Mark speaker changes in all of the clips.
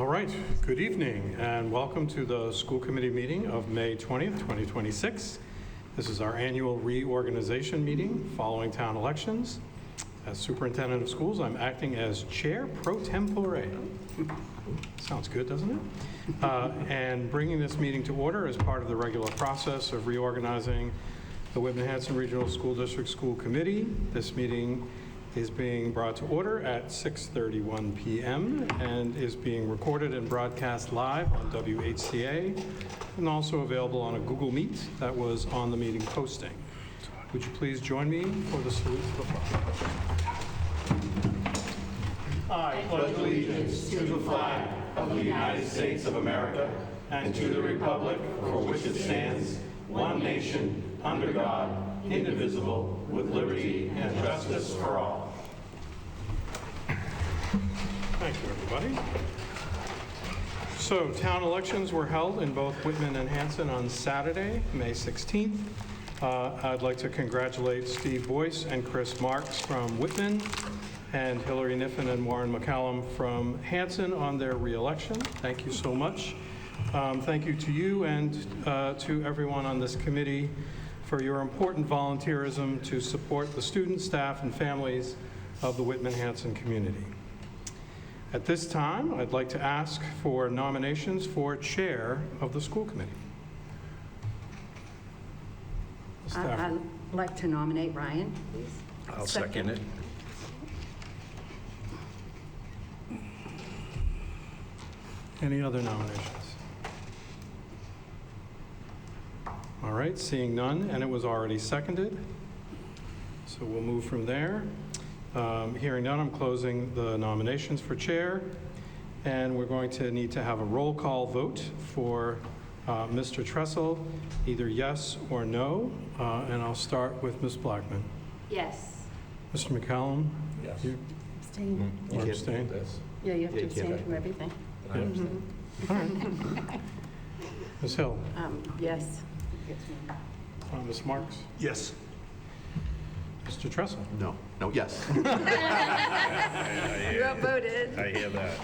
Speaker 1: All right, good evening and welcome to the school committee meeting of May 20th, 2026. This is our annual reorganization meeting following town elections. As superintendent of schools, I'm acting as chair pro tempore. Sounds good, doesn't it? And bringing this meeting to order as part of the regular process of reorganizing the Whitman-Hanson Regional School District School Committee. This meeting is being brought to order at 6:31 p.m. and is being recorded and broadcast live on WHCA and also available on a Google Meet that was on the meeting posting. Would you please join me for the salute to the flag? I pledge allegiance to the flag of the United States of America and to the republic for which it stands, one nation, under God, indivisible, with liberty and justice for all. Thank you, everybody. So, town elections were held in both Whitman and Hanson on Saturday, May 16th. I'd like to congratulate Steve Boyce and Chris Marks from Whitman and Hillary Niffen and Warren McCallum from Hanson on their re-election. Thank you so much. Thank you to you and to everyone on this committee for your important volunteerism to support the students, staff, and families of the Whitman-Hanson community. At this time, I'd like to ask for nominations for chair of the school committee.
Speaker 2: I'd like to nominate Ryan, please.
Speaker 3: I'll second it.
Speaker 1: Any other nominations? All right, seeing none, and it was already seconded. So we'll move from there. Hearing none, I'm closing the nominations for chair. And we're going to need to have a roll call vote for Mr. Tressel, either yes or no. And I'll start with Ms. Blackman.
Speaker 4: Yes.
Speaker 1: Mr. McCallum?
Speaker 3: Yes.
Speaker 1: You
Speaker 2: Abstain.
Speaker 1: or abstain?
Speaker 2: Yeah, you have to
Speaker 3: Yeah, you can't
Speaker 2: abstain from everything.
Speaker 1: All right. Ms. Hill?
Speaker 2: Yes.
Speaker 1: Ms. Marks?
Speaker 3: Yes.
Speaker 1: Mr. Tressel?
Speaker 3: No, yes.
Speaker 2: You outvoted.
Speaker 3: I hear that.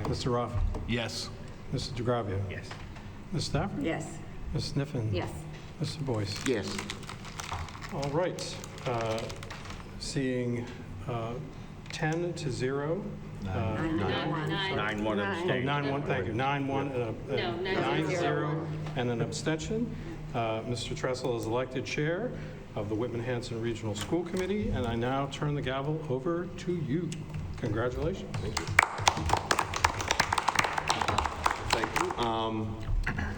Speaker 1: Mr. Roth?
Speaker 3: Yes.
Speaker 1: Mr. DeGravio?
Speaker 3: Yes.
Speaker 1: Ms. Stafford?
Speaker 2: Yes.
Speaker 1: Ms. Niffen?
Speaker 4: Yes.
Speaker 1: Mr. Boyce?
Speaker 3: Yes.
Speaker 1: All right. Seeing 10 to 0.
Speaker 3: 9-1 abstain.
Speaker 1: 9-1, thank you. 9-1,
Speaker 4: No,
Speaker 1: 9-0, and an abstention. Mr. Tressel is elected chair of the Whitman-Hanson Regional School Committee, and I now turn the gavel over to you. Congratulations.
Speaker 5: Thank you. Thank you.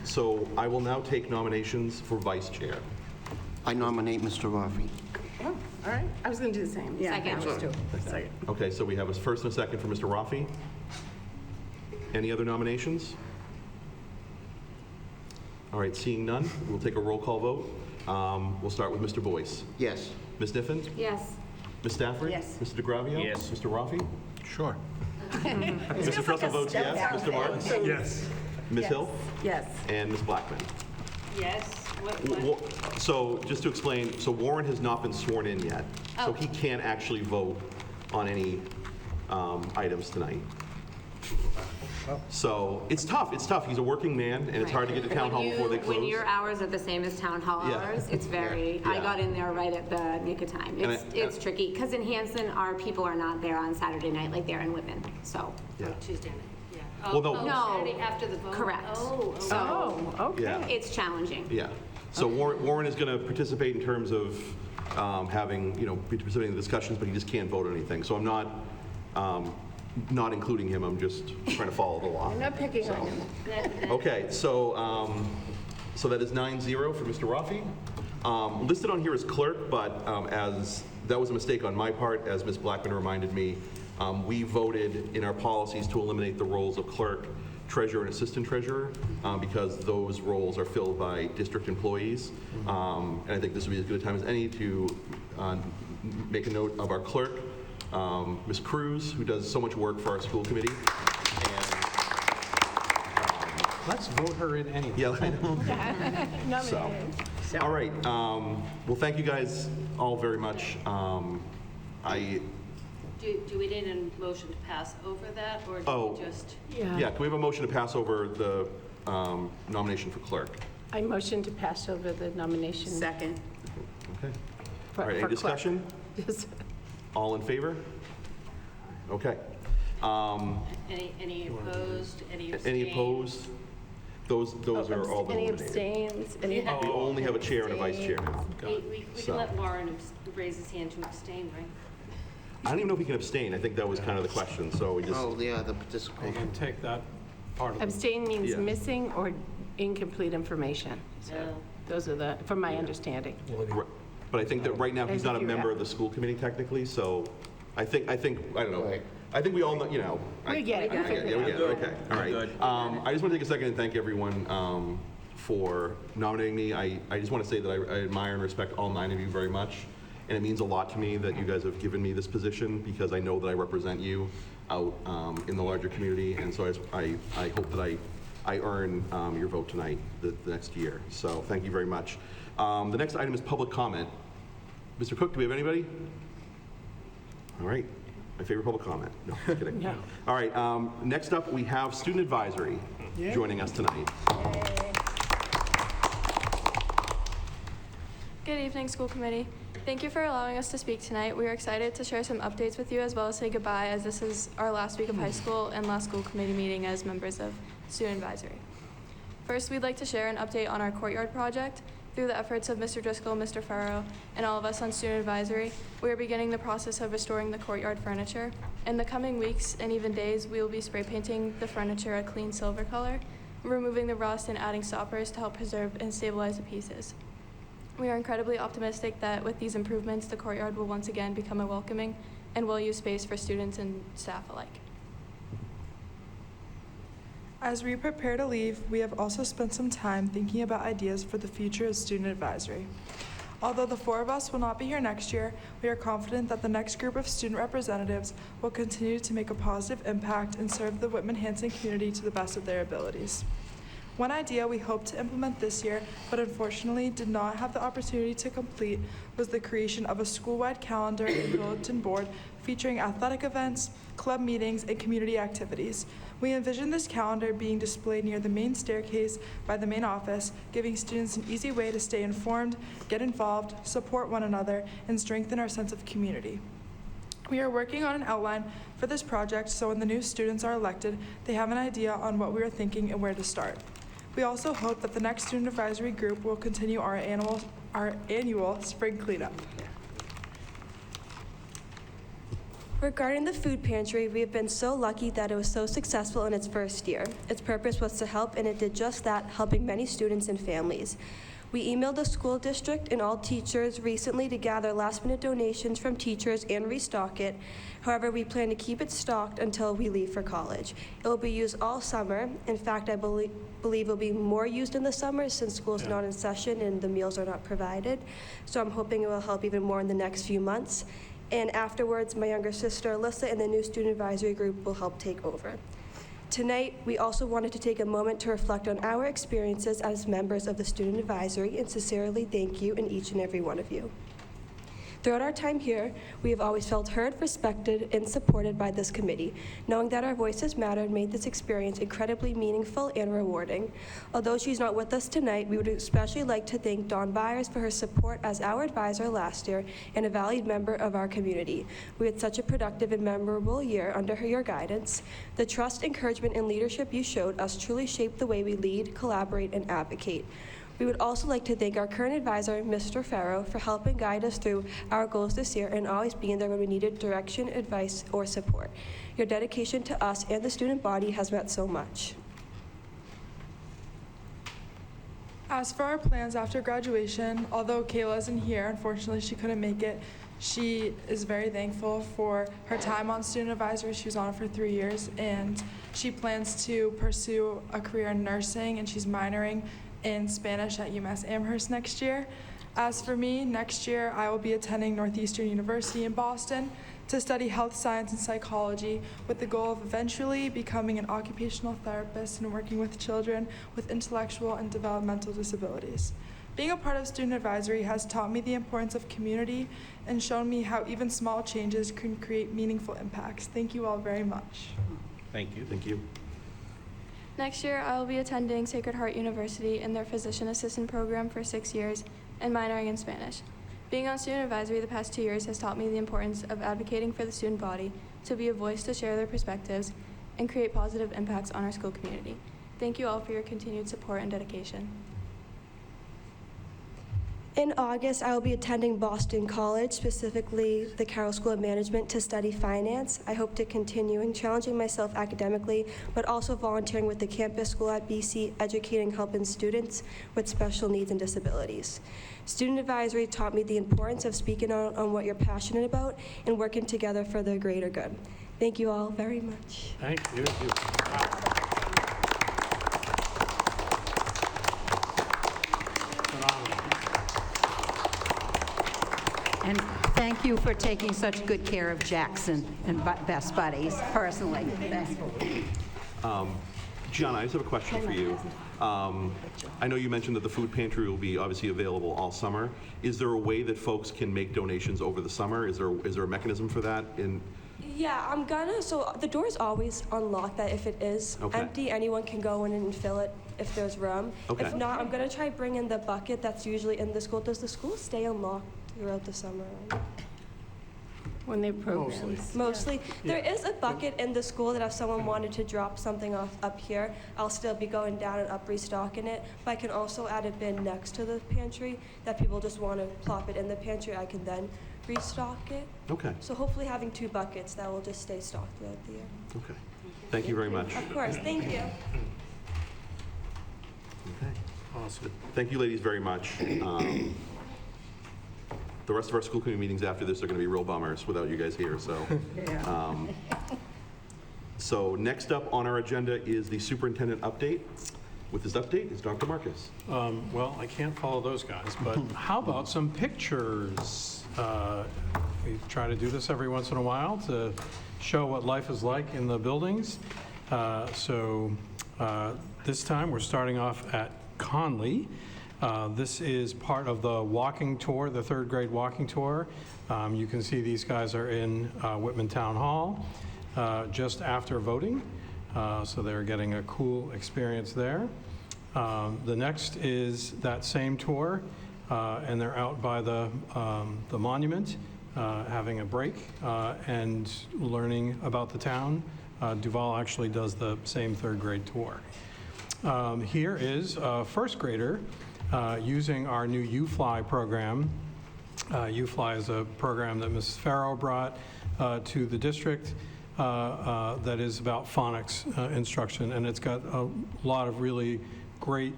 Speaker 5: So I will now take nominations for vice chair.
Speaker 6: I nominate Mr. Rafi.
Speaker 2: Oh, all right. I was going to do the same. Yeah,
Speaker 4: Second.
Speaker 2: I was too. Second.
Speaker 5: Okay, so we have a first and a second for Mr. Rafi. Any other nominations? All right, seeing none, we'll take a roll call vote. We'll start with Mr. Boyce.
Speaker 6: Yes.
Speaker 5: Ms. Niffen?
Speaker 4: Yes.
Speaker 5: Ms. Stafford?
Speaker 2: Yes.
Speaker 5: Mr. DeGravio?
Speaker 3: Yes.
Speaker 5: Mr. Rafi?
Speaker 3: Sure.
Speaker 5: Mr. Tressel votes yes. Mr. Martin?
Speaker 3: Yes.
Speaker 5: Ms. Hill?
Speaker 2: Yes.
Speaker 5: And Ms. Blackman.
Speaker 4: Yes.
Speaker 5: So just to explain, so Warren has not been sworn in yet, so
Speaker 4: Oh.
Speaker 5: he can't actually vote on any items tonight. So it's tough. He's a working man, and it's hard to get to town hall before they close.
Speaker 4: When your hours are the same as town hall
Speaker 5: Yeah.
Speaker 4: hours, it's very, I
Speaker 5: Yeah.
Speaker 4: got in there right at the nick of time. It's tricky, because in Hanson, our people are not there on Saturday night like they're in Whitman, so.
Speaker 5: Yeah.
Speaker 7: Tuesday night, yeah.
Speaker 5: Well, no.
Speaker 4: No.
Speaker 7: Saturday after the vote?
Speaker 4: Correct.
Speaker 7: Oh, okay.
Speaker 2: Oh, okay.
Speaker 5: Yeah.
Speaker 4: It's challenging.
Speaker 5: Yeah. So Warren is going to participate in terms of having, participating in the discussions, but he just can't vote on anything. So I'm not including him. I'm just trying to follow the law.
Speaker 2: I'm not picking on him.
Speaker 5: Okay, so that is 9-0 for Mr. Rafi. Listed on here as clerk, but as that was a mistake on my part, as Ms. Blackman reminded me, we voted in our policies to eliminate the roles of clerk, treasurer, and assistant treasurer because those roles are filled by district employees. And I think this would be as good a time as any to make a note of our clerk, Ms. Cruz, who does so much work for our school committee.
Speaker 1: Let's vote her in anyway.
Speaker 5: Yeah, I know. So, all right. Well, thank you guys all very much.
Speaker 7: Do we need a motion to pass over that, or do
Speaker 5: Oh.
Speaker 7: we just?
Speaker 5: Yeah, can we have a motion to pass over the nomination for clerk?
Speaker 8: I motion to pass over the nomination.
Speaker 2: Second.
Speaker 5: Okay.
Speaker 8: for-
Speaker 5: All right,
Speaker 8: for
Speaker 5: any
Speaker 8: clerk.
Speaker 5: discussion?
Speaker 8: Just-
Speaker 5: All in favor? Okay.
Speaker 7: Any opposed, any abstained?
Speaker 5: Any opposed? Those are all been
Speaker 8: Any
Speaker 5: eliminated.
Speaker 8: abstains? Any-
Speaker 7: Yeah.
Speaker 5: We only have a chair and a vice chair now.
Speaker 7: We
Speaker 5: So-
Speaker 7: can let Warren raise his hand to abstain, right?
Speaker 5: I don't even know if he can abstain. I think that was kind of the question, so we just,
Speaker 6: Oh, yeah, the
Speaker 1: We
Speaker 6: participation.
Speaker 1: can take that part of the
Speaker 8: Abstain means
Speaker 5: Yeah.
Speaker 8: missing or incomplete information. So
Speaker 7: No.
Speaker 8: those are the, from my understanding.
Speaker 5: but I think that right now, he's
Speaker 8: As
Speaker 5: not a
Speaker 8: if you
Speaker 5: member
Speaker 8: have-
Speaker 5: of the school committee technically, so I don't know.
Speaker 6: Right.
Speaker 5: I think we all know, you know.
Speaker 8: We get it. We
Speaker 5: Yeah,
Speaker 8: figured
Speaker 5: yeah, we
Speaker 8: it
Speaker 5: get it, okay, all right. I just want to take a second and thank everyone for nominating me. I just want to say that I admire and respect all 9 of you very much, and it means a lot to me that you guys have given me this position because I know that I represent you out in the larger community, and so I hope that I earn your vote tonight, the next year. So thank you very much. The next item is public comment. Mr. Cook, do we have anybody? All right. My favorite public comment. No, just kidding.
Speaker 8: No.
Speaker 5: All right. Next up, we have student advisory joining us tonight.
Speaker 9: Good evening, school committee. Thank you for allowing us to speak tonight. We are excited to share some updates with you as well as say goodbye, as this is our last week of high school and last school committee meeting as members of student advisory. First, we'd like to share an update on our courtyard project. Through the efforts of Mr. Driscoll, Mr. Farrow, and all of us on student advisory, we are beginning the process of restoring the courtyard furniture. In the coming weeks and even days, we will be spray painting the furniture a clean silver color, removing the rust and adding stoppers to help preserve and stabilize the pieces. We are incredibly optimistic that with these improvements, the courtyard will once again become a welcoming and well-used space for students and staff alike.
Speaker 10: As we prepare to leave, we have also spent some time thinking about ideas for the future of student advisory. Although the 4 of us will not be here next year, we are confident that the next group of student representatives will continue to make a positive impact and serve the Whitman-Hanson community to the best of their abilities. One idea we hoped to implement this year, but unfortunately did not have the opportunity to complete, was the creation of a school-wide calendar and bulletin board featuring athletic events, club meetings, and community activities. We envision this calendar being displayed near the main staircase by the main office, giving students an easy way to stay informed, get involved, support one another, and strengthen our sense of community. We are working on an outline for this project so when the new students are elected, they have an idea on what we are thinking and where to start. We also hope that the next student advisory group will continue our annual spring cleanup.
Speaker 11: Regarding the food pantry, we have been so lucky that it was so successful in its first year. Its purpose was to help, and it did just that, helping many students and families. We emailed the school district and all teachers recently to gather last-minute donations from teachers and restock it. However, we plan to keep it stocked until we leave for college. It will be used all summer. In fact, I believe it will be more used in the summer since school's not in session and the meals are not provided. So I'm hoping it will help even more in the next few months. And afterwards, my younger sister, Alyssa, and the new student advisory group will help take over. Tonight, we also wanted to take a moment to reflect on our experiences as members of the student advisory and sincerely thank you in each and every one of you. Throughout our time here, we have always felt heard, respected, and supported by this committee. Knowing that our voices mattered made this experience incredibly meaningful and rewarding. Although she's not with us tonight, we would especially like to thank Dawn Byers for her support as our advisor last year and a valued member of our community. We had such a productive and memorable year under your guidance. The trust, encouragement, and leadership you showed us truly shaped the way we lead, collaborate, and advocate. We would also like to thank our current advisor, Mr. Farrow, for helping guide us through our goals this year and always being there when we needed direction, advice, or support. Your dedication to us and the student body has meant so much.
Speaker 10: As for our plans after graduation, although Kayla isn't here, unfortunately she couldn't make it, she is very thankful for her time on student advisory. She was on it for 3 years, and she plans to pursue a career in nursing, and she's minoring in Spanish at UMass Amherst next year. As for me, next year I will be attending Northeastern University in Boston to study health science and psychology with the goal of eventually becoming an occupational therapist and working with children with intellectual and developmental disabilities. Being a part of Student Advisory has taught me the importance of community and shown me how even small changes can create meaningful impacts. Thank you all very much.
Speaker 3: Thank you.
Speaker 5: Thank you.
Speaker 9: Next year, I will be attending Sacred Heart University in their physician assistant program for 6 years and minoring in Spanish. Being on student advisory the past 2 years has taught me the importance of advocating for the student body, to be a voice to share their perspectives, and create positive impacts on our school community. Thank you all for your continued support and dedication.
Speaker 11: In August, I will be attending Boston College, specifically the Carroll School of Management, to study finance. I hope to continue challenging myself academically, but also volunteering with the campus school at BC, educating, helping students with special needs and disabilities. Student advisory taught me the importance of speaking on what you're passionate about and working together for the greater good. Thank you all very much.
Speaker 1: Thank you.
Speaker 2: And thank you for taking such good care of Jackson and Best Buddies, personally. Thanks.
Speaker 5: Gianna, I just have a question for you. I know you mentioned that the food pantry will be obviously available all summer. Is there a way that folks can make donations over the summer? Is there a mechanism for that?
Speaker 11: Yeah, so the door is always unlocked, that if it is empty, anyone can go in and fill it if there's room.
Speaker 5: Okay.
Speaker 11: If not, I'm gonna try bring in the bucket that's usually in the school. Does the school stay unlocked throughout the summer?
Speaker 8: When they programs.
Speaker 11: Mostly. There is a bucket in the school that if someone wanted to drop something off up here, I'll still be going down and up restocking it. But I can also add a bin next to the pantry that people just want to plop it in the pantry. I can then restock it.
Speaker 5: Okay.
Speaker 11: So hopefully having 2 buckets that will just stay stocked throughout the year.
Speaker 5: Okay. Thank you very much.
Speaker 11: Of course. Thank you.
Speaker 5: Okay.
Speaker 1: Awesome.
Speaker 5: Thank you, ladies, very much. The rest of our school committee meetings after this are going to be real bummers without you guys here. So next up on our agenda is the superintendent update. With this update is Dr. Marcus.
Speaker 1: Well, I can't follow those guys, but how about some pictures? We try to do this every once in a while to show what life is like in the buildings. This time we're starting off at Conley. This is part of the walking tour, the 3rd grade walking tour. You can see these guys are in Whitman Town Hall just after voting, so they're getting a cool experience there. The next is that same tour, and they're out by the monument having a break and learning about the town. Duval actually does the same 3rd grade tour. Here is a 1st grader using our new U-Fly program. U-Fly is a program that Mrs. Farrow brought to the district that is about phonics instruction, and it's got a lot of really great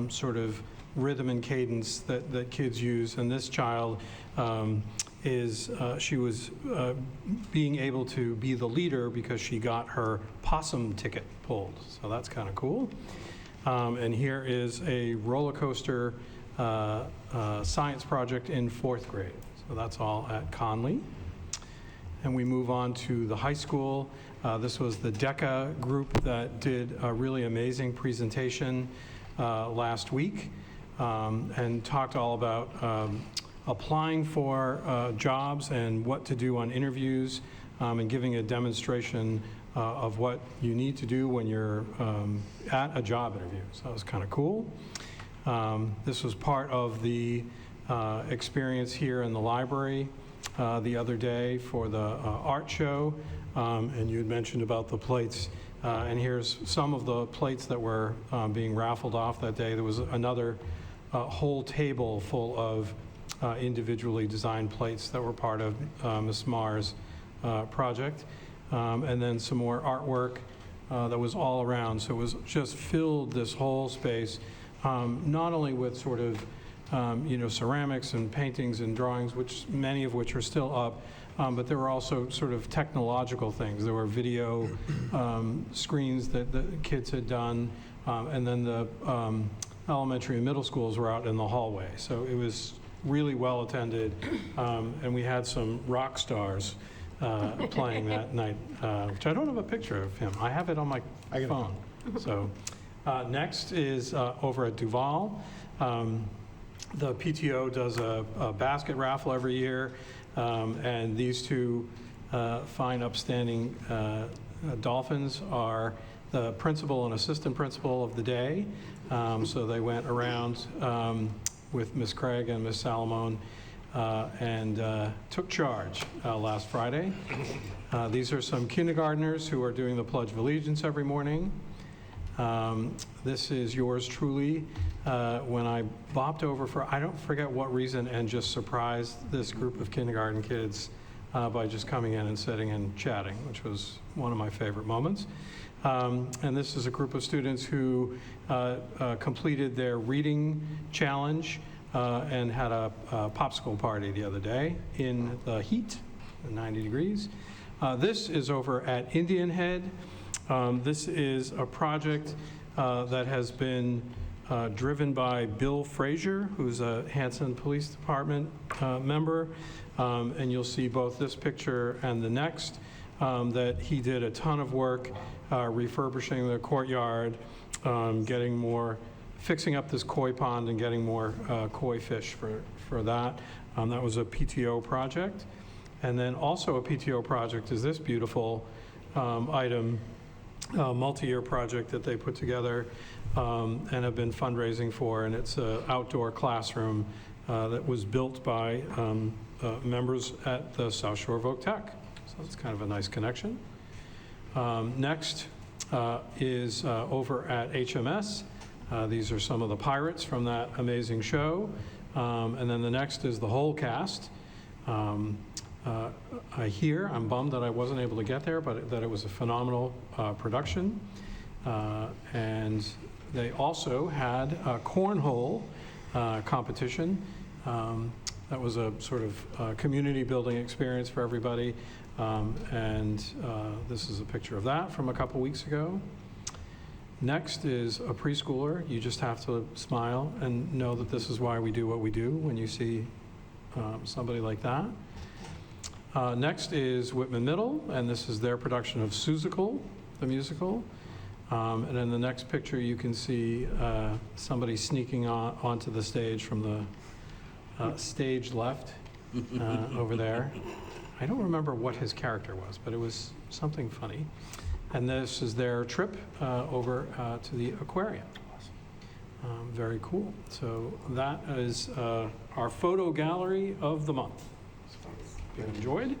Speaker 1: sort of rhythm and cadence that kids use. And this child she was being able to be the leader because she got her possum ticket pulled, so that's kind of cool. And here is a roller coaster science project in 4th grade. So that's all at Conley. And we move on to the high school. This was the DECA group that did a really amazing presentation last week and talked all about applying for jobs and what to do on interviews and giving a demonstration of what you need to do when you're at a job interview. So that was kind of cool. This was part of the experience here in the library the other day for the art show, and you had mentioned about the plates. And here's some of the plates that were being raffled off that day. There was another whole table full of individually designed plates that were part of Ms. Marr's project. And then some more artwork that was all around. So it was just filled this whole space, not only with sort of, ceramics and paintings and drawings, many of which are still up, but there were also sort of technological things. There were video screens that the kids had done, and then the elementary and middle schools were out in the hallway. So it was really well attended, and we had some rock stars playing that night, which I don't have a picture of him. I have it on my phone. So next is over at Duval. The PTO does a basket raffle every year, and these two fine, upstanding dolphins are the principal and assistant principal of the day. So they went around with Miss Craig and Miss Salamone and took charge last Friday. These are some kindergartners who are doing the Pledge of Allegiance every morning. This is yours truly. When I bopped over for, I don't forget what reason, and just surprised this group of kindergarten kids by just coming in and sitting and chatting, which was one of my favorite moments. And this is a group of students who completed their reading challenge and had a popsicle party the other day in the heat, 90 degrees. This is over at Indian Head. This is a project that has been driven by Bill Frazier, who's a Hanson Police Department member. And you'll see both this picture and the next, that he did a ton of work refurbishing the courtyard, getting more, fixing up this koi pond and getting more koi fish for that. That was a PTO project. And then also a PTO project is this beautiful item, multi-year project that they put together and have been fundraising for, and it's an outdoor classroom that was built by members at the South Shore of Oak Tech. So it's kind of a nice connection. Next is over at HMS. These are some of the pirates from that amazing show. And then the next is the whole cast. I'm bummed that I wasn't able to get there, but that it was a phenomenal production. And they also had a cornhole competition. That was a sort of community building experience for everybody. And this is a picture of that from a couple weeks ago. Next is a preschooler. You just have to smile and know that this is why we do what we do when you see somebody like that. Next is Whitman Middle, and this is their production of Seussical, the musical. And in the next picture, you can see somebody sneaking onto the stage from the stage left over there. I don't remember what his character was, but it was something funny. And this is their trip over to the aquarium. Very cool. So that is our photo gallery of the month. If you enjoyed.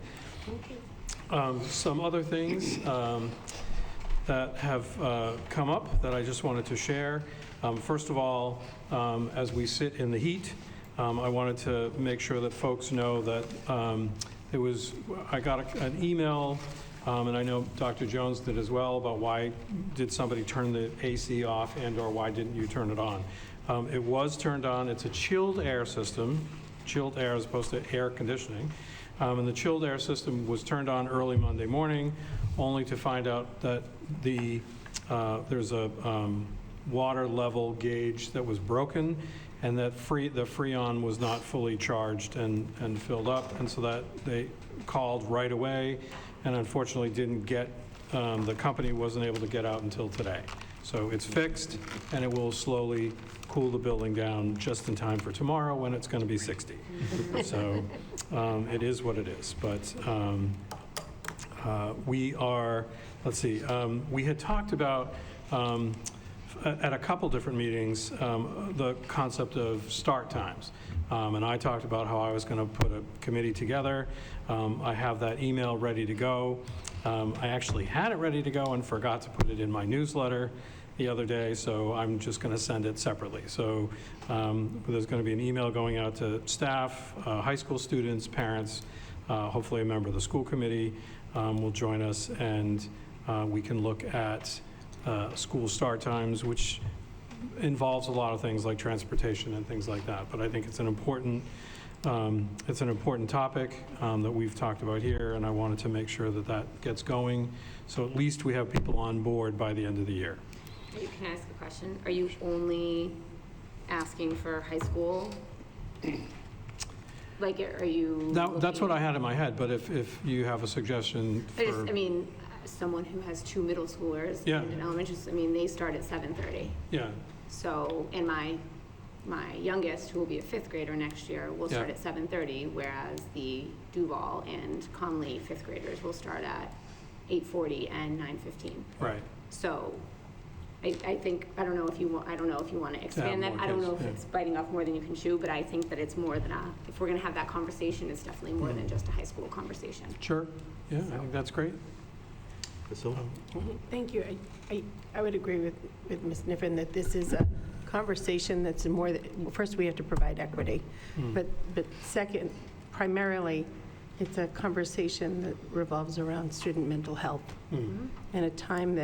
Speaker 1: Some other things that have come up that I just wanted to share. First of all, as we sit in the heat, I wanted to make sure that folks know that I got an email, and I know Dr. Jones did as well, about why did somebody turn the AC off and/or why didn't you turn it on? It was turned on. It's a chilled air system, chilled air as opposed to air conditioning. And the chilled air system was turned on early Monday morning, only to find out that there's a water level gauge that was broken, and that the Freon was not fully charged and filled up, and so that they called right away, and unfortunately didn't get, the company wasn't able to get out until today. So it's fixed, and it will slowly cool the building down just in time for tomorrow when it's going to be 60. So it is what it is. But we are, let's see, we had talked about at a couple different meetings the concept of start times. And I talked about how I was going to put a committee together. I have that email ready to go. I actually had it ready to go and forgot to put it in my newsletter the other day, so I'm just going to send it separately. So there's going to be an email going out to staff, high school students, parents, hopefully a member of the school committee will join us, and we can look at school start times, which involves a lot of things like transportation and things like that. But I think it's an important topic that we've talked about here, and I wanted to make sure that that gets going, so at least we have people on board by the end of the year.
Speaker 4: Can I ask a question? Are you only asking for high school? Like, are you?
Speaker 1: That's what I had in my head, but if you have a suggestion for...
Speaker 4: I mean, someone who has 2 middle schoolers and an elementary, they start at 7:30.
Speaker 1: Yeah.
Speaker 4: So, and my my youngest, who will be a 5th grader next year, will start
Speaker 1: Yeah.
Speaker 4: at 7:30, whereas the Duval and Conley 5th graders will start at 8:40 and 9:15.
Speaker 1: Right.
Speaker 4: So I think, I don't know if you want to expand that.
Speaker 1: more
Speaker 4: I don't know
Speaker 1: kids,
Speaker 4: if
Speaker 1: yeah.
Speaker 4: it's biting off more than you can chew, but I think that it's more than if we're going to have that conversation, it's definitely more than just a high school conversation.
Speaker 1: Sure. Yeah, I think that's great.
Speaker 5: Ms. Hill?
Speaker 8: Thank you. I would agree with Ms. Niffen that this is a conversation that's more, well, first, we have to provide equity. But second, primarily, it's a conversation that revolves around student mental health and a time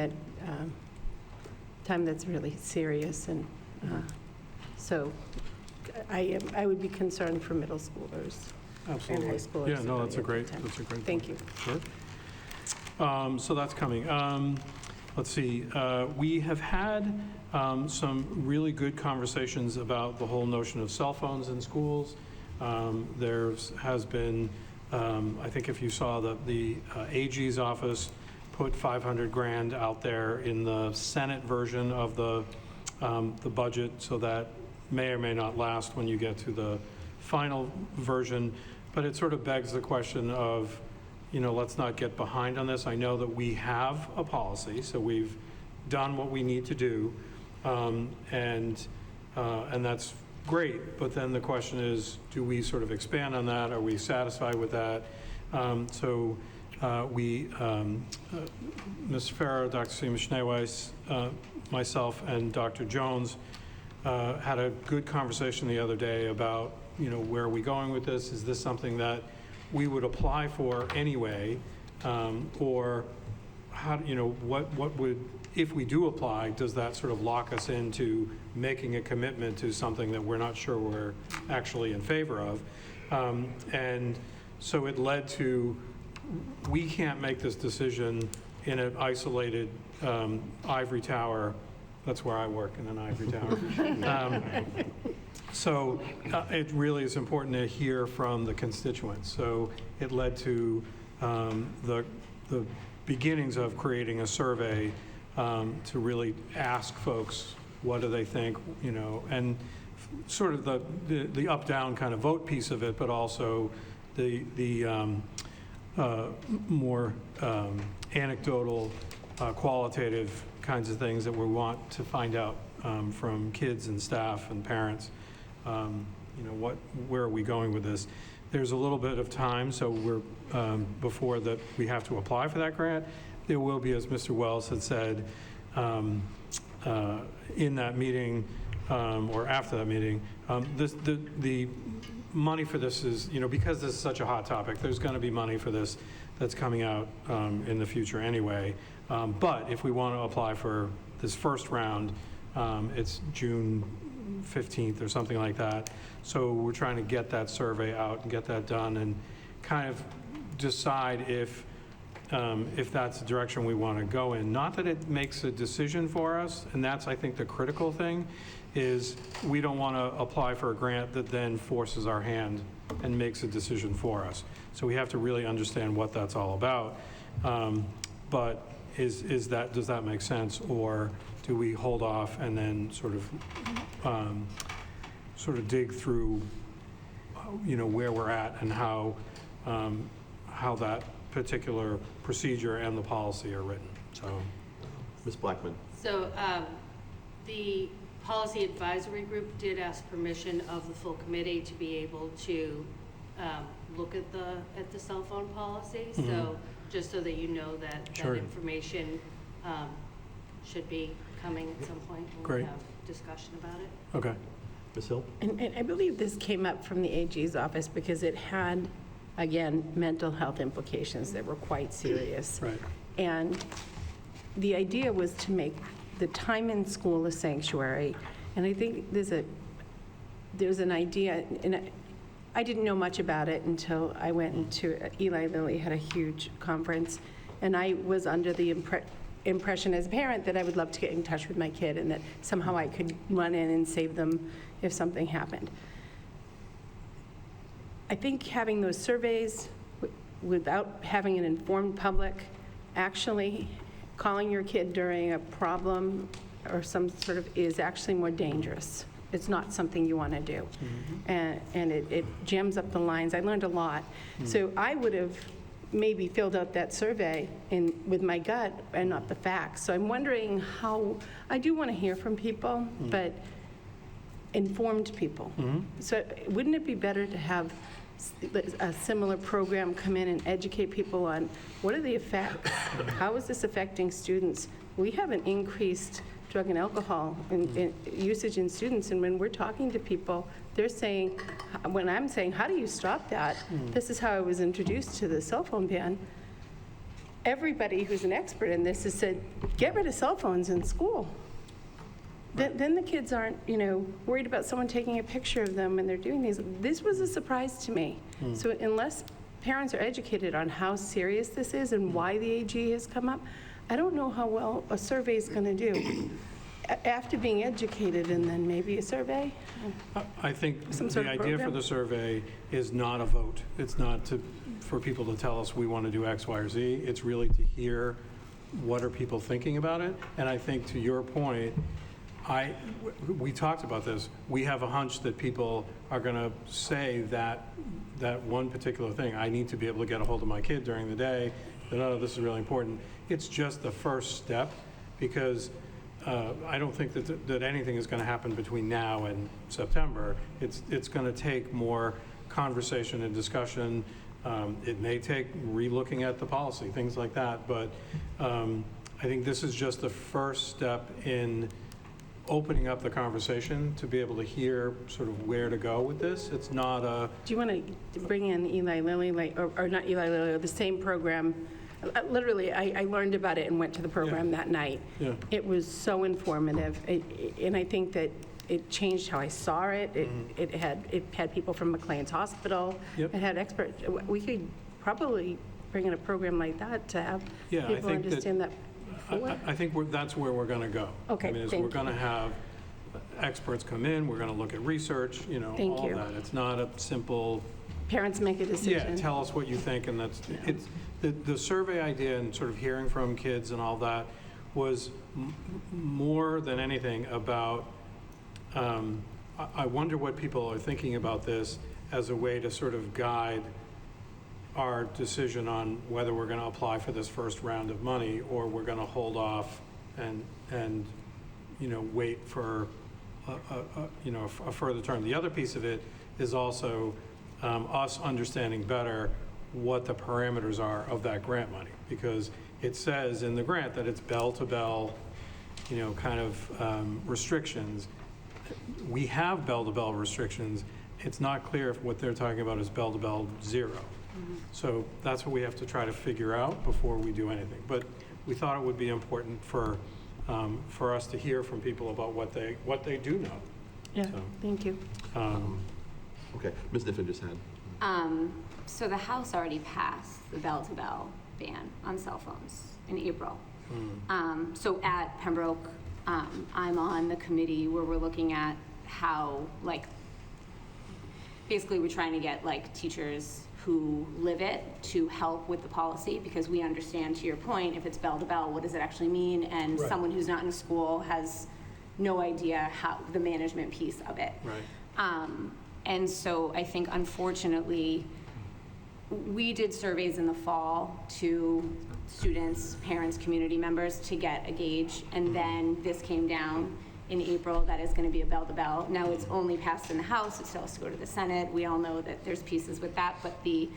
Speaker 8: that's really serious. And so I would be concerned for middle schoolers
Speaker 1: Absolutely.
Speaker 8: and high schoolers.
Speaker 1: Yeah, no,
Speaker 8: that
Speaker 1: that's a
Speaker 8: are
Speaker 1: great
Speaker 8: attending.
Speaker 1: point.
Speaker 8: Thank you.
Speaker 1: Sure. So that's coming. Let's see. We have had some really good conversations about the whole notion of cell phones in schools. There has been, I think if you saw the AG's office put $500,000 out there in the Senate version of the budget, so that may or may not last when you get to the final version. But it sort of begs the question of, let's not get behind on this. I know that we have a policy, so we've done what we need to do, and that's great. But then the question is, do we sort of expand on that? Are we satisfied with that? So Ms. Farrow, Dr. Seema Schneeweiss, myself, and Dr. Jones had a good conversation the other day about, where are we going with this? Is this something that we would apply for anyway, or how, what would, if we do apply, does that sort of lock us into making a commitment to something that we're not sure we're actually in favor of? And so it led to, we can't make this decision in an isolated ivory tower. That's where I work, in an ivory tower. So it really is important to hear from the constituents. So it led to the beginnings of creating a survey to really ask folks, what do they think, and sort of the up-down kind of vote piece of it, but also the more anecdotal, qualitative kinds of things that we want to find out from kids and staff and parents. Where are we going with this? There's a little bit of time, so we're before that we have to apply for that grant. There will be, as Mr. Wells had said, in that meeting or after that meeting, the money for this is, because this is such a hot topic, there's going to be money for this that's coming out in the future anyway. But if we want to apply for this first round, it's June 15th or something like that. So we're trying to get that survey out and get that done and kind of decide if that's the direction we want to go in. Not that it makes a decision for us, and that's, I think, the critical thing, is we don't want to apply for a grant that then forces our hand and makes a decision for us. So we have to really understand what that's all about. But does that make sense, or do we hold off and then sort of dig through, where we're at and how that particular procedure and the policy are written? So,
Speaker 5: Ms. Blackman?
Speaker 7: So the policy advisory group did ask permission of the full committee to be able to look at the cell phone policy. So just so that you know that
Speaker 1: Sure.
Speaker 7: that information should be coming at some point. We'll
Speaker 1: Great.
Speaker 7: have discussion about it.
Speaker 1: okay.
Speaker 5: Ms. Hill?
Speaker 8: And I believe this came up from the AG's office because it had, again, mental health implications that were quite serious.
Speaker 1: Right.
Speaker 8: And the idea was to make the time in school a sanctuary. And I think there's an idea, and I didn't know much about it until I went into, Eli Lilly had a huge conference, and I was under the impression as a parent that I would love to get in touch with my kid and that somehow I could run in and save them if something happened. I think having those surveys without having an informed public, actually calling your kid during a problem or some sort of, is actually more dangerous. it's not something you want to do. And it jams up the lines. I learned a lot. So I would have maybe filled out that survey with my gut and not the facts. So I'm wondering how, I do want to hear from people, but informed people. So wouldn't it be better to have a similar program come in and educate people on what are the effects? How is this affecting students? We have an increased drug and alcohol usage in students, and when we're talking to people, they're saying, when I'm saying, how do you stop that? This is how I was introduced to the cell phone ban. Everybody who's an expert in this has said, get rid of cell phones in school. Then the kids aren't, worried about someone taking a picture of them when they're doing these. This was a surprise to me. So unless parents are educated on how serious this is and why the AG has come up, I don't know how well a survey is going to do. After being educated and then maybe a survey?
Speaker 1: I think
Speaker 8: Some
Speaker 1: the
Speaker 8: sort of
Speaker 1: idea for
Speaker 8: program?
Speaker 1: the survey is not a vote. It's not for people to tell us we want to do X, Y, or Z. It's really to hear what are people thinking about it. And I think to your point, we talked about this. We have a hunch that people are going to say that one particular thing. I need to be able to get a hold of my kid during the day. No, this is really important. It's just the first step, because I don't think that anything is going to happen between now and September. It's going to take more conversation and discussion. It may take relooking at the policy, things like that. But I think this is just the first step in opening up the conversation to be able to hear sort of where to go with this. It's not a...
Speaker 8: Do you want to bring in Eli Lilly, or not Eli Lilly, the same program? Literally, I learned about it and went to the program that night.
Speaker 1: Yeah.
Speaker 8: It was so informative, and I think that it changed how I saw it. It had people from McLean's Hospital.
Speaker 1: Yep.
Speaker 8: It had experts. We could probably bring in a program like that to have
Speaker 1: Yeah, I
Speaker 8: people
Speaker 1: think
Speaker 8: understand that.
Speaker 1: I think that's where we're going to go.
Speaker 8: Okay,
Speaker 1: I mean,
Speaker 8: thank
Speaker 1: we're going to have experts come in, we're going to look at research,
Speaker 8: Thank
Speaker 1: all
Speaker 8: you.
Speaker 1: that. It's not a simple,
Speaker 8: Parents make a decision.
Speaker 1: yeah, tell us what you think, and it's, the survey idea and sort of hearing from kids and all that was more than anything about, I wonder what people are thinking about this as a way to sort of guide our decision on whether we're going to apply for this first round of money or we're going to hold off and wait for a further term. The other piece of it is also us understanding better what the parameters are of that grant money, because it says in the grant that it's bell-to-bell, kind of restrictions. We have bell-to-bell restrictions. It's not clear if what they're talking about is bell-to-bell zero. So that's what we have to try to figure out before we do anything. But we thought it would be important for us to hear from people about what they do know.
Speaker 8: Yeah,
Speaker 1: So,
Speaker 8: thank you.
Speaker 5: Okay, Ms. Niffen just had.
Speaker 4: So the House already passed the bell-to-bell ban on cell phones in April. So at Pembroke, I'm on the committee where we're looking at how, basically we're trying to get teachers who live it to help with the policy, because we understand, to your point, if it's bell-to-bell, what does it actually mean? And
Speaker 1: Right.
Speaker 4: someone who's not in a school has no idea how the management piece of it.
Speaker 1: Right.
Speaker 4: And so I think, unfortunately, we did surveys in the fall to students, parents, community members to get a gauge, and then this came down in April that is going to be a bell-to-bell. Now, it's only passed in the House, it still has to go to the Senate. We all know that there's pieces with that, but the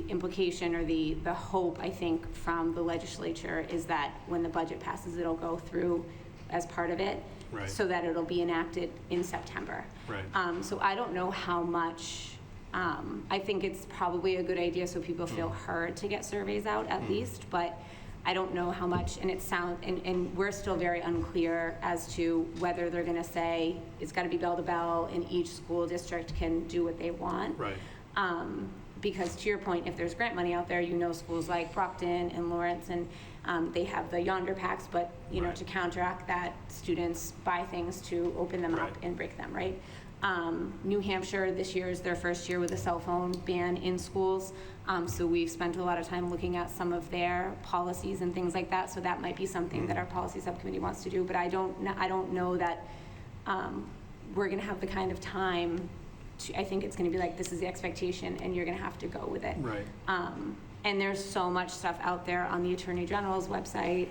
Speaker 4: implication or the hope, I think, from the legislature is that when the budget passes, it'll go through as part of it,
Speaker 1: Right.
Speaker 4: so that it'll be enacted in September.
Speaker 1: Right.
Speaker 4: So I don't know how much, I think it's probably a good idea so people feel heard to get surveys out at least, but I don't know how much, and and we're still very unclear as to whether they're gonna say it's gotta be bell-to-bell and each school district can do what they want.
Speaker 1: Right.
Speaker 4: Because to your point, if there's grant money out there, schools like Brockton and Lawrence, and they have the Yonder packs, but,
Speaker 1: Right.
Speaker 4: to counteract that, students buy things to open them up
Speaker 1: Right.
Speaker 4: and break them, right? New Hampshire, this year is their first year with a cell phone ban in schools. So we've spent a lot of time looking at some of their policies and things like that. So that might be something that our policy subcommittee wants to do. But I don't know that we're going to have the kind of time to, I think it's going to be like, this is the expectation and you're going to have to go with it.
Speaker 1: Right.
Speaker 4: And there's so much stuff out there on the Attorney General's website.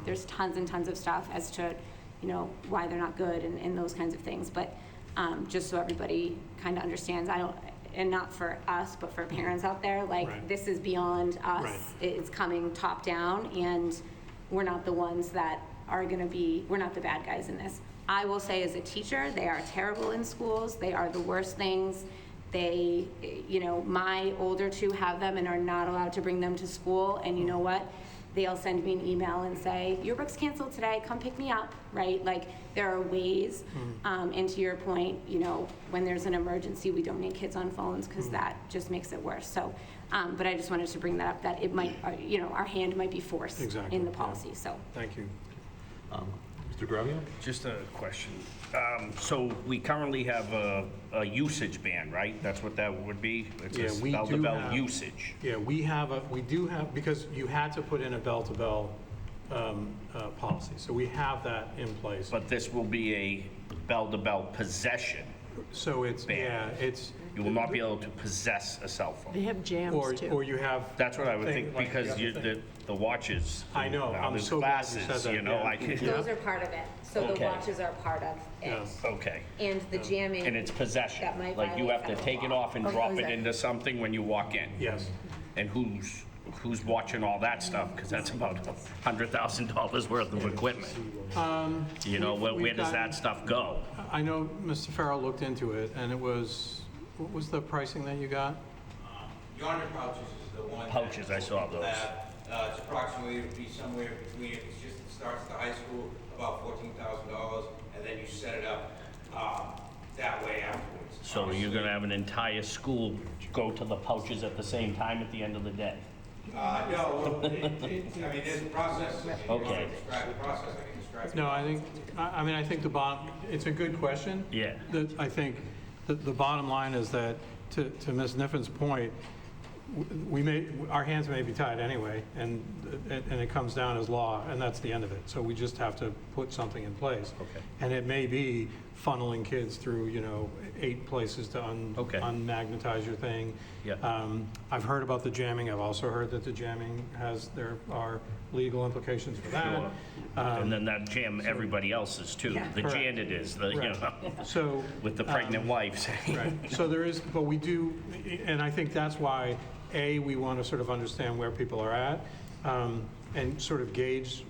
Speaker 4: There's tons and tons of stuff as to, you know, why they're not good and those kinds of things. But just so everybody kind of understands, and not for us, but for parents out there, like,
Speaker 1: Right.
Speaker 4: this is beyond us.
Speaker 1: Right.
Speaker 4: It's coming top down, and we're not the ones that are going to be, we're not the bad guys in this. I will say, as a teacher, they are terrible in schools. They are the worst things. They, you know, my older two have them and are not allowed to bring them to school. And you know what? They'll send me an email and say, your book's canceled today, come pick me up, right? Like, there are ways, and to your point, you know, when there's an emergency, we don't need kids on phones because that just makes it worse. So, but I just wanted to bring that up, that it might, you know, our hand might be forced
Speaker 1: Exactly,
Speaker 4: in the
Speaker 1: yeah.
Speaker 4: policy, so.
Speaker 1: Thank you.
Speaker 5: Mr. Gravio?
Speaker 3: Just a question. So we currently have a usage ban, right? That's what that would be? It's
Speaker 1: Yeah,
Speaker 3: a
Speaker 1: we do
Speaker 3: bell-to-bell
Speaker 1: have-
Speaker 3: usage.
Speaker 1: Yeah, we do have, because you had to put in a bell-to-bell policy. So we have that in place.
Speaker 3: But this will be a bell-to-bell possession.
Speaker 1: So it's,
Speaker 3: Ban.
Speaker 1: yeah, it's,
Speaker 3: You will not be able to possess a cell
Speaker 8: They
Speaker 3: phone.
Speaker 8: have jams,
Speaker 1: or
Speaker 8: too.
Speaker 1: you have.
Speaker 3: That's what I would
Speaker 1: thing,
Speaker 3: think,
Speaker 1: like
Speaker 3: because
Speaker 1: the other thing.
Speaker 3: the watches.
Speaker 1: I know,
Speaker 3: now
Speaker 1: I'm
Speaker 3: there's
Speaker 1: so glad you said
Speaker 3: glasses,
Speaker 1: that,
Speaker 3: you know,
Speaker 1: yeah.
Speaker 3: I could,
Speaker 1: Yeah.
Speaker 4: Those are part of it, so the
Speaker 3: Okay.
Speaker 4: watches are part of it.
Speaker 1: Yeah.
Speaker 3: okay.
Speaker 4: And the jamming.
Speaker 3: And it's possession.
Speaker 4: That might
Speaker 3: Like, you
Speaker 4: violate
Speaker 3: have to
Speaker 4: federal
Speaker 3: take it
Speaker 4: law.
Speaker 3: off and
Speaker 4: Oh,
Speaker 3: drop
Speaker 4: is
Speaker 3: it
Speaker 4: that-
Speaker 3: into something when you walk in.
Speaker 1: Yes.
Speaker 3: And who's watching all that stuff? Because that's about $100,000 worth of equipment. You know, where
Speaker 1: we've
Speaker 3: does
Speaker 1: gotten-
Speaker 3: that stuff go?
Speaker 1: I know Mr. Farrell looked into it, and it was, what was the pricing that you got?
Speaker 12: Yonder pouches is the one.
Speaker 3: Pouches, I saw those.
Speaker 12: It's approximately, it would be somewhere between, if it's just, it starts at the high school, about $14,000, and then you set it up that way afterwards.
Speaker 3: So you're gonna have an entire school go to the pouches at the same time at the end of the day?
Speaker 12: No, I mean, there's a process. If you want to
Speaker 3: Okay.
Speaker 12: describe the process, I can describe it.
Speaker 1: No, I mean, I think it's a good question.
Speaker 3: Yeah.
Speaker 1: I think the bottom line is that, to Ms. Niffin's point, our hands may be tied anyway, and it comes down as law, and that's the end of it. So we just have to put something in place.
Speaker 3: Okay.
Speaker 1: And it may be funneling kids through, 8 places to
Speaker 3: Okay.
Speaker 1: unmagnetize your thing.
Speaker 3: Yeah.
Speaker 1: I've heard about the jamming. I've also heard that the jamming there are legal implications for that.
Speaker 3: Sure. And then that jam everybody else's too, the
Speaker 1: Correct.
Speaker 3: janitors,
Speaker 1: Right. So.
Speaker 3: with the pregnant wives.
Speaker 1: Right, so there is, but we do, and I think that's why, we want to sort of understand where people are at, and sort of gauge,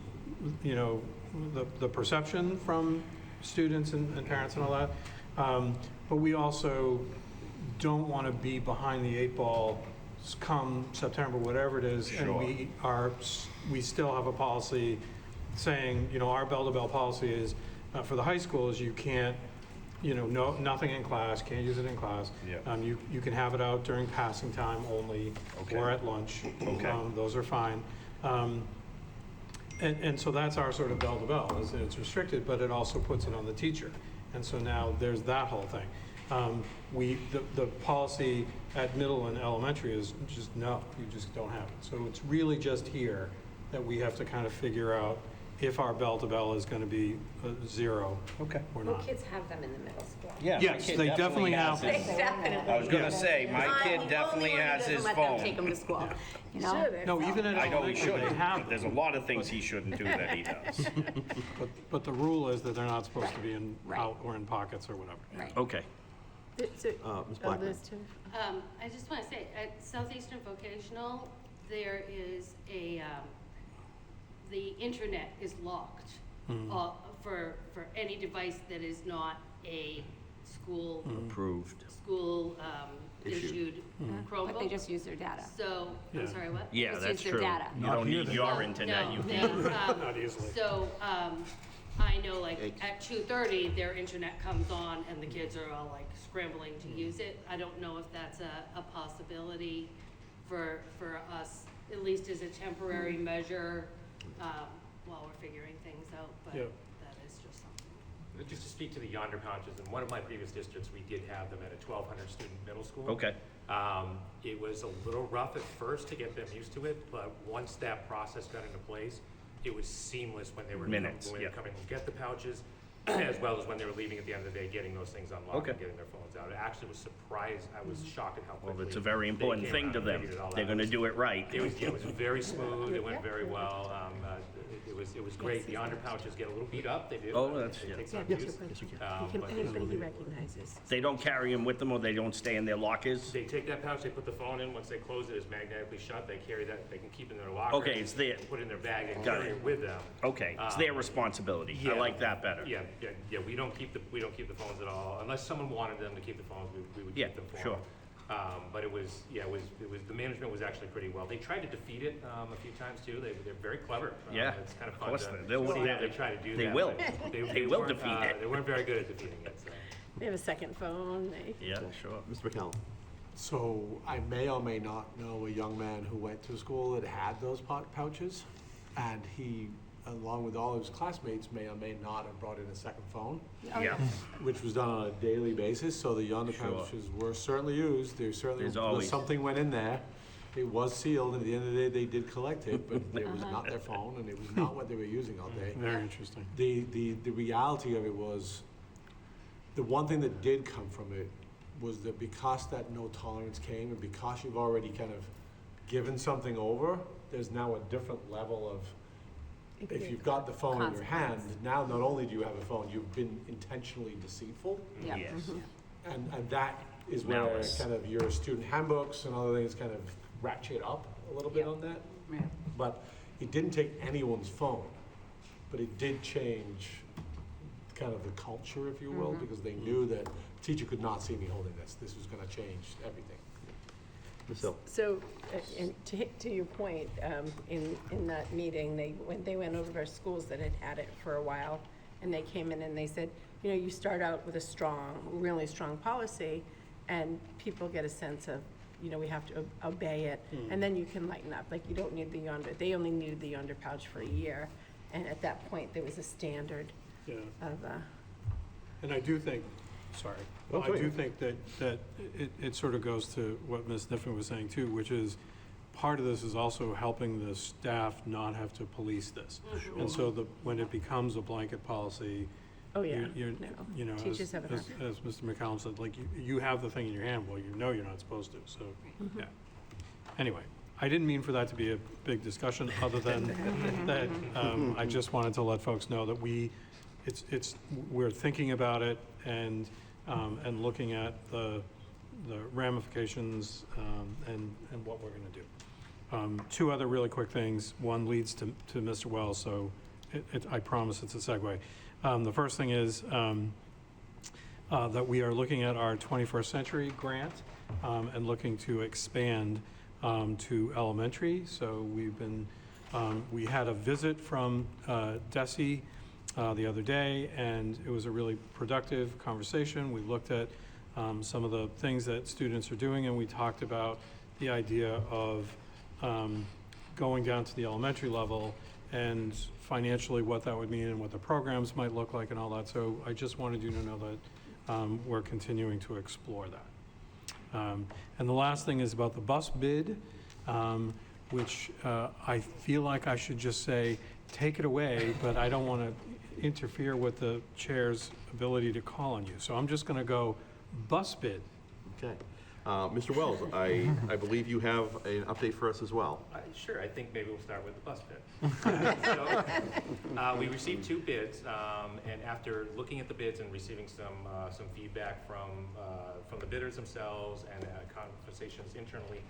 Speaker 1: the perception from students and parents and all that. But we also don't want to be behind the 8 ball come September, whatever it is. And
Speaker 3: Sure.
Speaker 1: we still have a policy saying, our bell-to-bell policy is, for the high schools, you can't, nothing in class, can't use it in class.
Speaker 3: Yeah.
Speaker 1: You can have it out during passing time only,
Speaker 3: Okay.
Speaker 1: or at lunch.
Speaker 3: Okay.
Speaker 1: Those are fine. And so that's our sort of bell-to-bell, is that it's restricted, but it also puts it on the teacher. And so now there's that whole thing. The policy at middle and elementary is just no, you just don't have it. So it's really just here that we have to kind of figure out if our bell-to-bell is going to be 0
Speaker 3: Okay.
Speaker 1: or
Speaker 4: Well,
Speaker 1: not.
Speaker 4: kids have them in the middle school.
Speaker 3: Yeah, my
Speaker 1: Yes,
Speaker 3: kid
Speaker 1: they definitely have
Speaker 3: has
Speaker 1: them.
Speaker 3: his- I was gonna say, my kid definitely has his
Speaker 4: Let them take
Speaker 3: phone.
Speaker 4: them to school, you know?
Speaker 1: No, even at
Speaker 3: I know he
Speaker 1: elementary,
Speaker 3: shouldn't,
Speaker 1: they have
Speaker 3: but there's a lot of things he shouldn't do that he does.
Speaker 1: But the rule is that they're not supposed to be
Speaker 4: Right.
Speaker 1: out or in pockets or whatever.
Speaker 4: Right.
Speaker 3: Okay.
Speaker 5: Ms. Blackman?
Speaker 7: I just want to say, at Southeastern Vocational, there is the internet is locked for any device that is not a school
Speaker 3: Approved.
Speaker 7: issued Chromebook.
Speaker 4: But they just use their data.
Speaker 7: So,
Speaker 1: Yeah.
Speaker 7: I'm sorry, what?
Speaker 3: Yeah,
Speaker 4: Just
Speaker 3: that's
Speaker 4: use their
Speaker 3: true.
Speaker 4: data.
Speaker 3: You
Speaker 1: Not
Speaker 3: don't
Speaker 1: here,
Speaker 3: need
Speaker 1: they
Speaker 3: your
Speaker 1: don't.
Speaker 3: internet, you
Speaker 7: No,
Speaker 3: can.
Speaker 1: Not easily.
Speaker 7: So, I know like at 2:30, their internet comes on and the kids are all like scrambling to use it. I don't know if that's a possibility for us, at least as a temporary measure, while we're figuring things out, but
Speaker 1: Yeah.
Speaker 7: that is just something.
Speaker 13: just to speak to the Yonder pouches, in one of my previous districts, we did have them at a 1,200 student middle school.
Speaker 3: Okay.
Speaker 13: It was a little rough at first to get them used to it, but once that process got into place, it was seamless when they were
Speaker 3: Minutes,
Speaker 13: when they
Speaker 3: yeah.
Speaker 13: were coming to get the pouches, as well as when they were leaving at the end of the day, getting those things unlocked
Speaker 3: Okay.
Speaker 13: and getting their phones out. It actually was surprised. I was shocked at how quickly.
Speaker 3: Well, it's a very important
Speaker 13: they came
Speaker 3: thing
Speaker 13: around
Speaker 3: to
Speaker 13: and
Speaker 3: them.
Speaker 13: figured it all
Speaker 3: They're
Speaker 13: out.
Speaker 3: going to do it right.
Speaker 13: It was very smooth. It went very well. It was great. The Yonder pouches get a little beat up. They do.
Speaker 3: Oh, that's-
Speaker 13: They
Speaker 3: yeah.
Speaker 13: take some
Speaker 8: Yes,
Speaker 13: use. But
Speaker 8: Anybody he recognizes.
Speaker 3: They don't carry them with them, or they don't stay in their lockers?
Speaker 13: they take that pouch, they put the phone in. Once they close it, it's magnetically shut. They carry that. They can keep it in their locker.
Speaker 3: Okay, it's there.
Speaker 13: Put it in their bag and
Speaker 3: Got
Speaker 13: carry
Speaker 3: it.
Speaker 13: it with them.
Speaker 3: Okay, it's their responsibility. I
Speaker 13: Yeah.
Speaker 3: like that better.
Speaker 13: Yeah. We don't keep the phones at all unless someone wanted them to keep the phones. We would
Speaker 3: Yeah,
Speaker 13: keep them for
Speaker 3: sure.
Speaker 13: them. But it was the management was actually pretty well. They tried to defeat it a few times too. They're very clever.
Speaker 3: Yeah,
Speaker 13: It's kind of
Speaker 3: of
Speaker 13: fun
Speaker 3: course
Speaker 13: to
Speaker 3: they'll-
Speaker 13: see how they try to do
Speaker 3: they
Speaker 13: that.
Speaker 3: will.
Speaker 13: but
Speaker 3: They will
Speaker 13: weren't,
Speaker 3: defeat it.
Speaker 13: They weren't very good at defeating it. So.
Speaker 8: They have a second phone.
Speaker 3: Yeah, sure.
Speaker 5: Mr. McCallum?
Speaker 14: So I may or may not know a young man who went to a school that had those pouches, and he, along with all of his classmates, may or may not have brought in a second phone,
Speaker 3: Yeah.
Speaker 14: which was done on a daily basis, so the Yonder
Speaker 3: Sure.
Speaker 14: pouches were certainly used. There certainly
Speaker 3: There's
Speaker 14: was
Speaker 3: always-
Speaker 14: something went in there. It was sealed, and at the end of the day, they did collect it, but it was not their phone, and it was not what they were using all day.
Speaker 1: Very interesting.
Speaker 14: The reality of it was, the one thing that did come from it was that because that no tolerance came, and because you've already kind of given something over, there's now a different level of, if you've got the phone in your hand, now not only do you have a phone, you've been intentionally deceitful.
Speaker 4: Yeah.
Speaker 3: Yes.
Speaker 14: And that is where
Speaker 3: Malice.
Speaker 14: kind of your student handbooks and other things kind of ratchet up a little bit on that.
Speaker 2: Yeah.
Speaker 14: But it didn't take anyone's phone, but it did change kind of the culture, if you will, because they knew that teacher could not see me holding this. This was going to change everything.
Speaker 5: Ms. Hill?
Speaker 8: So, and to your point, in that meeting, they went over schools that had it for a while, and they came in and they said, you know, you start out with a really strong policy, and people get a sense of, you know, we have to obey it, and then you can lighten up. Like, you don't need the Yonder. They only needed the Yonder pouch for a year, and at that point, there was a standard
Speaker 1: Yeah.
Speaker 8: of.
Speaker 1: And I do think, sorry,
Speaker 5: Oh,
Speaker 1: I
Speaker 5: go ahead.
Speaker 1: do think that it sort of goes to what Ms. Niffen was saying too, which is part of this is also helping the staff not have to police this. And so when it becomes a blanket policy,
Speaker 8: Oh, yeah.
Speaker 1: you're,
Speaker 8: No.
Speaker 1: you know,
Speaker 8: Teachers have it
Speaker 1: as Mr. McCallum said, like, you have the thing in your hand, well, you know you're not supposed to, so, yeah. Anyway, I didn't mean for that to be a big discussion, other than that, I just wanted to let folks know that we're thinking about it and looking at the ramifications, and what we're gonna do. Two other really quick things. One leads to Mr. Wells, so I promise it's a segue. The first thing is that we are looking at our 21st Century Grant and looking to expand to elementary. So we had a visit from DESE the other day, and it was a really productive conversation. We looked at some of the things that students are doing, and we talked about the idea of going down to the elementary level and financially what that would mean and what the programs might look like and all that. So I just wanted you to know that we're continuing to explore that. And the last thing is about the bus bid, which I feel like I should just say, take it away, but I don't want to interfere with the chair's ability to call on you. So I'm just going to go bus bid.
Speaker 5: Okay. Mr. Wells, I believe you have an update for us as well.
Speaker 13: Sure, I think maybe we'll start with the bus bid. So, we received 2 bids, and after looking at the bids and receiving some feedback from the bidders themselves and conversations internally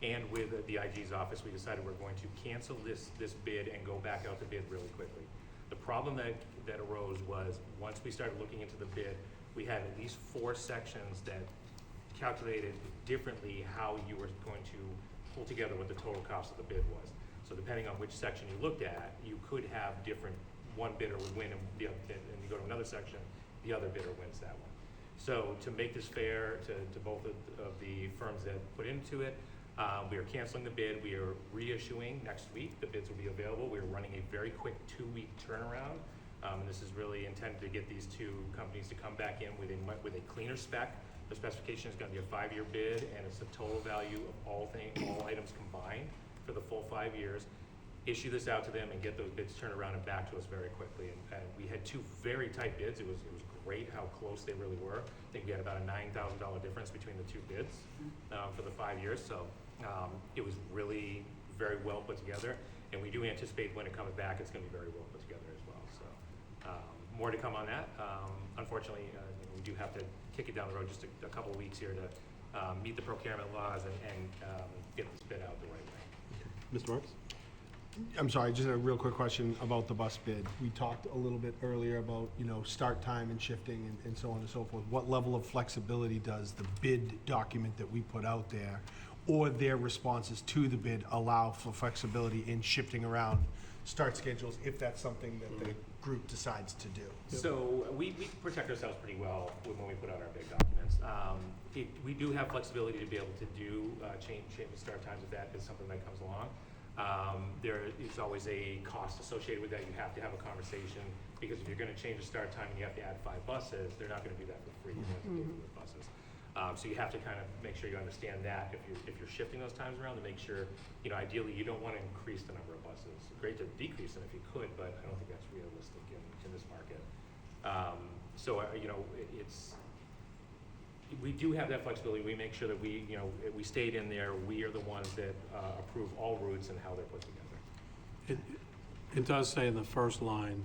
Speaker 13: and with the IG's office, we decided we're going to cancel this bid and go back out to bid really quickly. The problem that arose was, once we started looking into the bid, we had at least 4 sections that calculated differently how you were going to pull together what the total cost of the bid was. So depending on which section you looked at, you could have different, one bidder would win, and you go to another section, the other bidder wins that one. So to make this fair to both of the firms that put into it, we are canceling the bid. We are reissuing next week. The bids will be available. We are running a very quick 2-week turnaround And this is really intended to get these two companies to come back in with a cleaner spec. The specification is going to be a 5-year bid, and it's the total value of all items combined for the full 5 years. Issue this out to them and get those bids turned around and back to us very quickly. And we had two very tight bids. It was great how close they really were. I think we had about a $9,000 difference between the two bids for the 5 years. So it was really very well put together. And we do anticipate when it comes back, it's going to be very well put together as well. So more to come on that. Unfortunately, we do have to kick it down the road just a couple of weeks here to meet the procurement laws and get this bid out the right way.
Speaker 5: Mr. Marks?
Speaker 15: I'm sorry, just a real quick question about the bus bid. We talked a little bit earlier about, start time and shifting and so on and so forth. What level of flexibility does the bid document that we put out there or their responses to the bid allow for flexibility in shifting around start schedules if that's something that the group decides to do?
Speaker 13: So we protect ourselves pretty well when we put out our bid documents. We do have flexibility to be able to do change the start times if that is something that comes along. There is always a cost associated with that. You have to have a conversation because if you're going to change the start time and you have to add 5 buses, they're not going to do that for free. You have to pay for the buses. So you have to kind of make sure you understand that if you're shifting those times around to make sure, ideally you don't want to increase the number of buses. Great to decrease them if you could, but I don't think that's realistic in this market. We do have that flexibility. We make sure that we stayed in there. We are the ones that approve all routes and how they're put together.
Speaker 1: It does say in the first line,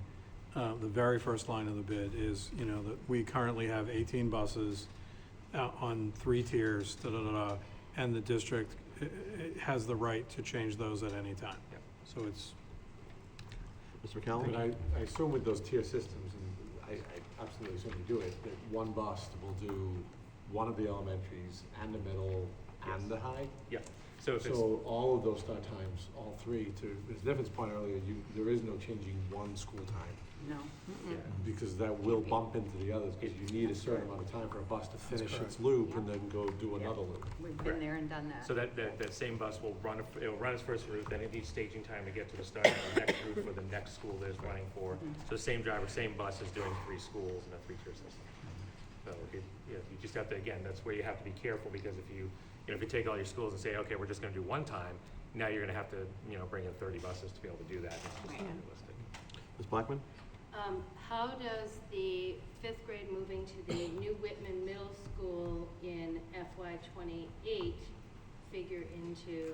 Speaker 1: the very first line of the bid is, that we currently have 18 buses on 3 tiers, and the district has the right to change those at any time.
Speaker 13: Yep.
Speaker 1: So it's.
Speaker 5: Mr. McCallum?
Speaker 14: But I assume with those tier systems, and I absolutely assume you do it, that one bus will do one of the elementaries and the middle and the high?
Speaker 13: Yeah. So
Speaker 14: all of those start times, all 3, as Nevin's point earlier, there is no changing one school time.
Speaker 2: No.
Speaker 13: yeah.
Speaker 14: Because that will bump into the others, because you need a certain amount of time for a bus to finish its loop and then go do another loop.
Speaker 2: We've been there and done that.
Speaker 13: So that same bus will run its first route, then it needs staging time to get to the start of the next route for the next school that it's running for. So the same driver, same bus is doing 3 schools in a 3-tier system. So you just have to, again, that's where you have to be careful, because if you take all your schools and say, okay, we're just going to do one time, now you're going to have to, bring in 30 buses to be able to do that. It's just not realistic.
Speaker 5: Ms. Blackman?
Speaker 7: How does the 5th grade moving to the new Whitman Middle School in FY '28 figure into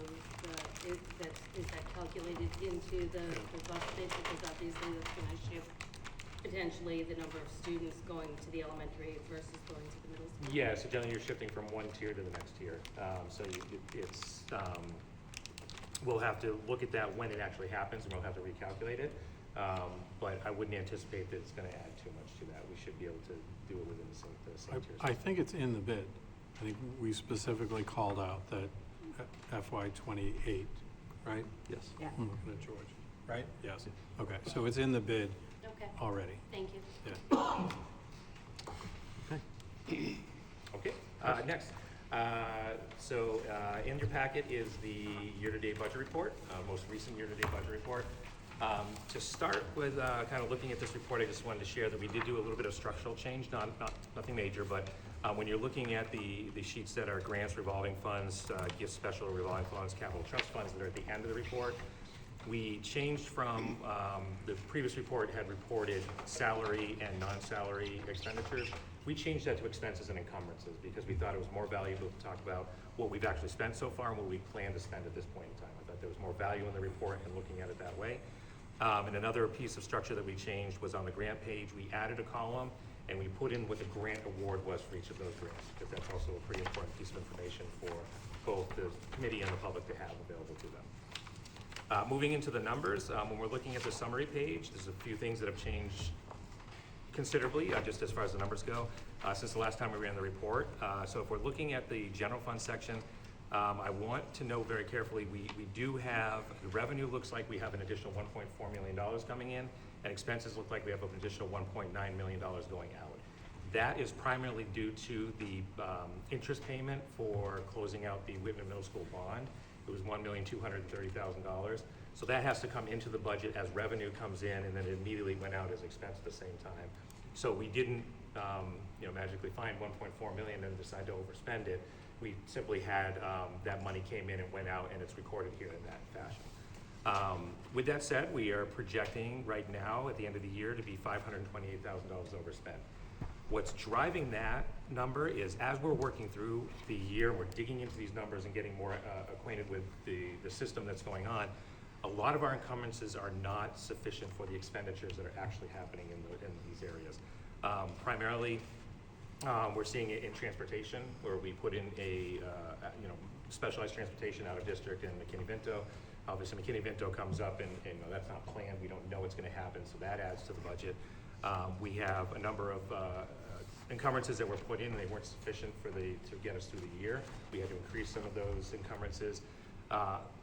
Speaker 7: is that calculated into the bus bid? Because obviously that's going to shift potentially the number of students going to the elementary versus going to the middle school.
Speaker 13: Yeah, so generally you're shifting from one tier to the next tier. We'll have to look at that when it actually happens, and we'll have to recalculate it. But I wouldn't anticipate that it's going to add too much to that. We should be able to do it within the same tiers.
Speaker 1: I think it's in the bid. I think we specifically called out that FY '28, right?
Speaker 5: Yes.
Speaker 2: Yeah.
Speaker 1: I'm looking at George. Right? Yes. Okay, so it's in the bid
Speaker 7: Okay.
Speaker 1: already.
Speaker 7: Thank you.
Speaker 1: Yeah.
Speaker 13: Okay, next. In your packet is the year-to-date budget report, most recent year-to-date budget report. To start with kind of looking at this report, I just wanted to share that we did do a little bit of structural change, nothing major, but when you're looking at the sheets that are grants, revolving funds, gift special revolving funds, capital trust funds that are at the end of the report, we changed from, the previous report had reported salary and non-salary expenditures. We changed that to expenses and encumbrances because we thought it was more valuable to talk about what we've actually spent so far and what we plan to spend at this point in time. I thought there was more value in the report and looking at it that way. And another piece of structure that we changed was on the grant page. We added a column and we put in what the grant award was for each of those grants, because that's also a pretty important piece of information for both the committee and the public to have available to them. Moving into the numbers, when we're looking at the summary page, there's a few things that have changed considerably, just as far as the numbers go, since the last time we ran the report. So if we're looking at the general fund section, I want to note very carefully, we do have, the revenue looks like we have an additional $1.4 million coming in, and expenses look like we have an additional $1.9 million going out. That is primarily due to the interest payment for closing out the Whitman Middle School bond. It was $1,230,000. So that has to come into the budget as revenue comes in, and then it immediately went out as expense at the same time. So we didn't, magically find 1.4 million and decide to overspend it. We simply had that money came in and went out, and it's recorded here in that fashion. With that said, we are projecting right now at the end of the year to be $528,000 overspent. What's driving that number is as we're working through the year, we're digging into these numbers and getting more acquainted with the system that's going on. A lot of our encumbrances are not sufficient for the expenditures that are actually happening in these areas. Primarily, we're seeing it in transportation, where we put in a specialized transportation out of district in McKinney-Vento. Obviously, McKinney-Vento comes up, and that's not planned. We don't know it's going to happen, so that adds to the budget. We have a number of encumbrances that were put in, and they weren't sufficient to get us through the year. We had to increase some of those encumbrances.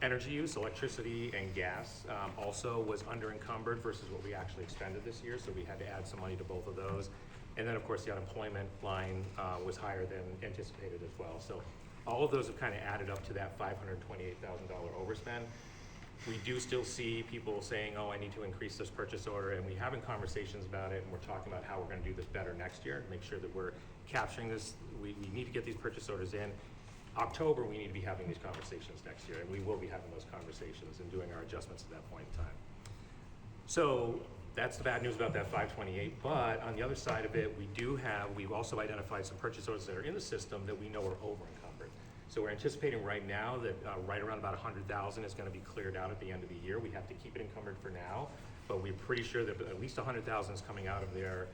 Speaker 13: Energy use, electricity and gas also was under encumbered versus what we actually expended this year, so we had to add some money to both of those. And then, of course, the unemployment line was higher than anticipated as well. So all of those have kind of added up to that $528,000 overspend. We do still see people saying, oh, I need to increase this purchase order, and we're having conversations about it, and we're talking about how we're going to do this better next year, make sure that we're capturing this. We need to get these purchase orders in. October, we need to be having these conversations next year, and we will be having those conversations and doing our adjustments at that point in time. So that's the bad news about that 528, but on the other side of it, we've also identified some purchase orders that are in the system that we know are over encumbered. So we're anticipating right now that right around about 100,000 is going to be cleared out at the end of the year. We have to keep it encumbered for now, but we're pretty sure that at least 100,000 is coming out of there,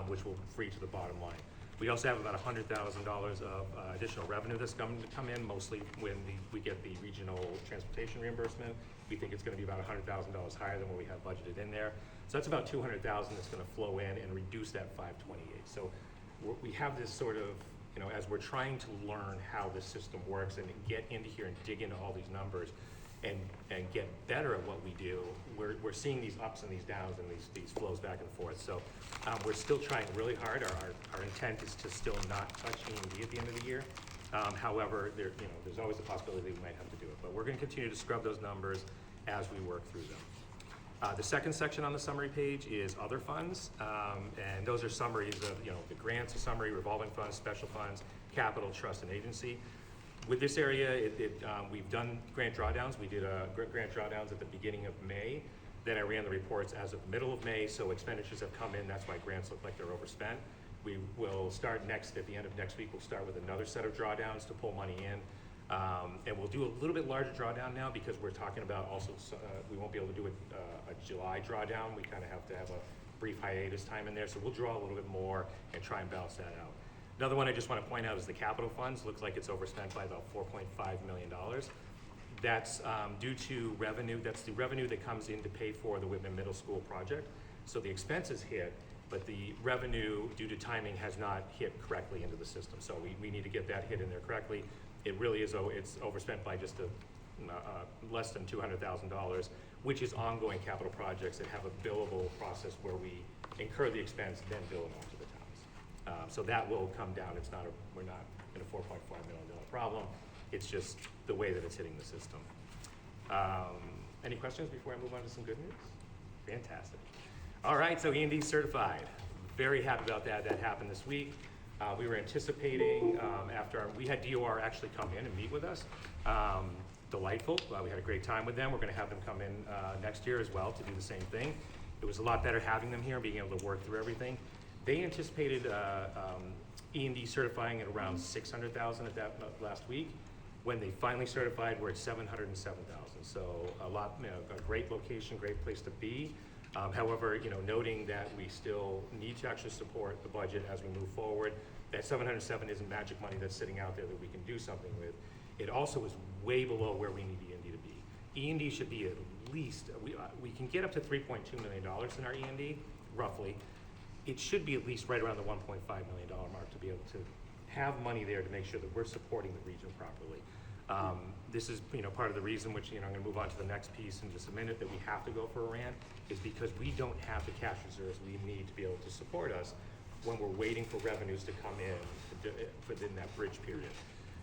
Speaker 13: which will free to the bottom line. We also have about $100,000 of additional revenue that's going to come in, mostly when we get the regional transportation reimbursement. We think it's going to be about $100,000 higher than what we have budgeted in there. So that's about $200,000 that's going to flow in and reduce that 528. So we have this sort of, as we're trying to learn how this system works and get into here and dig into all these numbers and get better at what we do, we're seeing these ups and these downs and these flows back and forth. So we're still trying really hard. Our intent is to still not touch E&D at the end of the year. However, there's always a possibility we might have to do it. But we're going to continue to scrub those numbers as we work through them. The second section on the summary page is other funds, and those are summaries of the grants, a summary, revolving funds, special funds, capital, trust, and agency. With this area, we've done grant drawdowns. We did grant drawdowns at the beginning of May. Then I ran the reports as of the middle of May, so expenditures have come in. That's why grants look like they're overspent. We will start at the end of next week, we'll start with another set of drawdowns to pull money in. And we'll do a little bit larger drawdown now because we're talking about also, we won't be able to do a July drawdown. We kind of have to have a brief hiatus time in there. So we'll draw a little bit more and try and balance that out. Another one I just want to point out is the capital funds. Looks like it's overspent by about $4.5 million. That's due to revenue. That's the revenue that comes in to pay for the Whitman Middle School project. So the expenses hit, but the revenue, due to timing, has not hit correctly into the system. So we need to get that hit in there correctly. It really is, it's overspent by just less than $200,000, which is ongoing capital projects that have a billable process where we incur the expense, then bill them out to the towns. So that will come down. We're not in a $4.5 million problem. It's just the way that it's hitting the system. Any questions before I move on to some good news? Fantastic. All right, so E&D certified. Very happy about that. That happened this week. We were anticipating we had DOR actually come in and meet with us. Delightful. We had a great time with them. We're going to have them come in next year as well to do the same thing. It was a lot better having them here and being able to work through everything. They anticipated E&D certifying at around $600,000 at that last week. When they finally certified, we're at $707,000. So a great location, great place to be. However, noting that we still need to actually support the budget as we move forward, that 707 isn't magic money that's sitting out there that we can do something with. It also is way below where we need E&D to be. E&D should be at least, we can get up to $3.2 million in our E&D, roughly. It should be at least right around the $1.5 million mark to be able to have money there to make sure that we're supporting the region properly. This is part of the reason which I'm going to move on to the next piece in just a minute, that we have to go for a RAN, is because we don't have the cash reserves we need to be able to support us when we're waiting for revenues to come in within that bridge period.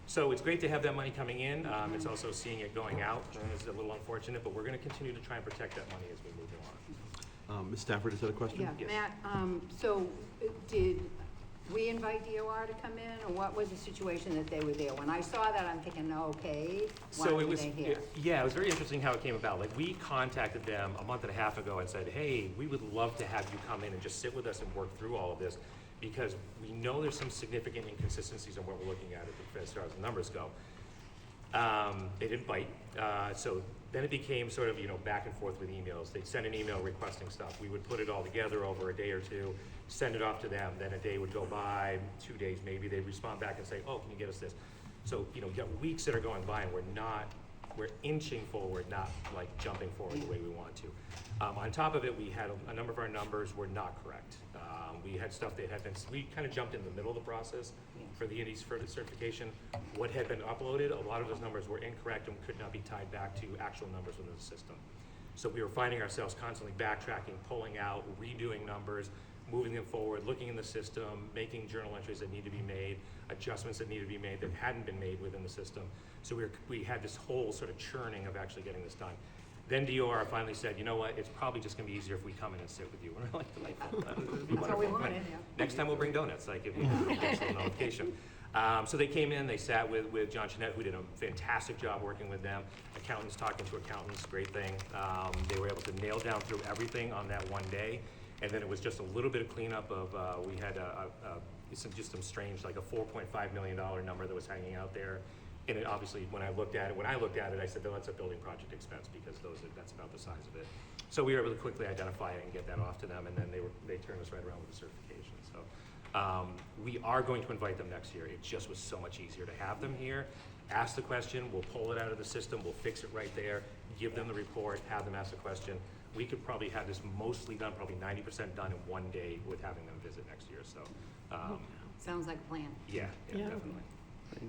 Speaker 13: So it's great to have that money coming in. It's also seeing it going out is a little unfortunate, but we're going to continue to try and protect that money as we move along.
Speaker 5: Ms. Stafford, is that a question?
Speaker 2: Yeah,
Speaker 13: Yes.
Speaker 2: Matt, so did we invite DOR to come in, or what was the situation that they were there? When I saw that, I'm thinking, okay, why
Speaker 13: So
Speaker 2: were
Speaker 13: it was,
Speaker 2: they here?
Speaker 13: yeah, it was very interesting how it came about. Like, we contacted them a month and a half ago and said, hey, we would love to have you come in and just sit with us and work through all of this, because we know there's some significant inconsistencies in what we're looking at as far as the numbers go. They didn't bite, so then it became sort of, back and forth with emails. They'd send an email requesting stuff. We would put it all together over a day or two, send it off to them, then a day would go by, 2 days maybe, they'd respond back and say, oh, can you get us this? So, you got weeks that are going by and we're inching forward, not like jumping forward the way we want to. On top of it, we had a number of our numbers were not correct. We had stuff that had been, we kind of jumped in the middle of the process for the Indies for the certification. What had been uploaded, a lot of those numbers were incorrect and could not be tied back to actual numbers within the system. So we were finding ourselves constantly backtracking, pulling out, redoing numbers, moving them forward, looking in the system, making journal entries that need to be made, adjustments that need to be made that hadn't been made within the system. So we had this whole sort of churning of actually getting this done. Then DOR finally said, you know what, it's probably just gonna be easier if we come in and sit with you. And we're like, delightful.
Speaker 2: That's what we wanted, yeah.
Speaker 13: Next time we'll bring donuts, like if you get a notification. So they came in, they sat with John Chinette, who did a fantastic job working with them. Accountants talking to accountants, great thing. They were able to nail down through everything on that one day. And then it was just a little bit of cleanup of, we had just some strange, like a $4.5 million number that was hanging out there. And it obviously, when I looked at it, I said, well, that's a building project expense because that's about the size of it. So we were able to quickly identify it and get that off to them, and then they turned us right around with the certification. So we are going to invite them next year. It just was so much easier to have them here. Ask the question, we'll pull it out of the system, we'll fix it right there, give them the report, have them ask the question. We could probably have this mostly done, probably 90% done in one day with having them visit next year. So
Speaker 2: Sounds like a plan.
Speaker 13: yeah, definitely.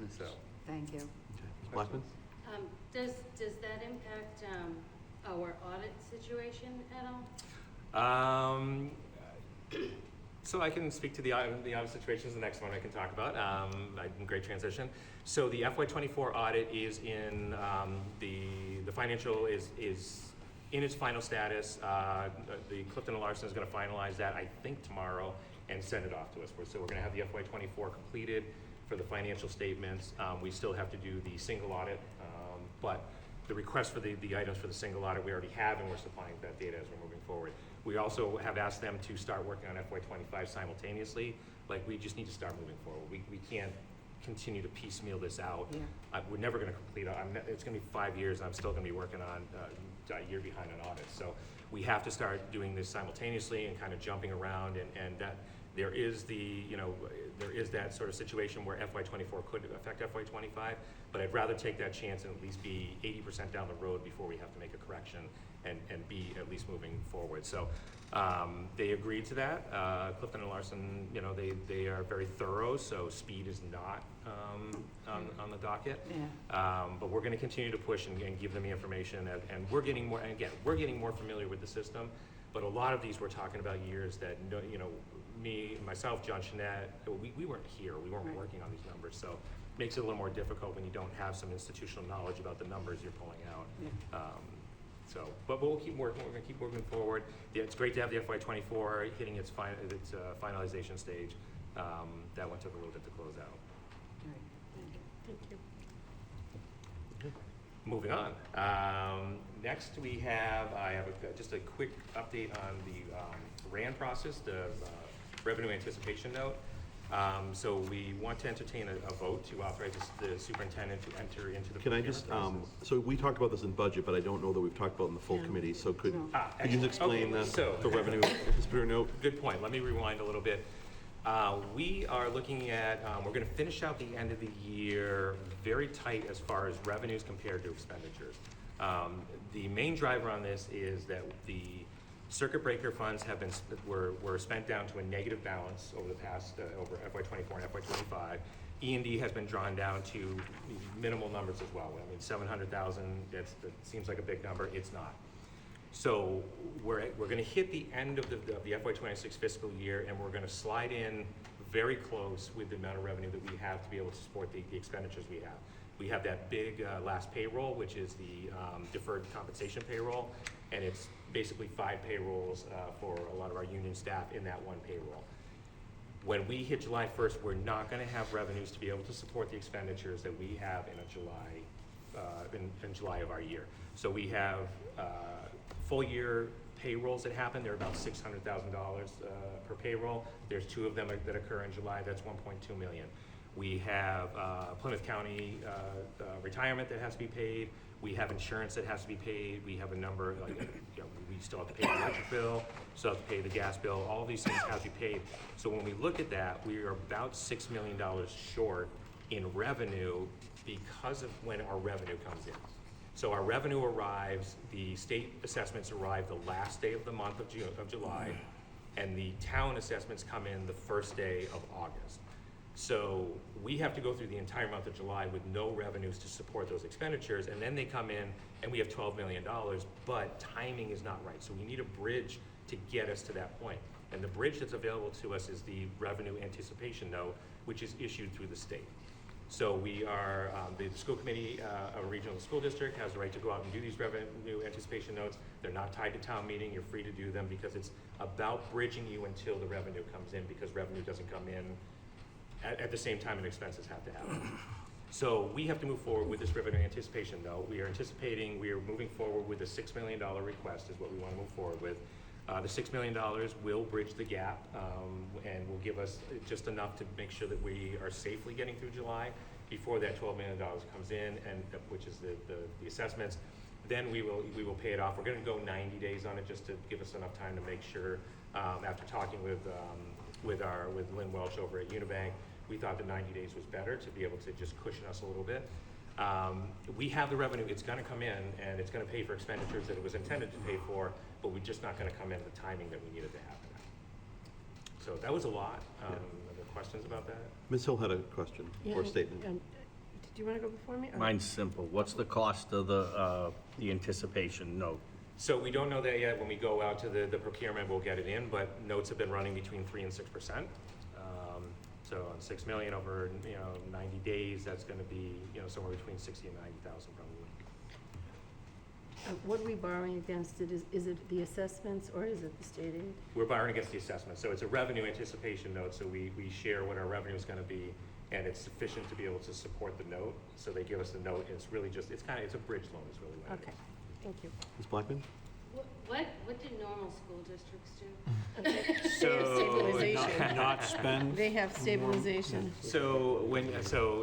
Speaker 13: So.
Speaker 2: Thank you.
Speaker 5: Ms. Blackman?
Speaker 7: Does that impact our audit situation at all?
Speaker 13: So I can speak to the audit situations, the next one I can talk about. Great transition. So the FY24 audit is in, the financial is in its final status. The Clifton and Larson is gonna finalize that, I think tomorrow, and send it off to us. So we're gonna have the FY24 completed for the financial statements. We still have to do the single audit, but the request for the items for the single audit we already have, and we're supplying that data as we're moving forward. We also have asked them to start working on FY25 simultaneously. Like, we just need to start moving forward. We can't continue to piecemeal this out.
Speaker 2: Yeah.
Speaker 13: We're never gonna complete, it's gonna be 5 years, and I'm still gonna be working on a year behind on audits. So we have to start doing this simultaneously and kind of jumping around, and that there is there is that sort of situation where FY24 could affect FY25, but I'd rather take that chance and at least be 80% down the road before we have to make a correction and be at least moving forward. So they agreed to that. Clifton and Larson, they are very thorough, so speed is not on the docket.
Speaker 2: Yeah.
Speaker 13: But we're gonna continue to push and give them the information, and we're getting more, and again, we're getting more familiar with the system, but a lot of these we're talking about years that, me, myself, John Chinette, we weren't here, we weren't
Speaker 2: Right.
Speaker 13: working on these numbers, so it makes it a little more difficult when you don't have some institutional knowledge about the numbers you're pulling out.
Speaker 2: Yeah.
Speaker 13: But we'll keep working, we're gonna keep moving forward. Yeah, it's great to have the FY24 hitting its finalization stage. That one took a little bit to close out.
Speaker 2: All right. Thank you.
Speaker 13: Moving on. Next, I have just a quick update on the RAND process, the revenue anticipation note. So we want to entertain a vote to authorize the superintendent to enter into the
Speaker 5: Can I
Speaker 13: procurement
Speaker 5: just,
Speaker 13: process.
Speaker 5: so we talked about this in budget, but I don't know that we've talked about it in the full committee, so could you just explain
Speaker 13: Okay, so-
Speaker 5: the revenue anticipator note?
Speaker 13: Good point. Let me rewind a little bit. We are looking at, we're going to finish out the end of the year very tight as far as revenues compared to expenditures. The main driver on this is that the circuit breaker funds were spent down to a negative balance over the past, over FY24 and FY25. E&D has been drawn down to minimal numbers as well. I mean, 700,000, that seems like a big number. It's not. So we're going to hit the end of the FY26 fiscal year, and we're going to slide in very close with the amount of revenue that we have to be able to support the expenditures we have. We have that big last payroll, which is the deferred compensation payroll, and it's basically 5 payrolls for a lot of our union staff in that one payroll. When we hit July 1st, we're not going to have revenues to be able to support the expenditures that we have in a July of our year. So we have full year payrolls that happen. They're about $600,000 per payroll. There's 2 of them that occur in July. That's $1.2 million. We have Plymouth County retirement that has to be paid. We have insurance that has to be paid. We have a number, like, you know, we still have to pay the electric bill, still have to pay the gas bill. All of these things have to be paid. So when we look at that, we are about $6 million short in revenue because of when our revenue comes in. So our revenue arrives, the state assessments arrive the last day of the month of July, and the town assessments come in the first day of August. So we have to go through the entire month of July with no revenues to support those expenditures, and then they come in and we have $12 million, but timing is not right. So we need a bridge to get us to that point. And the bridge that's available to us is the revenue anticipation note, which is issued through the state. So we are, the school committee, a regional school district has the right to go out and do these revenue anticipation notes. They're not tied to town meeting. You're free to do them because it's about bridging you until the revenue comes in, because revenue doesn't come in at the same time and expenses have to happen. So we have to move forward with this revenue anticipation note. We are moving forward with a $6 million request is what we want to move forward with. The $6 million will bridge the gap and will give us just enough to make sure that we are safely getting through July before that $12 million comes in, and which is the assessments. Then we will pay it off. We're going to go 90 days on it just to give us enough time to make sure. After talking with Lynn Welch over at Unibank, we thought that 90 days was better to be able to just cushion us a little bit. We have the revenue, it's gonna come in, and it's gonna pay for expenditures that it was intended to pay for, but we're just not gonna come in at the timing that we needed to happen at. So that was a lot. Are there questions about that?
Speaker 5: Ms. Hill had a question or statement.
Speaker 8: Did you want to go before me? or-
Speaker 3: Mine's simple. What's the cost of the anticipation note?
Speaker 13: So we don't know that yet. When we go out to the procurement, we'll get it in, but notes have been running between 3% and 6%. So on 6 million over 90 days, that's going to be somewhere between 60 and 90,000 probably.
Speaker 8: What are we borrowing against? Is it the assessments or is it the state aid?
Speaker 13: We're borrowing against the assessment, so it's a revenue anticipation note. So we share what our revenue is going to be, and it's sufficient to be able to support the note. So they give us the note. It's really just it's a bridge loan. Is really what it is.
Speaker 8: Okay, thank you.
Speaker 5: Ms. Blackman?
Speaker 7: What do normal school districts do?
Speaker 8: They have stabilization.
Speaker 1: Not spend.
Speaker 8: They have stabilization.
Speaker 13: So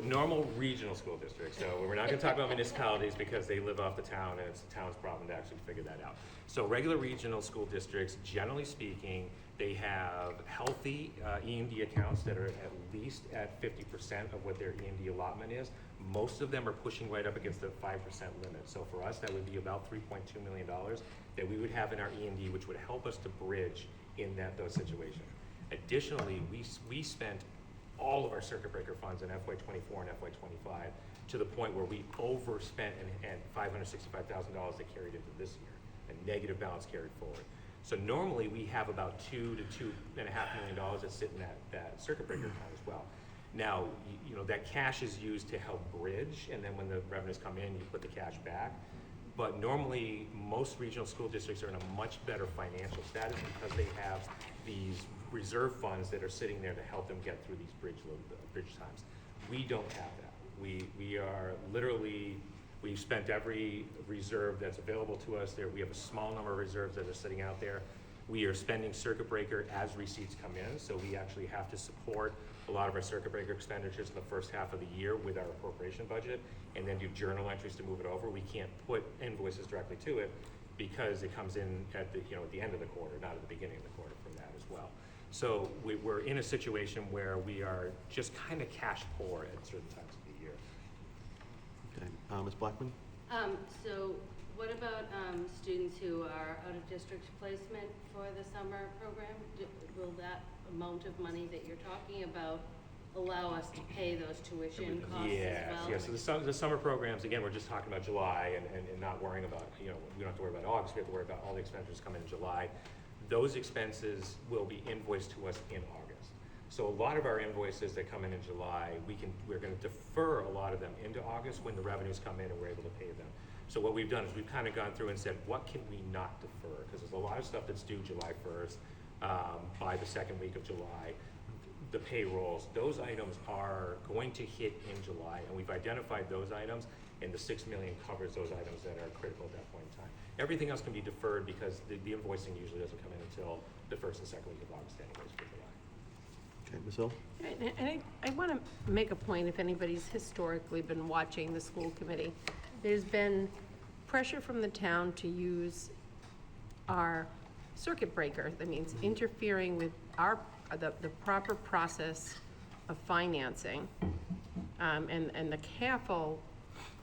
Speaker 13: normal regional school districts, so we're not gonna talk about municipalities because they live off the town and it's the town's problem to actually figure that out. So regular regional school districts, generally speaking, they have healthy E&D accounts that are at least at 50% of what their E&D allotment is. Most of them are pushing right up against the 5% limit. So for us, that would be about $3.2 million that we would have in our E&D, which would help us to bridge in those situations. Additionally, we spent all of our circuit breaker funds in FY24 and FY25 to the point where we overspent and $565,000 that carried into this year, a negative balance carried forward. So normally we have about $2 to $2.5 million that sit in that circuit breaker account as well. Now, that cash is used to help bridge, and then when the revenues come in, you put the cash back. But normally, most regional school districts are in a much better financial status because they have these reserve funds that are sitting there to help them get through these bridge times. We don't have that. We are literally, we've spent every reserve that's available to us there. We have a small number of reserves that are sitting out there. We are spending circuit breaker as receipts come in, so we actually have to support a lot of our circuit breaker expenditures in the first half of the year with our appropriation budget, and then do journal entries to move it over. We can't put invoices directly to it because it comes in at the end of the quarter, not at the beginning of the quarter for that as well. So we're in a situation where we are just kind of cash poor at certain times of the year.
Speaker 5: Okay, Ms. Blackman?
Speaker 7: So what about students who are out of district placement for the summer program? Will that amount of money that you're talking about allow us to pay those tuition costs as well?
Speaker 13: Yeah, so the summer programs, again, we're just talking about July and not worrying about, we don't have to worry about August, we have to worry about all the expenditures coming in July. Those expenses will be invoiced to us in August. So a lot of our invoices that come in July, we're gonna defer a lot of them into August when the revenues come in and we're able to pay them. So what we've done is we've kind of gone through and said, what can we not defer? Because there's a lot of stuff that's due July 1st, by the second week of July. The payrolls, those items are going to hit in July, and we've identified those items, and the 6 million covers those items that are critical at that point in time. Everything else can be deferred because the invoicing usually doesn't come in until the first and second week of August anyways for July.
Speaker 5: Okay, Ms. Hill?
Speaker 8: And I want to make a point, if anybody's historically been watching the school committee, there's been pressure from the town to use our circuit breaker. That means interfering with the proper process of financing, and the careful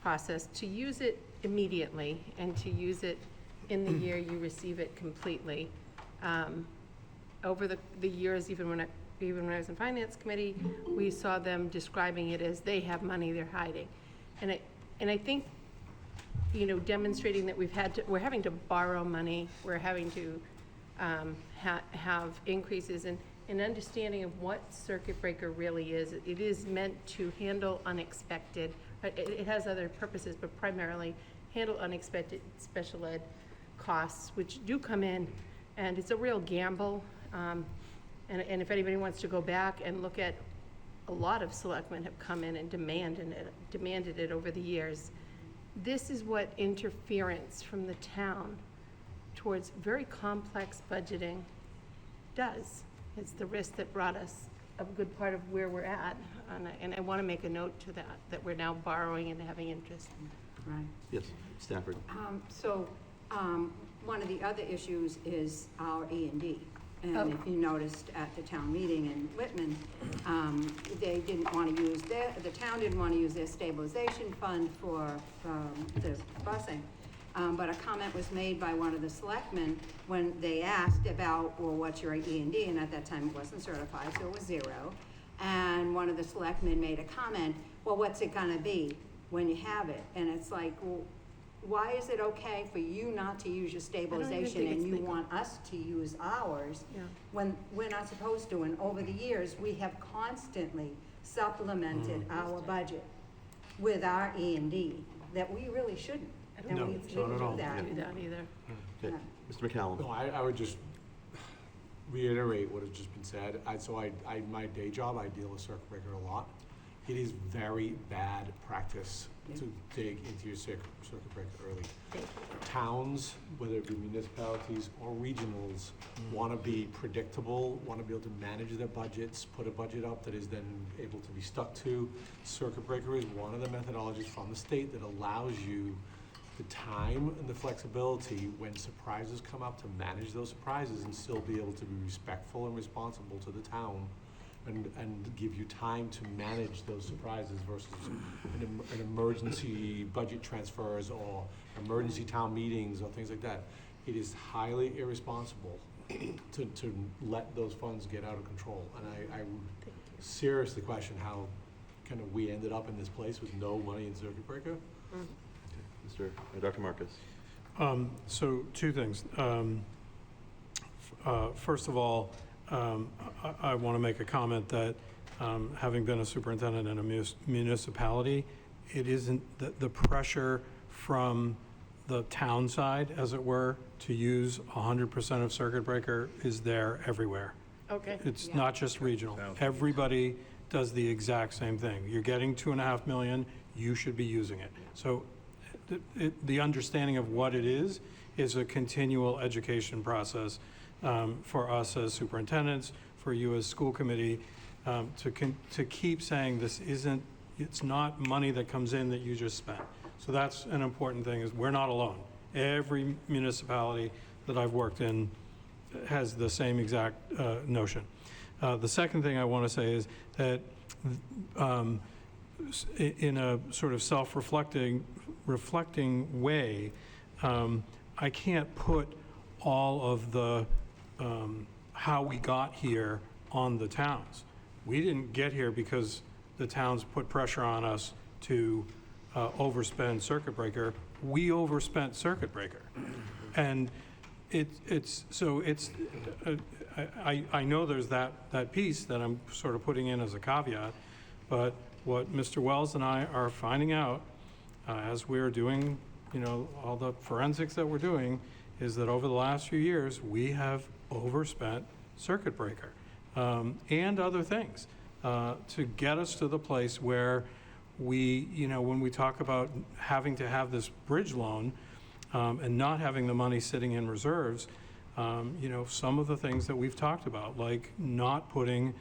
Speaker 8: process to use it immediately and to use it in the year you receive it completely. Over the years, even when I was in finance committee, we saw them describing it as they have money they're hiding. And I think, demonstrating that we're having to borrow money, we're having to have increases in understanding of what circuit breaker really is. It is meant to handle unexpected, it has other purposes, but primarily handle unexpected special ed costs, which do come in, and it's a real gamble. And if anybody wants to go back and look at, a lot of selectmen have come in and demanded it over the years. This is what interference from the town towards very complex budgeting does. It's the risk that brought us a good part of where we're at. And I want to make a note to that we're now borrowing and having interest.
Speaker 2: Right.
Speaker 5: Yes, Stafford.
Speaker 2: One of the other issues is our E&D. And if you noticed at the town meeting in Whitman, they didn't want to use the town didn't want to use their stabilization fund for the busing. But a comment was made by one of the selectmen when they asked about, well, what's your E&D? And at that time it wasn't certified, so it was 0. And one of the selectmen made a comment, well, what's it gonna be when you have it? And it's like, well, why is it okay for you not to use your stabilization and you want us to use ours when we're not supposed to? And over the years, we have constantly supplemented our budget with our E&D that we really shouldn't. And
Speaker 1: No,
Speaker 2: we
Speaker 1: not
Speaker 2: didn't
Speaker 1: at
Speaker 2: do
Speaker 1: all.
Speaker 2: that.
Speaker 8: Do that either.
Speaker 5: Okay, Mr. McCallum?
Speaker 14: No, I would just reiterate what has just been said. My day job, I deal with circuit breaker a lot. It is very bad practice to dig into your circuit breaker early. Towns, whether it be municipalities or regionals, want to be predictable, want to be able to manage their budgets, put a budget up that is then able to be stuck to. Circuit breaker is one of the methodologies from the state that allows you the time and the flexibility when surprises come up to manage those surprises and still be able to be respectful and responsible to the town and give you time to manage those surprises versus an emergency budget transfers or emergency town meetings or things like that. It is highly irresponsible to let those funds get out of control. And I would seriously question how kind of we ended up in this place with no money in circuit breaker.
Speaker 5: Dr. Marcus.
Speaker 1: So 2 things. First of all, I want to make a comment that having been a superintendent in a municipality, it isn't the pressure from the town side, as it were, to use 100% of circuit breaker is there everywhere.
Speaker 8: Okay.
Speaker 1: It's not just regional. Everybody does the exact same thing. You're getting $2.5 million, you should be using it. So the understanding of what it is a continual education process for us as superintendents, for you as school committee, to keep saying it's not money that comes in that you just spent. So that's an important thing, is we're not alone. Every municipality that I've worked in has the same exact notion. The second thing I want to say is that in a sort of reflecting way, I can't put all of the how we got here on the towns. We didn't get here because the towns put pressure on us to overspend circuit breaker. We overspent circuit breaker. And I know there's that piece that I'm sort of putting in as a caveat, but what Mr. Wells and I are finding out as we're doing, all the forensics that we're doing, is that over the last few years, we have overspent circuit breaker and other things to get us to the place where we, when we talk about having to have this bridge loan and not having the money sitting in reserves, some of the things that we've talked about, like not putting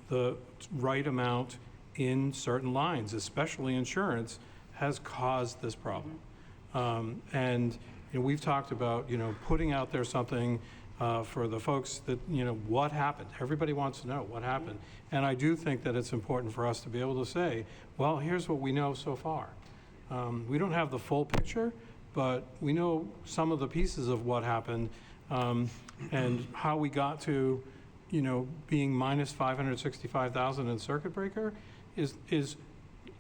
Speaker 1: the right amount in certain lines, especially insurance, has caused this problem. And we've talked about, putting out there something for the folks that, what happened. Everybody wants to know what happened. And I do think that it's important for us to be able to say, well, here's what we know so far. We don't have the full picture, but we know some of the pieces of what happened and how we got to, being minus 565,000 in circuit breaker is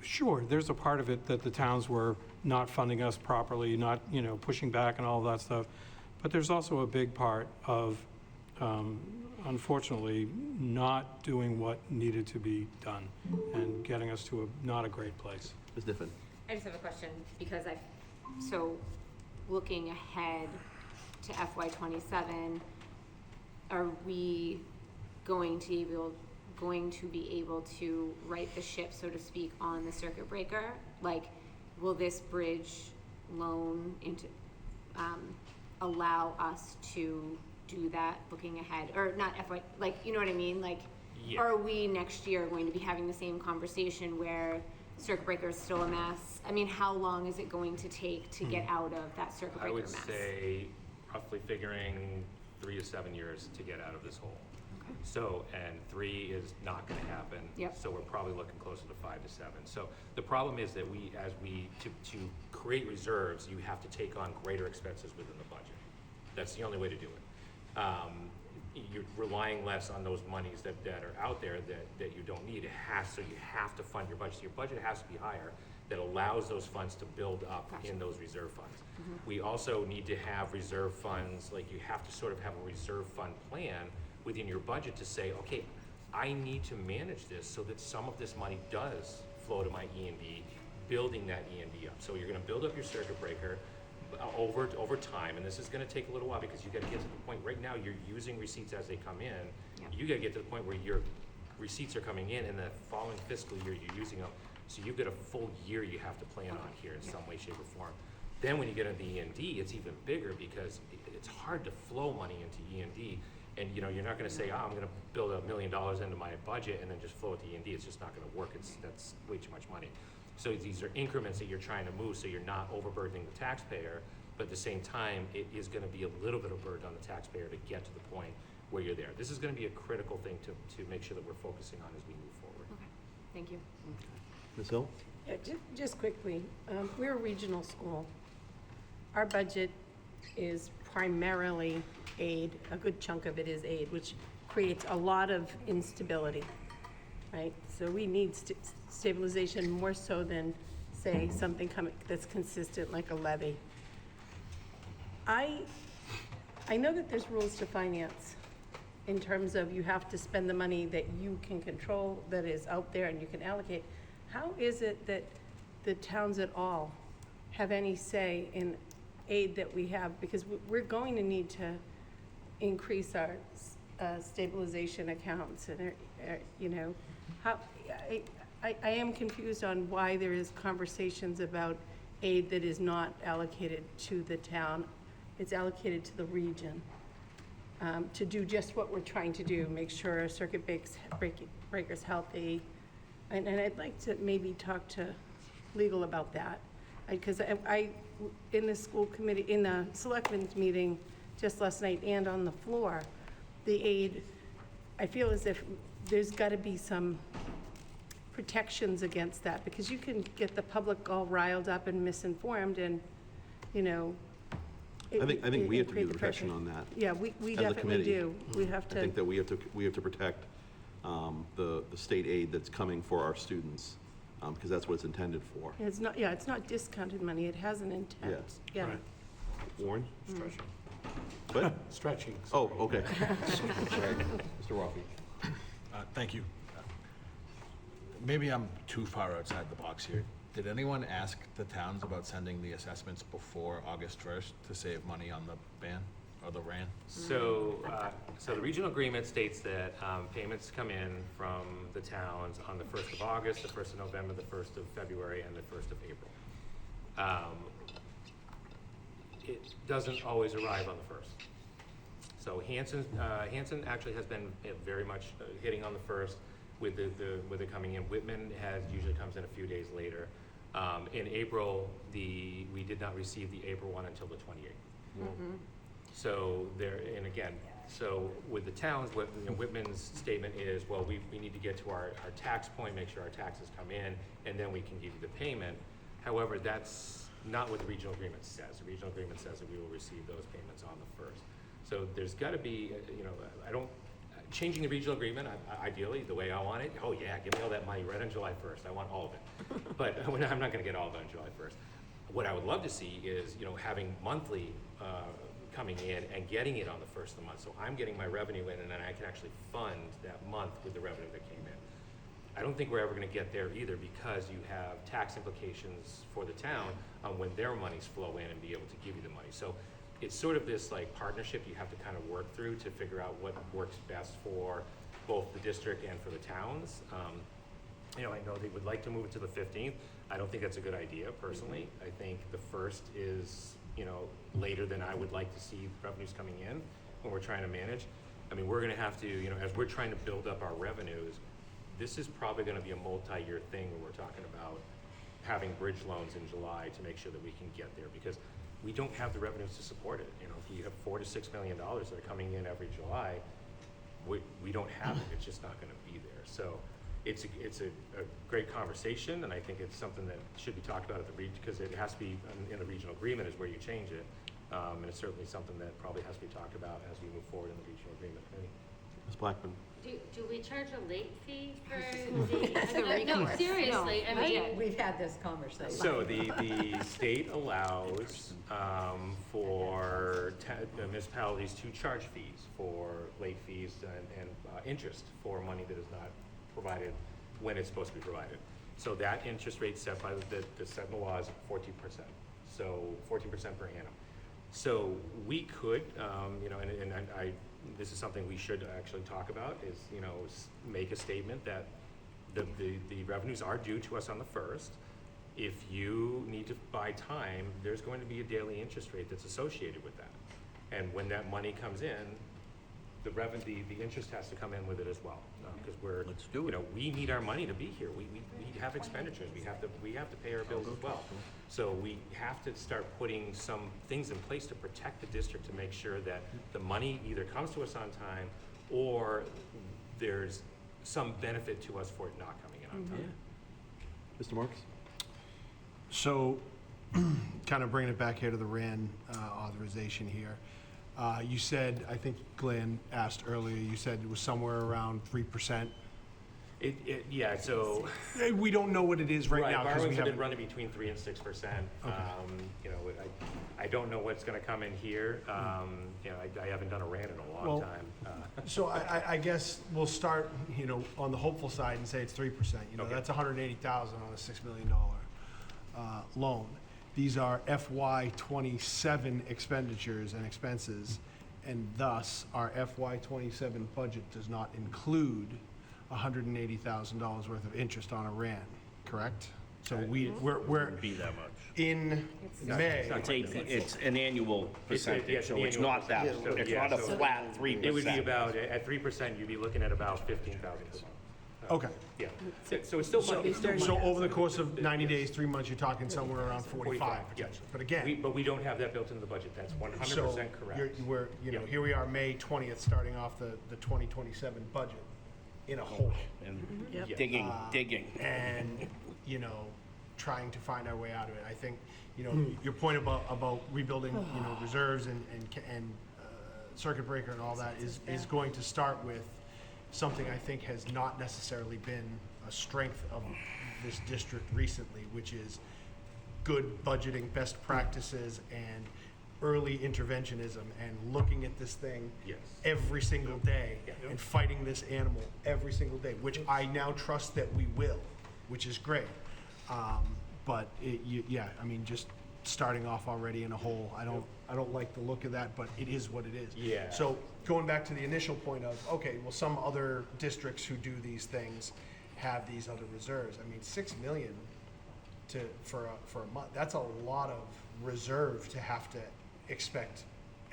Speaker 1: sure, there's a part of it that the towns were not funding us properly, not, pushing back and all of that stuff. But there's also a big part of, unfortunately, not doing what needed to be done and getting us to not a great place.
Speaker 5: Ms. Diffin.
Speaker 4: I just have a question, because so looking ahead to FY '27, are we going to be able to right the ship, so to speak, on the circuit breaker? Like, will this bridge loan allow us to do that looking ahead? Or not FY, like, you know what I mean? Like,
Speaker 13: Yeah.
Speaker 4: are we next year going to be having the same conversation where circuit breaker is still a mess? I mean, how long is it going to take to get out of that circuit breaker mess?
Speaker 13: I would say roughly figuring 3 to 7 years to get out of this hole.
Speaker 4: Okay.
Speaker 13: So, and 3 is not gonna happen.
Speaker 4: Yep.
Speaker 13: So we're probably looking closer to 5 to 7. So the problem is that to create reserves, you have to take on greater expenses within the budget. That's the only way to do it. You're relying less on those monies that are out there that you don't need. So you have to fund your budget. So your budget has to be higher, that allows those funds to build up in those reserve funds. We also need to have reserve funds, like you have to sort of have a reserve fund plan within your budget to say, okay, I need to manage this so that some of this money does flow to my E&D, building that E&D up. So you're gonna build up your circuit breaker over time, and this is gonna take a little while because you gotta get to the point, right now you're using receipts as they come in.
Speaker 4: Yep.
Speaker 13: You gotta get to the point where your receipts are coming in and the following fiscal year you're using them. So you've got a full year you have to plan on here in some way, shape, or form. Then when you get into E&D, it's even bigger because it's hard to flow money into E&D. And you're not gonna say, I'm gonna build $1 million into my budget and then just flow it to E&D. It's just not gonna work. That's way too much money. So these are increments that you're trying to move so you're not overburdening the taxpayer, but at the same time, it is gonna be a little bit of burden on the taxpayer to get to the point where you're there. This is gonna be a critical thing to make sure that we're focusing on as we move forward.
Speaker 4: Okay, thank you.
Speaker 5: Ms. Hill?
Speaker 8: Yeah, just quickly, we're a regional school. Our budget is primarily aid, a good chunk of it is aid, which creates a lot of instability, right? So we need stabilization more so than, say, something that's consistent like a levy. I know that there's rules to finance in terms of you have to spend the money that you can control, that is out there and you can allocate. How is it that the towns at all have any say in aid that we have? Because we're going to need to increase our stabilization accounts and, how, I am confused on why there is conversations about aid that is not allocated to the town. It's allocated to the region to do just what we're trying to do, make sure our circuit breaker's healthy. And I'd like to maybe talk to legal about that. Because I, in the school committee, in the selectmen's meeting just last night and on the floor, the aid, I feel as if there's got to be some protections against that, because you can get the public all riled up and misinformed and,
Speaker 5: I think we have to do the protection on that.
Speaker 8: Yeah, we
Speaker 5: as a
Speaker 8: definitely
Speaker 5: committee.
Speaker 8: do. We have to.
Speaker 5: I think that we have to protect the state aid that's coming for our students, because that's what it's intended for.
Speaker 8: It's not discounted money. It has an intent.
Speaker 5: Yeah.
Speaker 8: Yeah.
Speaker 1: Right.
Speaker 5: Warren?
Speaker 1: Stretching.
Speaker 5: What?
Speaker 14: Stretching.
Speaker 5: Oh, okay. Mr. Rafi.
Speaker 16: Thank you. Maybe I'm too far outside the box here. Did anyone ask the towns about sending the assessments before August 1st to save money on the ban or the RAN?
Speaker 13: So, so the regional agreement states that payments come in from the towns on the 1st of August, the 1st of November, the 1st of February, and the 1st of April. It doesn't always arrive on the 1st. So Hanson actually has been very much hitting on the 1st with it coming in. Whitman usually comes in a few days later. In April, we did not receive the April one until the 28th. So so with the towns, Whitman's statement is, well, we need to get to our tax point, make sure our taxes come in, and then we can give you the payment. However, that's not what the regional agreement says. The regional agreement says that we will receive those payments on the 1st. So there's got to be, changing the regional agreement, ideally, the way I want it, oh yeah, give me all that money right on July 1st. I want all of it. But I'm not going to get all of it on July 1st. What I would love to see is, having monthly coming in and getting it on the 1st of the month. So I'm getting my revenue in, and then I can actually fund that month with the revenue that came in. I don't think we're ever going to get there either, because you have tax implications for the town on when their monies flow in and be able to give you the money. So it's sort of this like partnership you have to kind of work through to figure out what works best for both the district and for the towns. I know they would like to move it to the 15th. I don't think that's a good idea personally. I think the 1st is, later than I would like to see revenues coming in when we're trying to manage. I mean, we're going to have to, as we're trying to build up our revenues, this is probably going to be a multi-year thing when we're talking about having bridge loans in July to make sure that we can get there, because we don't have the revenues to support it. If you have $4 to $6 million that are coming in every July, we don't have it. It's just not going to be there. So it's a great conversation, and I think it's something that should be talked about at the region, because it has to be in the regional agreement is where you change it, and it's certainly something that probably has to be talked about as we move forward in the regional agreement committee.
Speaker 5: Ms. Blackman.
Speaker 7: Do we charge a late fee for the, no, seriously, I mean.
Speaker 2: We've had this conversation.
Speaker 13: So the state allows for municipalities to charge fees for late fees and interest for money that is not provided when it's supposed to be provided. So that interest rate set by the set in the law is 14%. So 14% per annum. So we could, this is something we should actually talk about, is, make a statement that the revenues are due to us on the 1st. If you need to buy time, there's going to be a daily interest rate that's associated with that. And when that money comes in, the interest has to come in with it as well, because we need our money to be here. We have expenditures. We have to pay our bills as well. So we have to start putting some things in place to protect the district, to make sure that the money either comes to us on time, or there's some benefit to us for it not coming in on time.
Speaker 5: Mr. Marks?
Speaker 15: So, kind of bringing it back here to the RAN authorization here. You said, I think Glenn asked earlier, you said it was somewhere around 3%.
Speaker 13: Yeah, so.
Speaker 15: We don't know what it is right now, because we
Speaker 13: borrowings have been
Speaker 15: haven't.
Speaker 13: running between 3% and 6%. I don't know what's going to come in here. I haven't done a RAN in a long time.
Speaker 15: So I guess we'll start, on the hopeful side and say it's 3%.
Speaker 13: Okay.
Speaker 15: That's $180,000 on a $6 million loan. These are FY '27 expenditures and expenses, and thus our FY '27 budget does not include $180,000 worth of interest on a RAN, correct? So we're
Speaker 3: Be that much.
Speaker 15: in May.
Speaker 3: It's an annual percentage, so it's not that, it's not a flat 3%.
Speaker 13: It would be about, at 3%, you'd be looking at about 15,000 per month.
Speaker 15: Okay.
Speaker 13: Yeah, so it's still money.
Speaker 15: So over the course of 90 days, 3 months, you're talking somewhere around 45.
Speaker 13: Yes.
Speaker 15: But again.
Speaker 13: But we don't have that built into the budget, that's 100% correct.
Speaker 15: We're, here we are, May 20th, starting off the 2027 budget in a hole.
Speaker 3: And digging.
Speaker 15: And, trying to find our way out of it. I think, your point about rebuilding, reserves and circuit breaker and all that is going to start with something I think has not necessarily been a strength of this district recently, which is good budgeting, best practices, and early interventionism and looking at this thing
Speaker 13: Yes.
Speaker 15: every single day
Speaker 13: Yeah.
Speaker 15: and fighting this animal every single day, which I now trust that we will, which is great. But yeah, I mean, just starting off already in a hole, I don't like the look of that, but it is what it is.
Speaker 13: Yeah.
Speaker 15: So going back to the initial point of, okay, well, some other districts who do these things have these other reserves. I mean, 6 million for a month, that's a lot of reserve to have to expect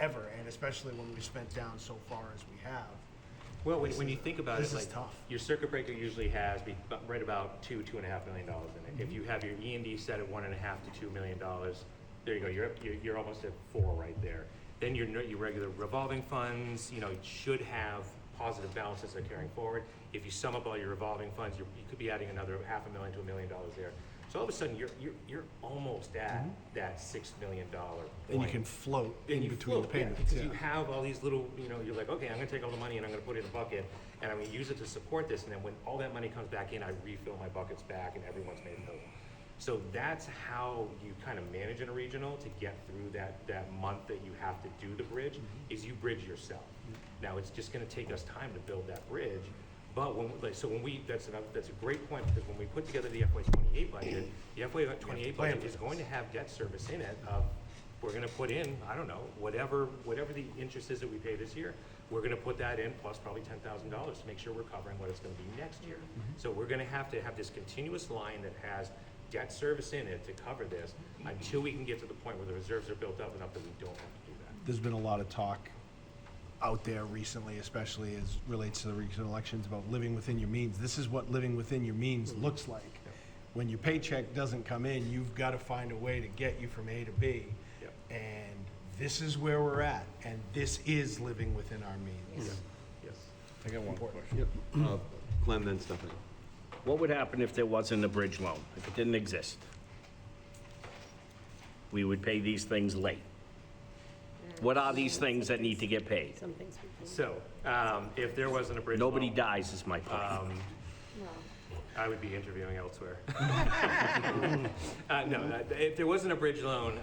Speaker 15: ever, and especially when we've spent down so far as we have.
Speaker 13: Well, when you think about it,
Speaker 15: This is
Speaker 13: like,
Speaker 15: tough.
Speaker 13: your circuit breaker usually has right about $2.5 million in it. If you have your E&D set at $1.5 to $2 million, there you go, you're almost at 4 right there. Then your regular revolving funds, you should have positive balances that are carrying forward. If you sum up all your revolving funds, you could be adding another $500,000 to $1 million there. So all of a sudden, you're almost at that $6 million point.
Speaker 15: And you can float in between the payments.
Speaker 13: Because you have all these little, you're like, okay, I'm gonna take all the money and I'm gonna put it in a bucket, and I'm gonna use it to support this, and then when all that money comes back in, I refill my buckets back and everyone's made whole. So that's how you kind of manage in a regional to get through that month that you have to do the bridge, is you bridge yourself. Now, it's just gonna take us time to build that bridge, but that's a great point, because when we put together the FY28 budget, the FY28 budget is going to have debt service in it of, we're gonna put in, I don't know, whatever the interest is that we pay this year, we're gonna put that in plus probably $10,000 to make sure we're covering what it's gonna be next year. So we're gonna have to have this continuous line that has debt service in it to cover this until we can get to the point where the reserves are built up enough that we don't have to do that.
Speaker 15: There's been a lot of talk out there recently, especially as relates to the recent elections, about living within your means. This is what living within your means looks like. When your paycheck doesn't come in, you've got to find a way to get you from A to B.
Speaker 13: Yep.
Speaker 15: And this is where we're at, and this is living within our means.
Speaker 13: Yes.
Speaker 3: I got one question.
Speaker 5: Glenn, then Stephanie.
Speaker 3: What would happen if there wasn't a bridge loan, if it didn't exist? We would pay these things late. What are these things that need to get paid?
Speaker 13: So, if there wasn't a bridge
Speaker 3: Nobody
Speaker 13: loan,
Speaker 3: dies is my point.
Speaker 13: I would be interviewing elsewhere. No, if there wasn't a bridge loan,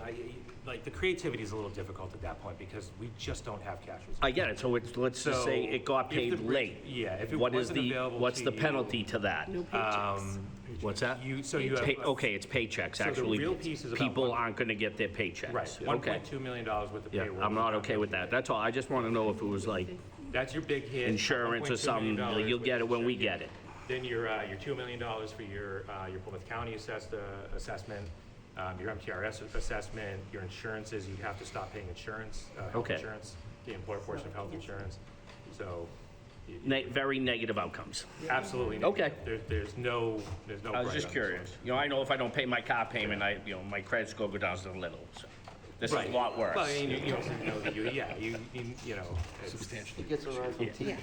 Speaker 13: like, the creativity is a little difficult at that point because we just don't have cash reserves.
Speaker 3: I get it, so let's just say it got
Speaker 13: if the
Speaker 3: paid
Speaker 13: bridge-
Speaker 3: late.
Speaker 13: Yeah, if it
Speaker 3: What is
Speaker 13: wasn't available
Speaker 3: what's
Speaker 13: to
Speaker 3: the
Speaker 13: you-
Speaker 3: penalty to that? What's that?
Speaker 13: You have.
Speaker 3: Okay, it's paychecks,
Speaker 13: So the
Speaker 3: actually.
Speaker 13: real piece is about
Speaker 3: People aren't gonna get their paychecks.
Speaker 13: Right,
Speaker 3: Okay.
Speaker 13: $1.2 million worth of
Speaker 3: Yeah,
Speaker 13: payroll.
Speaker 3: I'm not okay with that. That's all. I just wanna know if it was like
Speaker 13: That's your big hit.
Speaker 3: insurance or
Speaker 13: $1.2
Speaker 3: something.
Speaker 13: million
Speaker 3: You'll get it when we
Speaker 13: insurance.
Speaker 3: get it.
Speaker 13: Then your $2 million for your Plymouth County assessment, your MTRS assessment, your insurances, you have to stop paying insurance, health
Speaker 3: Okay.
Speaker 13: insurance, the employer portion of health insurance. So,
Speaker 3: Very negative outcomes.
Speaker 13: absolutely.
Speaker 3: Okay.
Speaker 13: There's no
Speaker 3: I was
Speaker 13: bright
Speaker 3: just
Speaker 13: on
Speaker 3: curious. I know if I don't pay my car payment, my credit score goes down to a little, so. This is a
Speaker 13: Right.
Speaker 3: lot worse.
Speaker 13: Well, I mean, you also know that it's-
Speaker 6: He gets around from TJ.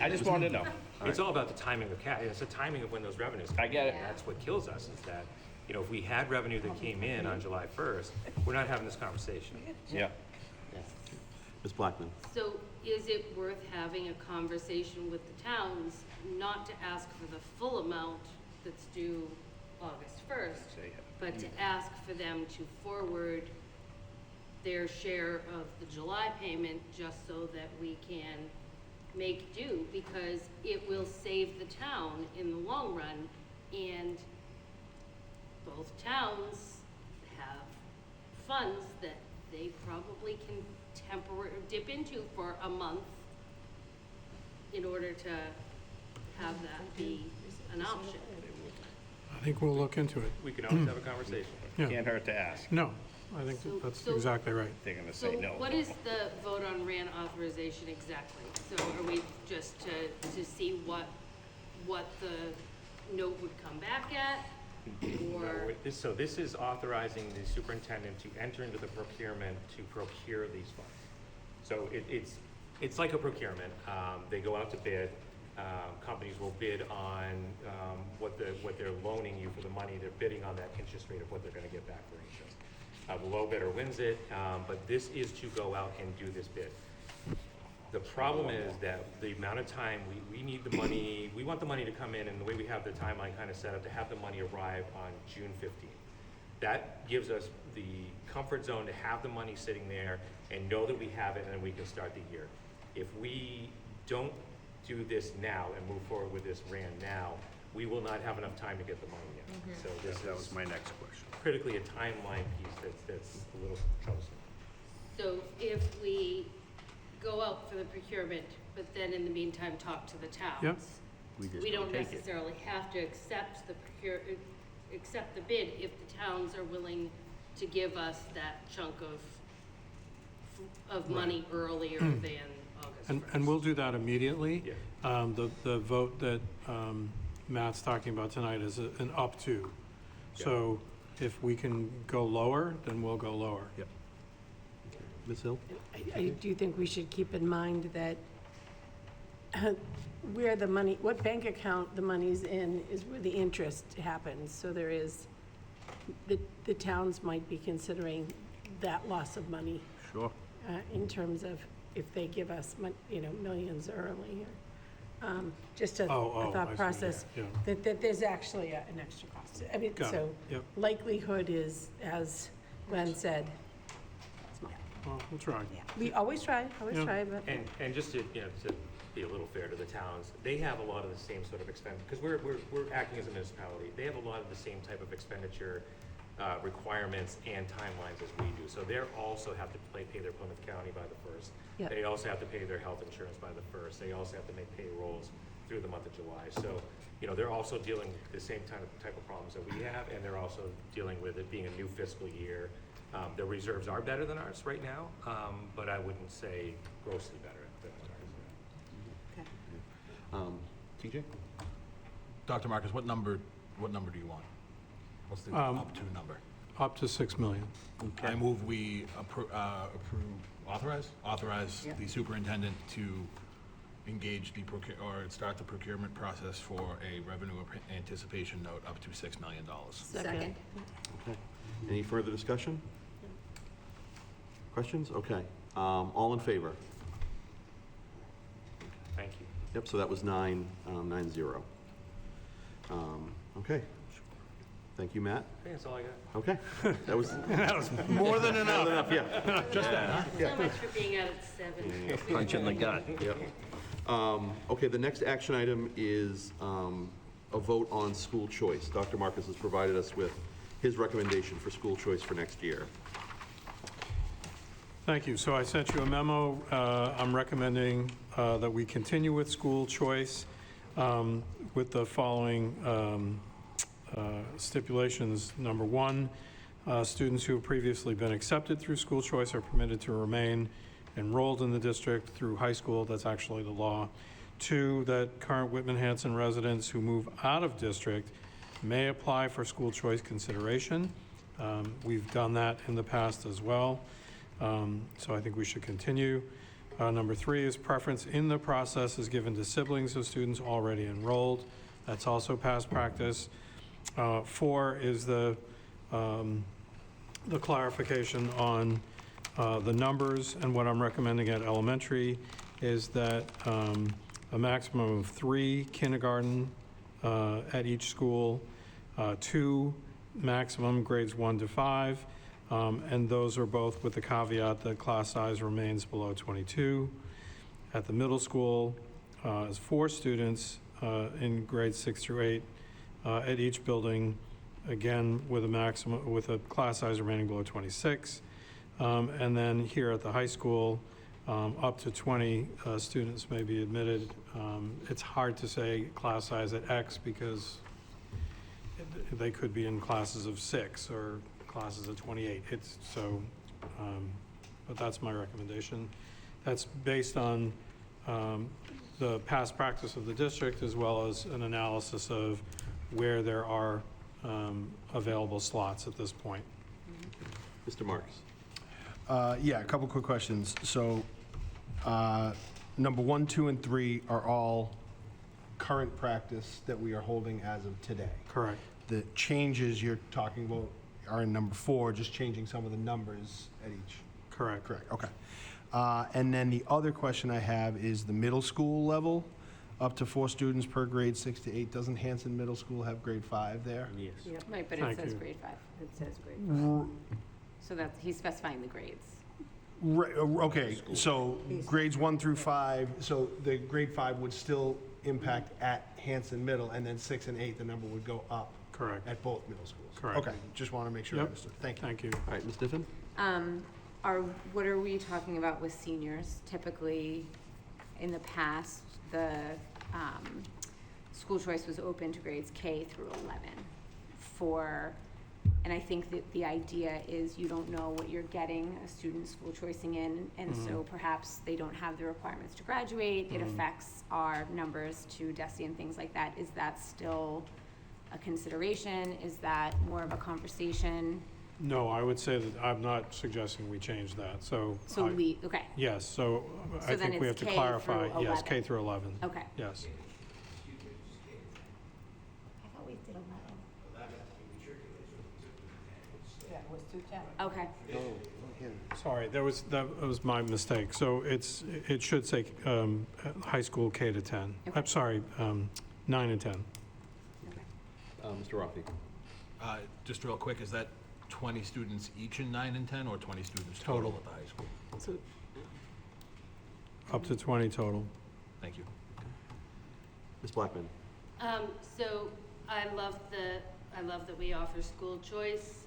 Speaker 3: I just wanted to know.
Speaker 13: It's all about the timing of cash. It's the timing of when those revenues come
Speaker 3: I get
Speaker 13: in.
Speaker 3: it.
Speaker 13: That's what kills us, is that, if we had revenue that came in on July 1st, we're not having this conversation.
Speaker 3: Yeah.
Speaker 5: Ms. Blackman.
Speaker 7: So is it worth having a conversation with the towns, not to ask for the full amount that's due August 1st, but to ask for them to forward their share of the July payment, just so that we can make do, because it will save the town in the long run, and both towns have funds that they probably can dip into for a month in order to have that be an option.
Speaker 1: I think we'll look into it.
Speaker 13: We can always have a conversation.
Speaker 1: Yeah.
Speaker 3: Can't hurt to ask.
Speaker 1: No, I think that's exactly right.
Speaker 3: They're gonna
Speaker 7: So
Speaker 3: say no.
Speaker 7: what is the vote on RAN authorization exactly? So are we just to see what the note would come back at? Or,
Speaker 13: So this is authorizing the superintendent to enter into the procurement to procure these funds. So it's like a procurement. They go out to bid. Companies will bid on what they're loaning you for the money. They're bidding on that interest rate of what they're going to get back for interest. The low bidder wins it, but this is to go out and do this bid. The problem is that the amount of time we need the money, we want the money to come in, and the way we have the timeline kind of set up to have the money arrive on June 15th. That gives us the comfort zone to have the money sitting there and know that we have it and we can start the year. If we don't do this now and move forward with this RAN now, we will not have enough time to get the money in. So this
Speaker 3: That was
Speaker 13: is
Speaker 3: my next question.
Speaker 13: critically a timeline piece that's a little troublesome.
Speaker 7: So if we go out for the procurement, but then in the meantime talk to the towns.
Speaker 1: Yep.
Speaker 7: We don't
Speaker 3: take it.
Speaker 7: necessarily have to accept accept the bid if the towns are willing to give us that chunk of money earlier than August 1st.
Speaker 1: And we'll do that immediately.
Speaker 13: Yeah.
Speaker 1: The vote that Matt's talking about tonight is an up to. So if we can go lower, then we'll go lower.
Speaker 5: Yep. Ms. Hill?
Speaker 8: I do think we should keep in mind that where the money, what bank account the money's in is where the interest happens. So there is, the towns might be considering that loss of money
Speaker 3: Sure.
Speaker 8: in terms of if they give us, millions early. Just a
Speaker 1: I
Speaker 8: thought
Speaker 1: see,
Speaker 8: process,
Speaker 1: yeah.
Speaker 8: that there's actually an extra cost. I mean,
Speaker 1: Got it.
Speaker 8: so
Speaker 1: Yep.
Speaker 8: likelihood is, as Glenn said,
Speaker 1: Well, we'll try.
Speaker 8: we always try,
Speaker 1: Yeah.
Speaker 8: but.
Speaker 13: And just to, to be a little fair to the towns, they have a lot of the same sort of expense, because we're acting as a municipality. They have a lot of the same type of expenditure requirements and timelines as we do. So they also have to pay their Plymouth County by the 1st.
Speaker 8: Yep.
Speaker 13: They also have to pay their health insurance by the 1st. They also have to make payrolls through the month of July. So, they're also dealing with the same type of problems that we have, and they're also dealing with it being a new fiscal year. Their reserves are better than ours right now, but I wouldn't say grossly better than ours.
Speaker 5: TJ?
Speaker 16: Dr. Marcus, what number do you want? What's the up to number?
Speaker 1: Up to 6 million.
Speaker 16: I move we authorize the superintendent to engage or start the procurement process for a revenue anticipation note up to $6 million.
Speaker 8: Second.
Speaker 5: Okay. Any further discussion? Questions? Okay. All in favor?
Speaker 13: Thank you.
Speaker 5: Yep, so that was 9-0. Okay. Thank you, Matt.
Speaker 13: I think that's all I got.
Speaker 5: Okay. That was
Speaker 1: That was
Speaker 14: More than enough.
Speaker 5: yeah.
Speaker 16: Just that, huh?
Speaker 7: So much for being out at 7.
Speaker 3: Punch in the gut.
Speaker 5: Yep. Okay, the next action item is a vote on school choice. Dr. Marcus has provided us with his recommendation for school choice for next year.
Speaker 1: Thank you. So I sent you a memo. I'm recommending that we continue with school choice with the following stipulations. Number one, students who have previously been accepted through school choice are permitted to remain enrolled in the district through high school. That's actually the law. Two, that current Whitman-Hanson residents who move out of district may apply for school choice consideration. We've done that in the past as well. So I think we should continue. Number three is preference in the process is given to siblings of students already enrolled. That's also past practice. Four is the clarification on the numbers, and what I'm recommending at elementary is that a maximum of 3 kindergarten at each school, 2 maximum grades 1 to 5, and those are both with the caveat that class size remains below 22. At the middle school, is 4 students in grades 6 through 8 at each building, again with a class size remaining below 26. And then here at the high school, up to 20 students may be admitted. It's hard to say class size at X because they could be in classes of 6 or classes of 28. But that's my recommendation. That's based on the past practice of the district as well as an analysis of where there are available slots at this point.
Speaker 5: Mr. Marks.
Speaker 15: Yeah, a couple quick questions. So, number 1, 2, and 3 are all current practice that we are holding as of today.
Speaker 1: Correct.
Speaker 15: The changes you're talking about are in number 4, just changing some of the numbers at each.
Speaker 1: Correct.
Speaker 15: Correct, okay. And then the other question I have is the middle school level. up to 4 students per grade, 6 to 8. Doesn't Hanson Middle School have grade 5 there?
Speaker 16: Yes.
Speaker 4: Right, but
Speaker 1: Thank
Speaker 4: it says
Speaker 1: you.
Speaker 4: grade 5.
Speaker 8: It says grade.
Speaker 4: So that's, he's specifying the grades.
Speaker 15: Right, okay, so grades 1 through 5, so the grade 5 would still impact at Hanson Middle, and then 6 and 8, the number would go up
Speaker 1: Correct.
Speaker 15: at both middle schools?
Speaker 1: Correct.
Speaker 15: Okay, just want to make sure I
Speaker 1: Yep.
Speaker 15: understood. Thank you.
Speaker 1: Thank you.
Speaker 5: All right, Ms. Diffin?
Speaker 4: What are we talking about with seniors? Typically, in the past, the school choice was open to grades K through 11 and I think that the idea is you don't know what you're getting a student school choicing in, and so perhaps they don't have the requirements to graduate. It affects our numbers to DESE and things like that. Is that still a consideration? Is that more of a conversation?
Speaker 1: No, I would say that I'm not suggesting we change that, so.
Speaker 4: Okay,
Speaker 1: Yes, so I
Speaker 4: So then
Speaker 1: think we have
Speaker 4: it's
Speaker 1: to
Speaker 4: K
Speaker 1: clarify.
Speaker 4: through
Speaker 1: Yes,
Speaker 4: 11.
Speaker 1: K through 11.
Speaker 4: okay.
Speaker 1: Yes.
Speaker 4: I thought we did 11.
Speaker 2: Yeah, it was 210.
Speaker 4: Okay.
Speaker 1: Sorry, that was my mistake. So it should say high school K to 10.
Speaker 4: Okay.
Speaker 1: I'm sorry, 9 and 10.
Speaker 5: Mr. Rothi?
Speaker 16: Just real quick, is that 20 students each in 9 and 10, or 20 students
Speaker 1: Total.
Speaker 16: total at the high school?
Speaker 1: Up to 20 total.
Speaker 16: Thank you.
Speaker 5: Ms. Blackman?
Speaker 7: So I love that we offer school choice,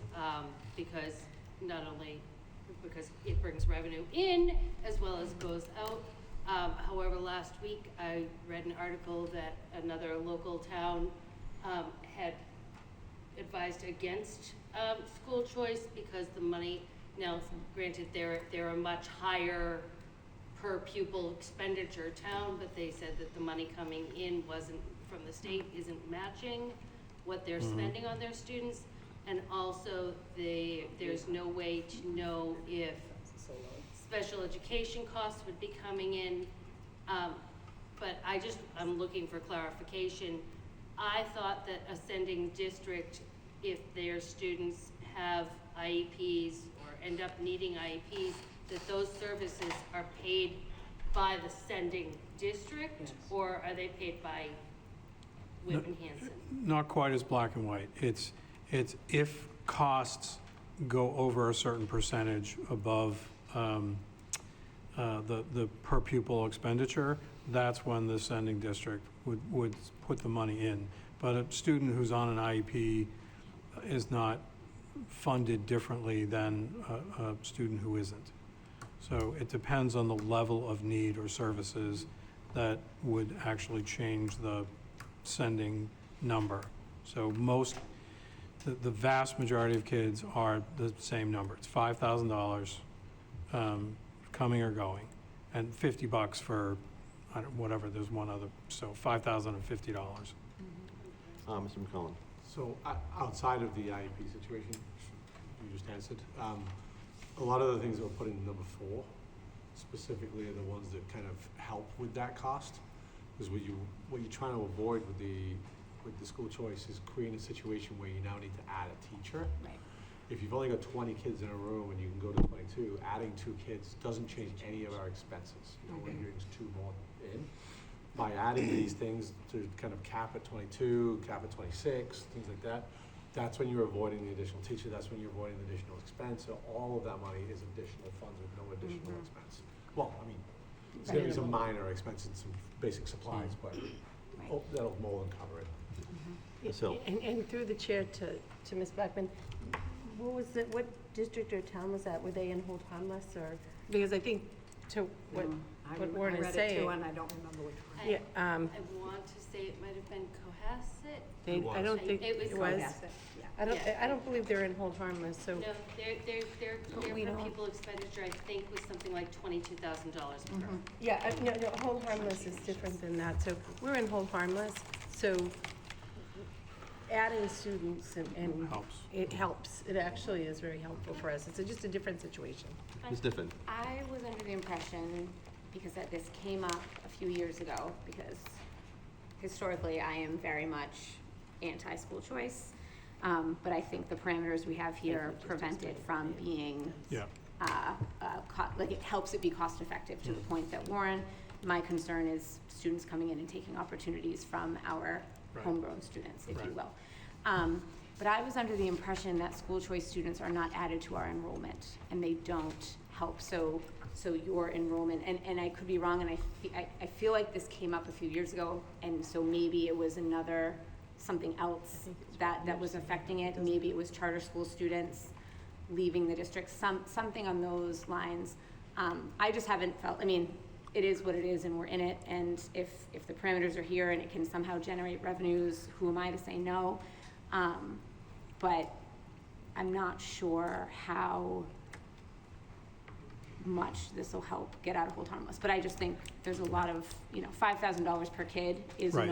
Speaker 7: because not only because it brings revenue in as well as goes out. However, last week I read an article that another local town had advised against school choice because the money, now granted they're a much higher per pupil expenditure town, but they said that the money coming in wasn't, from the state, isn't matching what they're spending on their students. And also there's no way to know if special education costs would be coming in. But I'm looking for clarification. I thought that a sending district, if their students have IEPs or end up needing IEPs, that those services are paid by the sending district, or are they paid by Whitman-Hanson?
Speaker 1: Not quite as black and white. It's if costs go over a certain percentage above the per pupil expenditure, that's when the sending district would put the money in. But a student who's on an IEP is not funded differently than a student who isn't. So it depends on the level of need or services that would actually change the sending number. So the vast majority of kids are the same number. It's $5,000 coming or going, and $50 for whatever. There's one other, so $5,050.
Speaker 5: Mr. McCollum?
Speaker 14: So outside of the IEP situation, you just answered, a lot of the things that were put in number 4 specifically are the ones that kind of help with that cost. Because what you're trying to avoid with the school choice is creating a situation where you now need to add a teacher.
Speaker 4: Right.
Speaker 14: If you've only got 20 kids in a room and you can go to 22, adding 2 kids doesn't change any of our expenses. You know, we're getting 2 more in. By adding these things to kind of cap at 22, cap at 26, things like that, that's when you're avoiding the additional teacher, that's when you're avoiding the additional expense. So all of that money is additional funds with no additional expense. Well, I mean, it's gonna be some minor expense and some basic supplies, but that'll more than cover it.
Speaker 5: Ms. Hill?
Speaker 8: And through the chair to Ms. Blackman, what district or town was that? Were they in hold harmless, or? Because I think to what Warren is
Speaker 2: I read it
Speaker 8: saying.
Speaker 2: too, and I don't remember which one.
Speaker 8: Yeah,
Speaker 7: I want to say it might have been Cohasset.
Speaker 8: I don't think
Speaker 7: It was
Speaker 8: it was.
Speaker 2: Cohasset, yeah.
Speaker 8: I don't believe they're in hold harmless, so.
Speaker 7: No, their
Speaker 8: we
Speaker 7: per
Speaker 8: don't-
Speaker 7: pupil expenditure, I think, was something like $22,000 per.
Speaker 8: Yeah, no, hold harmless is different than that. So we're in hold harmless, so adding students and
Speaker 1: Helps.
Speaker 8: it helps. It actually is very helpful for us. It's just a different situation.
Speaker 5: Ms. Diffin?
Speaker 4: I was under the impression, because this came up a few years ago, because historically I am very much anti-school choice, but I think the parameters we have here prevent it from being,
Speaker 1: Yeah.
Speaker 4: like it helps it be cost effective to the point that Warren my concern is students coming in and taking opportunities from our
Speaker 1: Right.
Speaker 4: homegrown students, if you
Speaker 1: Right.
Speaker 4: will. But I was under the impression that school choice students are not added to our enrollment, and they don't help. So your enrollment, and I could be wrong, and I feel like this came up a few years ago, and so maybe it was something else that was affecting it. Maybe it was charter school students leaving the district, something on those lines. I just haven't felt, I mean, it is what it is, and we're in it, and if the parameters are here and it can somehow generate revenues, who am I to say no? But I'm not sure how much this will help get out of autonomous. But I just think there's a lot of, $5,000 per kid is
Speaker 1: Right.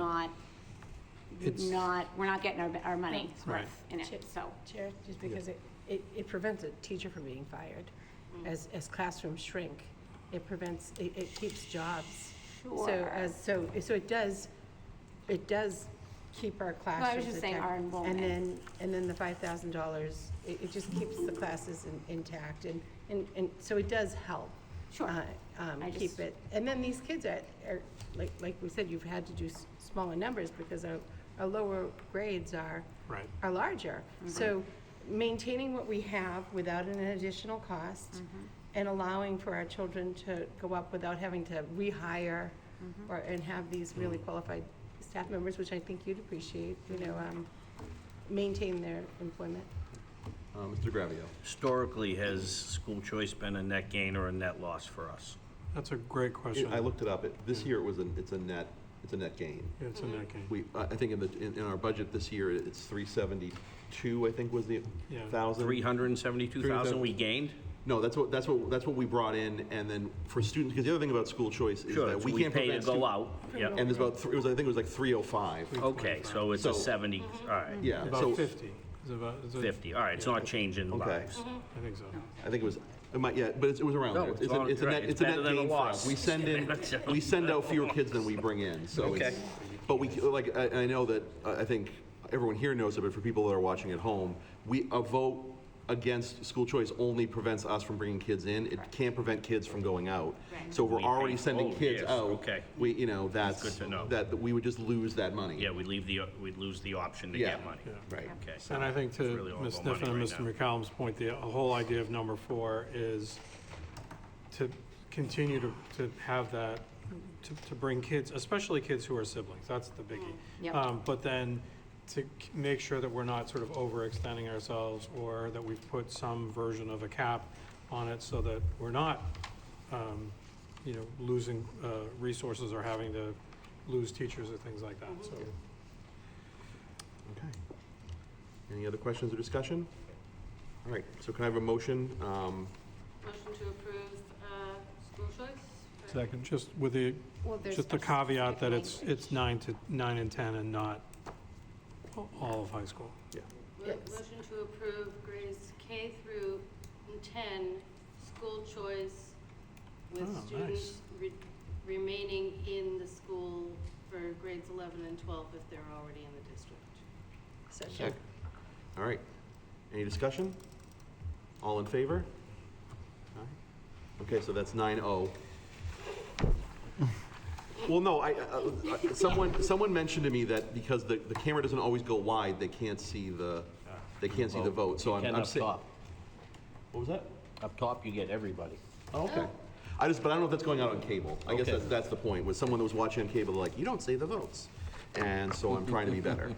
Speaker 4: we're not getting our money's
Speaker 1: Right.
Speaker 4: worth in it, so.
Speaker 8: Chair, just because it prevents a teacher from being fired. As classrooms shrink, it keeps jobs.
Speaker 4: Sure.
Speaker 8: So it does keep our classrooms.
Speaker 4: No, I was just saying our enrollment.
Speaker 8: And then the $5,000, it just keeps the classes intact, and so it does help.
Speaker 4: Sure.
Speaker 8: Keep it. And then these kids are like we said, you've had to do smaller numbers because our lower grades are
Speaker 1: Right.
Speaker 8: larger. So maintaining what we have without an additional cost and allowing for our children to go up without having to rehire and have these really qualified staff members, which I think you'd appreciate, maintain their employment.
Speaker 5: Mr. Gravio.
Speaker 3: Historically, has school choice been a net gain or a net loss for us?
Speaker 1: That's a great question.
Speaker 5: I looked it up. This year it's a net gain.
Speaker 1: Yeah, it's a net gain.
Speaker 5: I think in our budget this year, it's 372, I think was the
Speaker 1: Yeah.
Speaker 5: thousand.
Speaker 3: 372,000 we gained?
Speaker 5: No, that's what we brought in, and then for students, because the other thing about school choice is
Speaker 3: Sure,
Speaker 5: that
Speaker 3: so
Speaker 5: we
Speaker 3: we
Speaker 5: can't
Speaker 3: pay to
Speaker 5: prevent
Speaker 3: go
Speaker 5: student-
Speaker 3: out, yep.
Speaker 5: And there's about, I think it was like 305.
Speaker 3: Okay, so it's a
Speaker 5: So-
Speaker 3: 70, all right.
Speaker 5: Yeah,
Speaker 1: About
Speaker 5: so,
Speaker 1: 50. Is it
Speaker 3: 50, all right, it's not changing
Speaker 5: Okay.
Speaker 3: lives.
Speaker 1: I think so.
Speaker 5: I think it was, it was around
Speaker 3: No,
Speaker 5: there.
Speaker 3: it's on-
Speaker 5: It's a
Speaker 3: right,
Speaker 5: net,
Speaker 3: it's
Speaker 5: it's a
Speaker 3: better
Speaker 5: net
Speaker 3: than a
Speaker 5: gain for
Speaker 3: loss.
Speaker 5: us. We send out fewer kids than we bring in, so
Speaker 3: Okay.
Speaker 5: it's, but I know that, I think everyone here knows it, but for people that are watching at home, a vote against school choice only prevents us from bringing kids in. It can't prevent kids from going out. So if we're
Speaker 3: We pay-
Speaker 5: already sending
Speaker 3: oh,
Speaker 5: kids
Speaker 3: yes,
Speaker 5: out.
Speaker 3: okay.
Speaker 5: That's
Speaker 3: Good to know.
Speaker 5: that we would just lose that money.
Speaker 3: Yeah, we'd lose the option to
Speaker 5: Yeah.
Speaker 3: get money.
Speaker 5: Right.
Speaker 3: Okay.
Speaker 1: And I think
Speaker 3: It's
Speaker 1: to
Speaker 3: really all
Speaker 1: Ms.
Speaker 3: about
Speaker 1: Sniffen and
Speaker 3: money
Speaker 1: Mr.
Speaker 3: right
Speaker 1: McCallum's point, the whole idea of number 4 is to continue to have that, to bring kids, especially kids who are siblings, that's the biggie.
Speaker 4: Yep.
Speaker 1: But then to make sure that we're not sort of overextending ourselves, or that we've put some version of a cap on it so that we're not, losing resources or having to lose teachers or things like that, so.
Speaker 5: Okay. Any other questions or discussion? All right, so can I have a motion?
Speaker 7: Motion to approve school choice?
Speaker 14: Second.
Speaker 1: Just with the,
Speaker 4: Well, there's
Speaker 1: just the
Speaker 4: a
Speaker 1: caveat that
Speaker 4: specific
Speaker 1: it's 9 and 10 and not all of high school.
Speaker 5: Yeah.
Speaker 7: Motion to approve grades K through 10, school choice with
Speaker 1: Oh,
Speaker 7: students remaining in the school for grades 11 and 12 if they're already in the district.
Speaker 5: Second. All right. Any discussion? All in favor? All right. Okay, so that's 9-0. Well, no, someone mentioned to me that because the camera doesn't always go wide, they can't see the vote. So
Speaker 3: You can
Speaker 5: I'm
Speaker 3: up
Speaker 5: saying.
Speaker 3: top.
Speaker 5: What was that?
Speaker 3: Up top, you get everybody.
Speaker 5: Oh, okay. But I don't know if that's going out on cable. I guess
Speaker 3: Okay.
Speaker 5: that's the point, was someone that was watching on cable, like, you don't say the votes. And so I'm trying to be better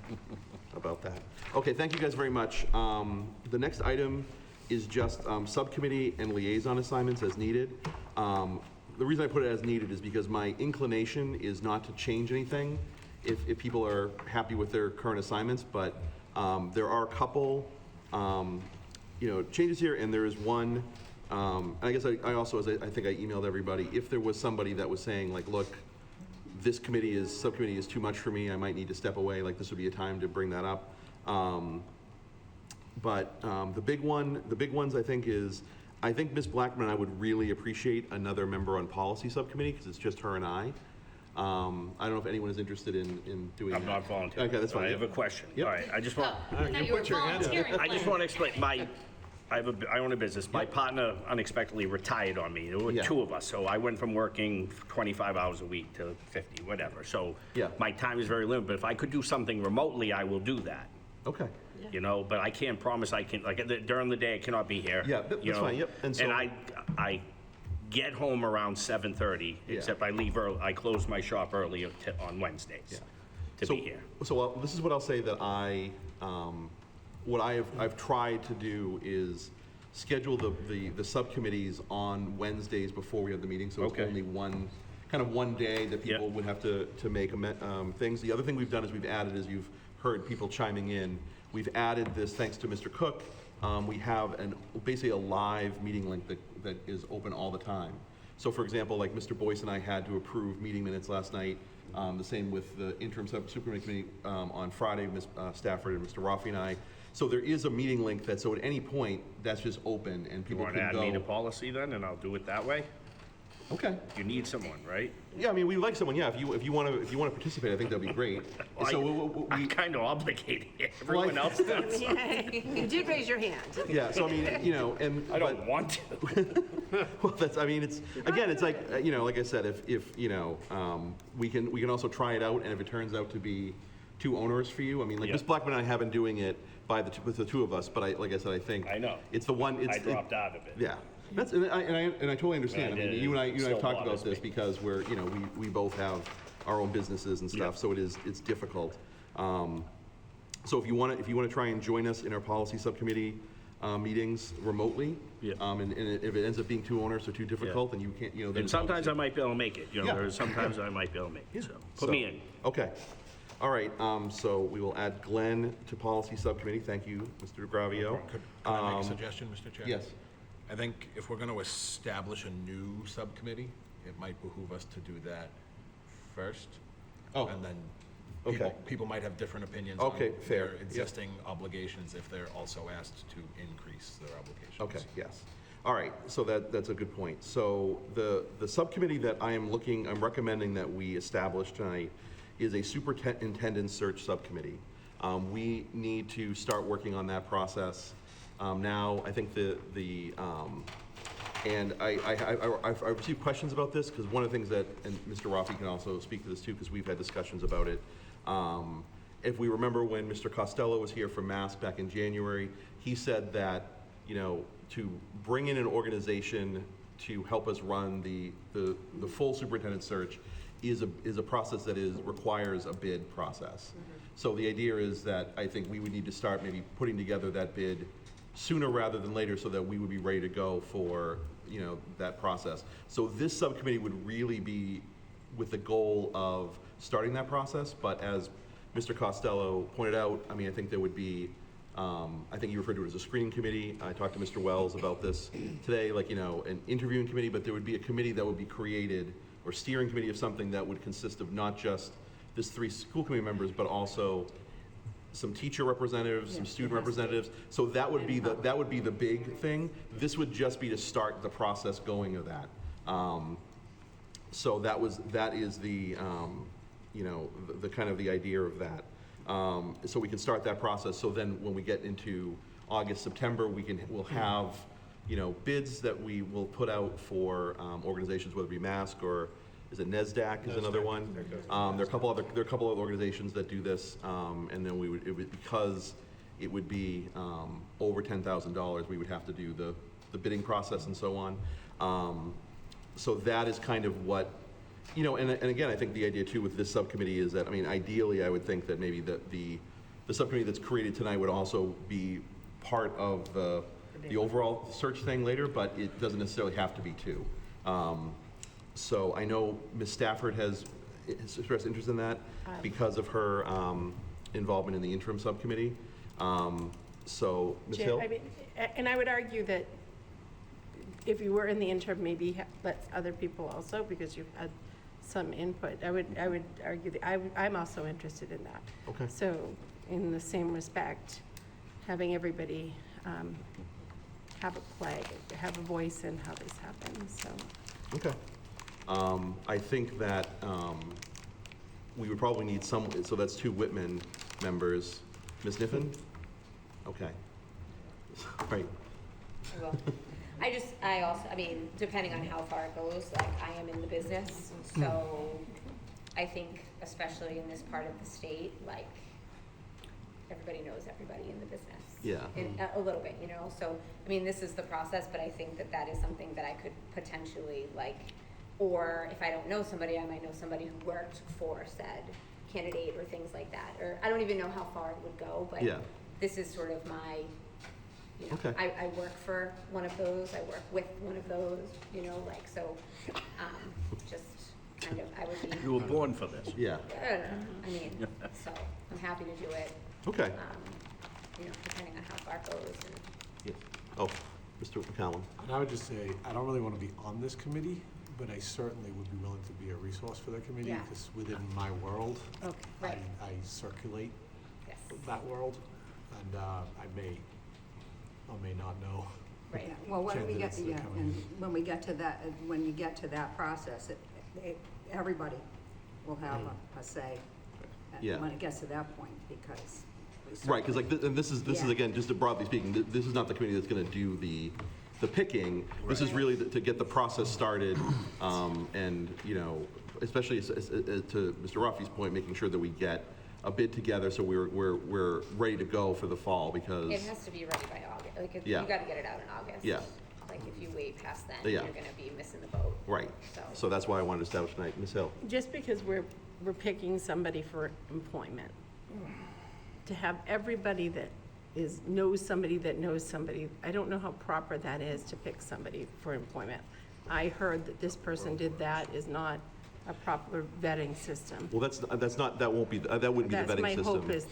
Speaker 5: about that. Okay, thank you guys very much. The next item is just subcommittee and liaison assignments as needed. The reason I put it as needed is because my inclination is not to change anything if people are happy with their current assignments, but there are a couple changes here, and there is one, and I guess I also, as I think I emailed everybody, if there was somebody that was saying, like, look, this subcommittee is too much for me, I might need to step away, like, this would be a time to bring that up. But the big ones, I think Ms. Blackman and I would really appreciate another member on policy subcommittee, because it's just her and I. I don't know if anyone is interested in doing that.
Speaker 3: I'm not volunteering.
Speaker 5: Okay, that's fine.
Speaker 3: I have a question.
Speaker 5: Yep.
Speaker 3: All right, I just want,
Speaker 7: I thought you were volunteering.
Speaker 3: I just want to explain, I own a business. My partner unexpectedly retired on me. There were
Speaker 5: Yeah.
Speaker 3: two of us, so I went from working 25 hours a week to 50, whatever. So
Speaker 5: Yeah.
Speaker 3: my time is very limited, but if I could do something remotely, I will do that.
Speaker 5: Okay.
Speaker 3: You know, but I can't promise I can, like, during the day, I cannot be here.
Speaker 5: Yeah,
Speaker 3: you
Speaker 5: that's
Speaker 3: know.
Speaker 5: fine, yep. And so-
Speaker 3: I get home around 7:30,
Speaker 5: Yeah.
Speaker 3: except I leave early, I close my shop early on Wednesdays to be here.
Speaker 5: So this is what I'll say that what I've tried to do is schedule the subcommittees on Wednesdays before we have the meeting, so it's
Speaker 3: Okay.
Speaker 5: only one day that people would have to make things. The other thing we've done is we've added, as you've heard people chiming in, we've added this, thanks to Mr. Cook, we have basically a live meeting link that is open all the time. So for example, like Mr. Boyce and I had to approve meeting minutes last night, the same with the interim supercommittee committee on Friday, Ms. Stafford and Mr. Rafi and I. So there is a meeting link so at any point, that's just open and
Speaker 3: You
Speaker 5: people
Speaker 3: want
Speaker 5: can
Speaker 3: to add
Speaker 5: go.
Speaker 3: me to policy then, and I'll do it that way?
Speaker 5: Okay.
Speaker 3: You need someone, right?
Speaker 5: Yeah, I mean, we like someone, yeah, if you want to participate, I think that'd be great.
Speaker 3: I'm kind of obligated here. Everyone else does.
Speaker 8: You did raise your hand.
Speaker 5: Yeah, so I mean,
Speaker 3: I don't want to.
Speaker 5: Well, it's like, like I said, if we can also try it out, and if it turns out to be too onerous for you, I mean, like Ms. Blackman and I have been doing it with the two of us, but like I said, I think.
Speaker 3: I know.
Speaker 5: It's the one,
Speaker 3: I dropped out of it.
Speaker 5: Yeah. And I totally understand. I
Speaker 3: Yeah, I
Speaker 5: mean,
Speaker 3: did.
Speaker 5: you and I
Speaker 3: Still
Speaker 5: have talked about
Speaker 3: bothers
Speaker 5: this
Speaker 3: me.
Speaker 5: because we both have our own businesses and stuff, so it's difficult. So if you want to try and join us in our policy subcommittee meetings remotely, and if it ends up being too onerous or too difficult, then you can't, then
Speaker 3: And sometimes I might be able to make it, there's sometimes I might be able to make it, so put me in.
Speaker 5: Okay. All right, so we will add Glenn to policy subcommittee. Thank you, Mr. Gravio.
Speaker 16: Could I make a suggestion, Mr. Chair?
Speaker 5: Yes.
Speaker 16: I think if we're going to establish a new subcommittee, it might behoove us to do that first.
Speaker 5: Oh.
Speaker 16: And then
Speaker 5: Okay.
Speaker 16: people might have different opinions
Speaker 5: Okay,
Speaker 16: on
Speaker 5: fair.
Speaker 16: their
Speaker 5: Yep.
Speaker 16: existing obligations if they're also asked to increase their obligations.
Speaker 5: Okay, yes. All right, so that's a good point. So the subcommittee that I'm recommending that we establish tonight is a superintendent search subcommittee. We need to start working on that process now. I think and I've received questions about this, because one of the things that, and Mr. Rafi can also speak to this too, because we've had discussions about it. If we remember when Mr. Costello was here from Mass back in January, he said that, to bring in an organization to help us run the full superintendent search is a process that requires a bid process. So the idea is that I think we would need to start maybe putting together that bid sooner rather than later, so that we would be ready to go for, that process. So this subcommittee would really be with the goal of starting that process, but as Mr. Costello pointed out, I mean, I think there would be, I think you referred to it as a screening committee. I talked to Mr. Wells about this today, like, an interviewing committee, but there would be a committee that would be created, or steering committee of something that would consist of not just this 3 school committee members, but also some teacher representatives, some student representatives. So that would be the big thing. This would just be to start the process going of that. So that is the the kind of the idea of that. So we can start that process. So then when we get into August, September, we'll have bids that we will put out for organizations, whether it be MASC or is it NESDAC is another one. There are a couple other organizations that do this, and then because it would be over $10,000, we would have to do the bidding process and so on. So that is kind of what, and again, I think the idea too with this subcommittee is that, I mean, ideally, I would think that maybe the subcommittee that's created tonight would also be part of the overall search thing later, but it doesn't necessarily have to be two. So I know Ms. Stafford has expressed interest in that because of her involvement in the interim subcommittee. So, Ms. Hill?
Speaker 8: I mean, and I would argue that if you were in the interim, maybe let other people also, because you've had some input. I would argue that I'm also interested in that.
Speaker 5: Okay.
Speaker 8: So in the same respect, having everybody have a play, have a voice in how this happens, so.
Speaker 5: Okay. I think that we would probably need so that's 2 Whitman members. Ms. Niffen? Okay. Right.
Speaker 4: I also, I mean, depending on how far it goes, like, I am in the business, so I think especially in this part of the state, like, everybody knows everybody in the business.
Speaker 5: Yeah.
Speaker 4: A little bit, you know, so, I mean, this is the process, but I think that that is something that I could potentially, like, or if I don't know somebody, I might know somebody who worked for said candidate or things like that, or I don't even know how far it would go, but
Speaker 5: Yeah.
Speaker 4: this is sort of my, you know,
Speaker 5: Okay.
Speaker 4: I work for one of those, I work with one of those, you know, like, so, just kind of, I would be.
Speaker 3: You were born for this.
Speaker 5: Yeah.
Speaker 4: I mean, so, I'm happy to do it.
Speaker 5: Okay.
Speaker 4: You know, depending on how far it goes and.
Speaker 5: Yeah. Oh, Mr. McCallum.
Speaker 14: And I would just say, I don't really want to be on this committee, but I certainly would be willing to be a resource for the committee,
Speaker 4: Yeah.
Speaker 14: because within my world,
Speaker 4: Okay, right.
Speaker 14: I circulate
Speaker 4: Yes.
Speaker 14: that world, and I may or may not know.
Speaker 4: Right.
Speaker 2: Yeah, well, when we get,
Speaker 14: candidates that are
Speaker 2: yeah,
Speaker 14: coming
Speaker 2: and
Speaker 14: in.
Speaker 2: when we get to that, when you get to that process, everybody will have a say
Speaker 5: Yeah.
Speaker 2: when it gets to that point, because.
Speaker 5: Right, because like, and this is
Speaker 2: Yeah.
Speaker 5: again, just to broadly speaking, this is not the committee that's going to do the picking. This is really to get the process started, and, you know, especially to Mr. Ruffy's point, making sure that we get a bid together so we're ready to go for the fall, because.
Speaker 4: It has to be ready by August, like,
Speaker 5: Yeah.
Speaker 4: you gotta get it out in August.
Speaker 5: Yeah.
Speaker 4: Like, if you wait past then,
Speaker 5: Yeah.
Speaker 4: you're gonna be missing the boat.
Speaker 5: Right, so that's why I wanted to establish tonight. Ms. Hill?
Speaker 8: Just because we're picking somebody for employment, to have everybody that knows somebody that knows somebody, I don't know how proper that is to pick somebody for employment. I heard that this person did that is not a proper vetting system.
Speaker 5: Well, that wouldn't be the vetting system.
Speaker 8: That's my hope, is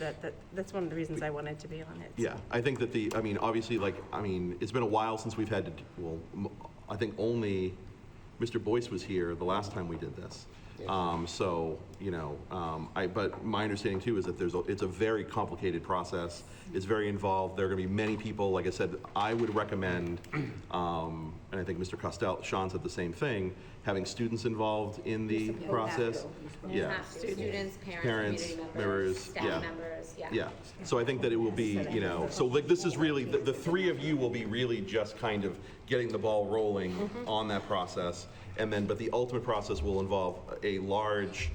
Speaker 8: that's one of the reasons I wanted to be on it.
Speaker 5: Yeah, I think that obviously, it's been a while since we've had to, I think only Mr. Boyce was here the last time we did this. So, you know, but my understanding too is that it's a very complicated process. It's very involved. There are going to be many people. Like I said, I would recommend, and I think Mr. Sean said the same thing, having students involved in the process.
Speaker 4: You have to. Students,
Speaker 5: Parents,
Speaker 4: community
Speaker 5: members,
Speaker 4: staff
Speaker 5: yeah.
Speaker 4: members, yeah.
Speaker 5: Yeah, so I think that it will be, you know, so like this is really, the three of you will be really just kind of getting the ball rolling on that process. And then, but the ultimate process will involve a large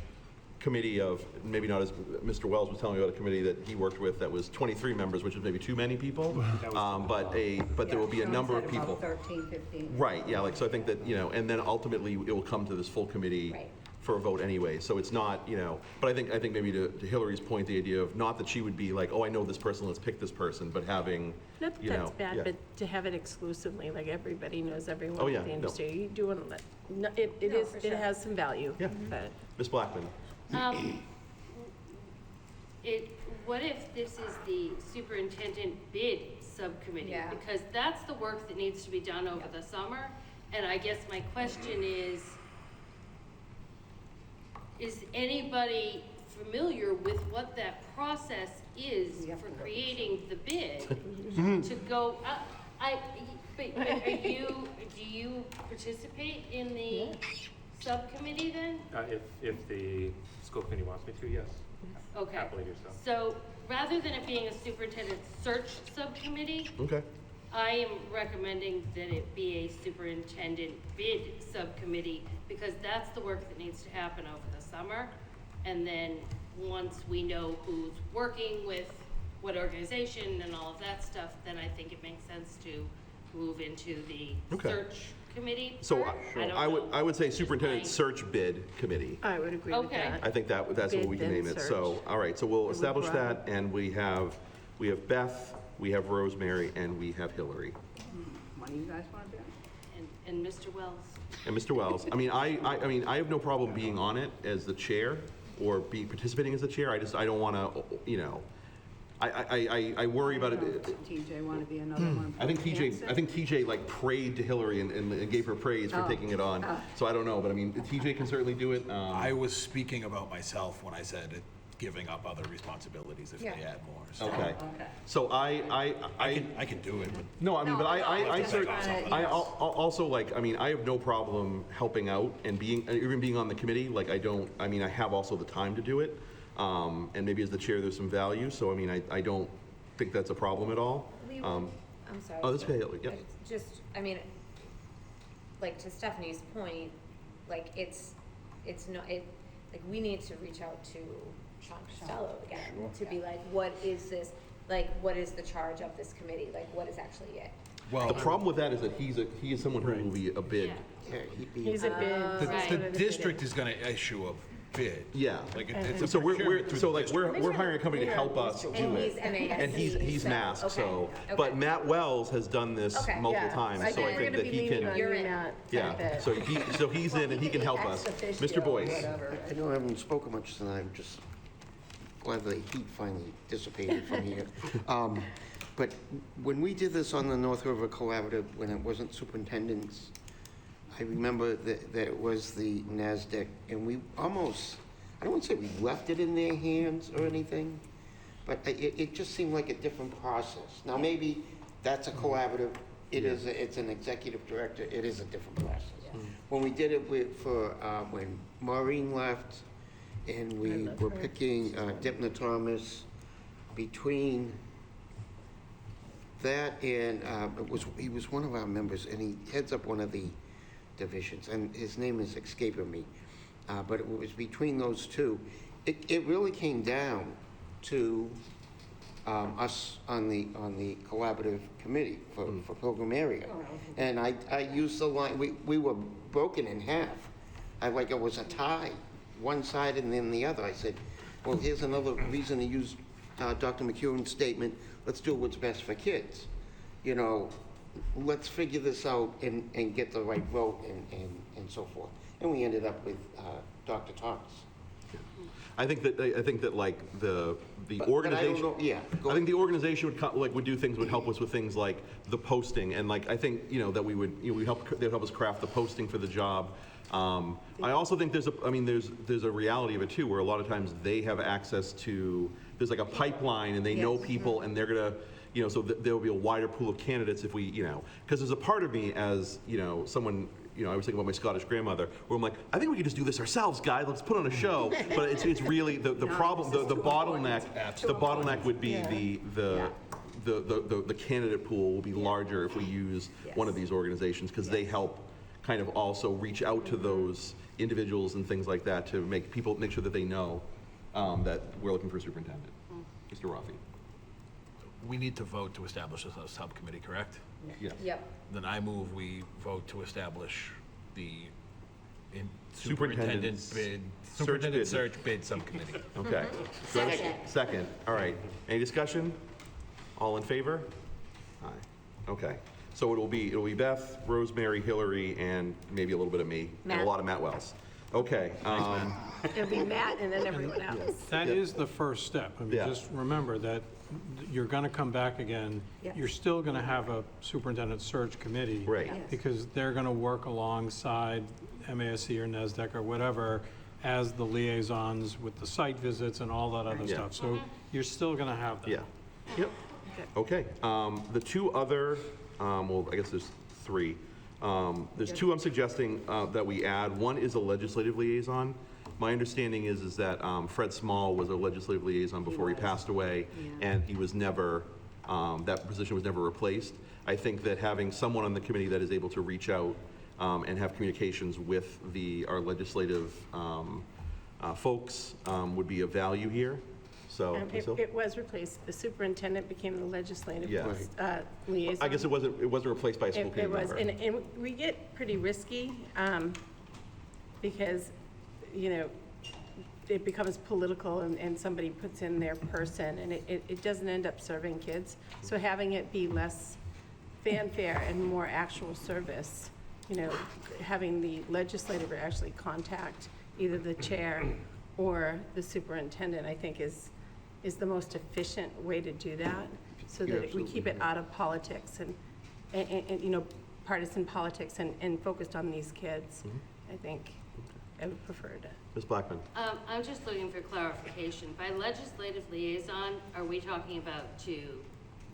Speaker 5: committee of, maybe not as, Mr. Wells was telling me about a committee that he worked with that was 23 members, which is maybe too many people. But there will be a number of people.
Speaker 2: About 13, 15.
Speaker 5: Right, yeah, like, so I think that, you know, and then ultimately it will come to this full committee for a vote anyway. So it's not, you know, but I think maybe to Hillary's point, the idea of not that she would be like, oh, I know this person, let's pick this person, but having,
Speaker 8: Not that
Speaker 5: you know.
Speaker 8: that's bad,
Speaker 5: yeah.
Speaker 8: but to have it exclusively, like everybody knows everyone
Speaker 5: Oh,
Speaker 8: in
Speaker 5: yeah,
Speaker 8: the
Speaker 5: no.
Speaker 8: industry, you do want to let, no, it has some value.
Speaker 5: Yeah.
Speaker 8: But
Speaker 5: Ms. Blackman?
Speaker 7: What if this is the superintendent bid subcommittee?
Speaker 2: Yeah.
Speaker 7: Because that's the work that needs to be done over the summer. And I guess my question is anybody familiar with what that process is for creating the bid? To go, do you participate in the subcommittee then?
Speaker 13: If the school committee wants me to, yes.
Speaker 7: Okay.
Speaker 13: Happily do so.
Speaker 7: So rather than it being a superintendent search subcommittee,
Speaker 5: Okay.
Speaker 7: I am recommending that it be a superintendent bid subcommittee, because that's the work that needs to happen over the summer. And then once we know who's working with what organization and all of that stuff, then I think it makes sense to move into the
Speaker 5: Okay.
Speaker 7: search committee.
Speaker 5: So
Speaker 7: part. don't
Speaker 5: I
Speaker 7: know.
Speaker 5: would say superintendent search bid committee.
Speaker 8: I would agree with
Speaker 7: Okay.
Speaker 8: that.
Speaker 5: I think that's what
Speaker 8: Bid,
Speaker 5: we can
Speaker 8: then
Speaker 5: name it.
Speaker 8: search.
Speaker 5: So, all right, so we'll
Speaker 8: would
Speaker 5: establish
Speaker 8: rather-
Speaker 5: that, and we have Beth, we have Rosemary, and we have Hillary.
Speaker 2: One of you guys want to do it?
Speaker 7: And Mr. Wells.
Speaker 5: And Mr. Wells, I mean, I have no problem being on it as the chair, or participating as the chair. I don't want to, you know, I worry about it.
Speaker 2: TJ want to be another one?
Speaker 5: I think TJ like prayed to Hillary and gave her praise for taking it on. So I don't know, but I mean, TJ can certainly do it.
Speaker 16: I was speaking about myself when I said giving up other responsibilities if they add more. So
Speaker 5: Okay. So I
Speaker 16: can do it, but
Speaker 5: No, I mean, but I
Speaker 2: No,
Speaker 5: also like, I mean, I have no problem helping out and even being on the committee. Like, I have also the time to do it. And maybe as the chair, there's some value. So, I mean, I don't think that's a problem at all.
Speaker 4: I'm sorry.
Speaker 5: Oh, that's okay, yep.
Speaker 4: It's just, I mean, like to Stephanie's point, like it's not, like we need to reach out to Sean Costello again to be like, what is this, like, what is the charge of this committee? Like, what is actually it?
Speaker 5: Well, the problem with that is that he is someone who will be a bid.
Speaker 8: He's a bid.
Speaker 16: The district is gonna issue a bid.
Speaker 5: Yeah.
Speaker 16: Like, it's a
Speaker 5: So
Speaker 16: procurement through the district.
Speaker 5: we're hiring a company to help us do
Speaker 4: And
Speaker 5: it.
Speaker 4: he's MASC.
Speaker 5: And he's
Speaker 4: so,
Speaker 5: masked,
Speaker 4: okay,
Speaker 5: so,
Speaker 4: okay.
Speaker 5: but Matt Wells has done this
Speaker 4: Okay.
Speaker 5: multiple
Speaker 8: Yeah.
Speaker 5: times, so I
Speaker 8: We're
Speaker 5: think
Speaker 8: gonna
Speaker 5: that
Speaker 8: be
Speaker 5: he
Speaker 8: leaning on
Speaker 5: can,
Speaker 8: you, Matt,
Speaker 5: yeah,
Speaker 8: quite a bit.
Speaker 5: so he's in and he can help us. Mr. Boyce.
Speaker 6: I know I haven't spoken much tonight, I'm just glad the heat finally dissipated from here. But when we did this on the North River Collaborative, when it wasn't superintendents, I remember that it was the NASDAQ, and we almost, I don't want to say we left it in their hands or anything, but it just seemed like a different process. Now, maybe that's a collaborative, it's an executive director, it is a different process. When we did it when Maureen left, and we were picking Dipna Thomas, between that and, he was one of our members, and he heads up one of the divisions, and his name is escaping me, but it was between those two. It really came down to us on the collaborative committee for Pilgrim area. And I used the line, we were broken in half. It was a tie, one side and then the other. I said, well, here's another reason to use Dr. McEwen's statement, let's do what's best for kids. You know, let's figure this out and get the right vote and so forth. And we ended up with Dr. Thomas.
Speaker 5: I think that like the
Speaker 6: But
Speaker 5: organization.
Speaker 6: I don't know, yeah.
Speaker 5: I think the organization would do things, would help us with things like the posting, and like I think that we would they'd help us craft the posting for the job. I also think there's a reality of it too, where a lot of times they have access to, there's like a pipeline and they know people and they're gonna, so there will be a wider pool of candidates if we, because there's a part of me as, someone, I was thinking about my Scottish grandmother, where I'm like, I think we could just do this ourselves, guys. Let's put on a show. But it's really the problem, the bottleneck would be the candidate pool will be larger if we use one of these organizations, because they help kind of also reach out to those individuals and things like that to make sure that they know that we're looking for a superintendent. Mr. Rafi.
Speaker 16: We need to vote to establish a subcommittee, correct?
Speaker 5: Yes.
Speaker 4: Yep.
Speaker 16: Then I move we vote to establish the
Speaker 5: Superintendent
Speaker 16: search bid subcommittee.
Speaker 5: Okay. Second. All right. Any discussion? All in favor? Aye. Okay. So it'll be Beth, Rosemary, Hillary, and maybe a little bit of me, and a
Speaker 4: Matt.
Speaker 5: lot of Matt Wells. Okay.
Speaker 8: It'll be Matt and then everyone else.
Speaker 1: That is the first step. I mean,
Speaker 5: Yeah.
Speaker 1: just remember that you're going to come back again.
Speaker 2: Yes.
Speaker 1: You're still going to have a superintendent search committee.
Speaker 5: Right.
Speaker 2: Yes.
Speaker 1: Because they're going to work alongside MASC or NASDAQ or whatever as the liaisons with the site visits and all that other
Speaker 5: Yeah.
Speaker 1: stuff. So you're still going to have that.
Speaker 5: Yeah. Yep. Okay. The two other, well, I guess there's three. There's two I'm suggesting that we add. One is a legislative liaison. My understanding is that Fred Small was a legislative liaison before he passed away, and he was never, that position was never replaced. I think that having someone on the committee that is able to reach out and have communications with our legislative folks would be of value here. So,
Speaker 8: It was replaced. The superintendent became the legislative
Speaker 5: Yeah.
Speaker 8: liaison.
Speaker 5: I guess it wasn't replaced by a school
Speaker 8: It
Speaker 5: committee
Speaker 8: was,
Speaker 5: member.
Speaker 8: and we get pretty risky because, it becomes political and somebody puts in their person and it doesn't end up serving kids. So having it be less fanfare and more actual service, having the legislative actually contact either the chair or the superintendent, I think is the most efficient way to do that, so that we keep it out of politics and partisan politics and focused on these kids. I think I would prefer to.
Speaker 5: Ms. Blackman.
Speaker 7: I'm just looking for clarification. By legislative liaison, are we talking about to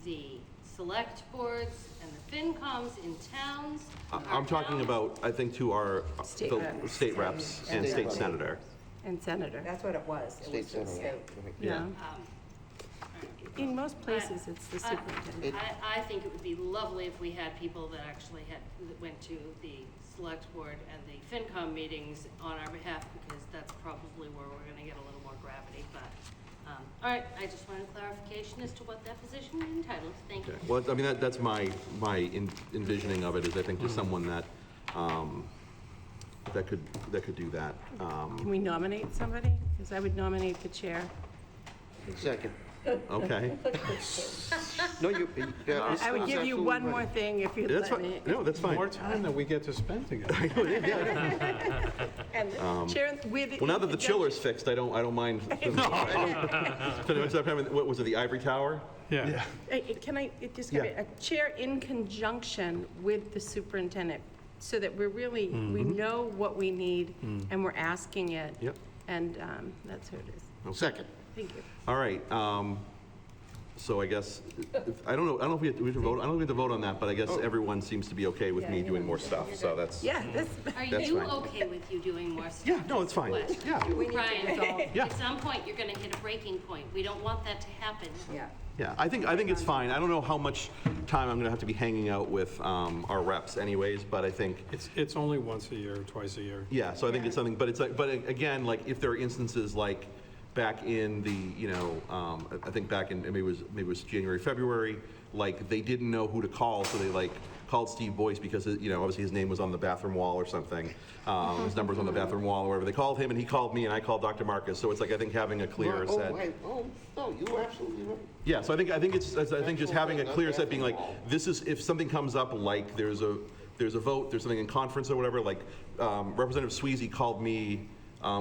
Speaker 7: the select boards and the FinComs in towns?
Speaker 5: I'm talking about, I think, to our
Speaker 8: State
Speaker 5: the
Speaker 8: reps.
Speaker 5: state reps and state senator.
Speaker 8: And senator.
Speaker 2: That's what it was. It was
Speaker 6: State
Speaker 2: just
Speaker 6: senator.
Speaker 2: state.
Speaker 5: Yeah.
Speaker 8: In most places, it's the superintendent.
Speaker 7: I think it would be lovely if we had people that actually that went to the select board and the FinCom meetings on our behalf, because that's probably where we're gonna get a little more gravity, but, all right, I just wanted clarification as to what that position entails, thank you.
Speaker 5: Okay. Well, I mean, that's my envisioning of it, is I think just someone that, that could do that.
Speaker 8: Can we nominate somebody? Because I would nominate the chair.
Speaker 6: Second.
Speaker 5: Okay.
Speaker 6: No, you,
Speaker 8: I would give you one more thing if you'd
Speaker 5: That's
Speaker 8: let me.
Speaker 5: fine. No, that's fine.
Speaker 1: More time that we get to spend together.
Speaker 8: And chair with.
Speaker 5: Well, now that the chiller's fixed, I don't mind. What was it, the Ivory Tower?
Speaker 1: Yeah.
Speaker 8: Can I just give it a chair in conjunction with the superintendent, so that we're really, we know what we need and we're asking it.
Speaker 5: Yep.
Speaker 8: And that's who it is.
Speaker 6: Second.
Speaker 8: Thank you.
Speaker 5: All right, so I guess, I don't know if we have to vote, I don't know if we have to vote on that, but I guess everyone seems to be okay with me doing more stuff, so that's.
Speaker 8: Yeah, this.
Speaker 7: Are
Speaker 5: That's
Speaker 7: you
Speaker 5: fine.
Speaker 7: okay with you doing more stuff?
Speaker 5: Yeah, no, it's fine.
Speaker 7: What?
Speaker 5: Yeah.
Speaker 7: Brian,
Speaker 5: Yeah.
Speaker 7: at some point, you're gonna hit a breaking point. We don't want that to happen.
Speaker 2: Yeah.
Speaker 5: Yeah, I think it's fine. I don't know how much time I'm gonna have to be hanging out with our reps anyways, but I think,
Speaker 1: It's only once a year, twice a year.
Speaker 5: yeah, so I think it's something, but it's like, but again, like, if there are instances like back in the, I think back in, maybe it was January, February, like, they didn't know who to call, so they like called Steve Boyce because, obviously his name was on the bathroom wall or something. His number's on the bathroom wall or whatever. They called him and he called me and I called Dr. Marcus. So it's like, I think having a clear set.
Speaker 6: No, you're absolutely right.
Speaker 5: Yeah, so I think just having a clear set, being like, this is, if something comes up, like there's a vote, there's something in conference or whatever, like Representative Sweezy called me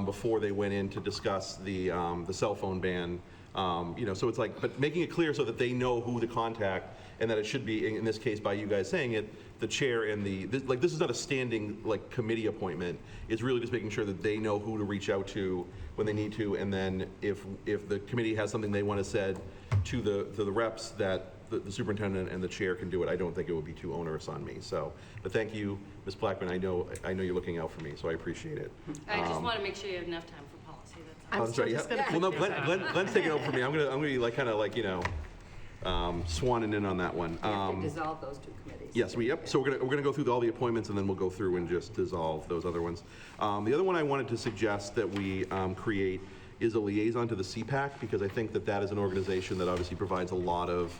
Speaker 5: before they went in to discuss the cell phone ban. So it's like, but making it clear so that they know who to contact, and that it should be, in this case, by you guys saying it, the chair and this is not a standing, like, committee appointment. It's really just making sure that they know who to reach out to when they need to, and then if the committee has something they want to said to the reps, that the superintendent and the chair can do it. I don't think it would be too onerous on me, so. But thank you, Ms. Blackman, I know you're looking out for me, so I appreciate it.
Speaker 7: I just wanna make sure you have enough time for policy, that's all.
Speaker 5: I'm sorry, yeah. Well, no, Glenn's taking over for me. I'm gonna be like, kind of like, swanning in on that one.
Speaker 2: You have to dissolve those two committees.
Speaker 5: Yes, so we're gonna go through all the appointments, and then we'll go through and just dissolve those other ones. The other one I wanted to suggest that we create is a liaison to the CPAC, because I think that is an organization that obviously provides a lot of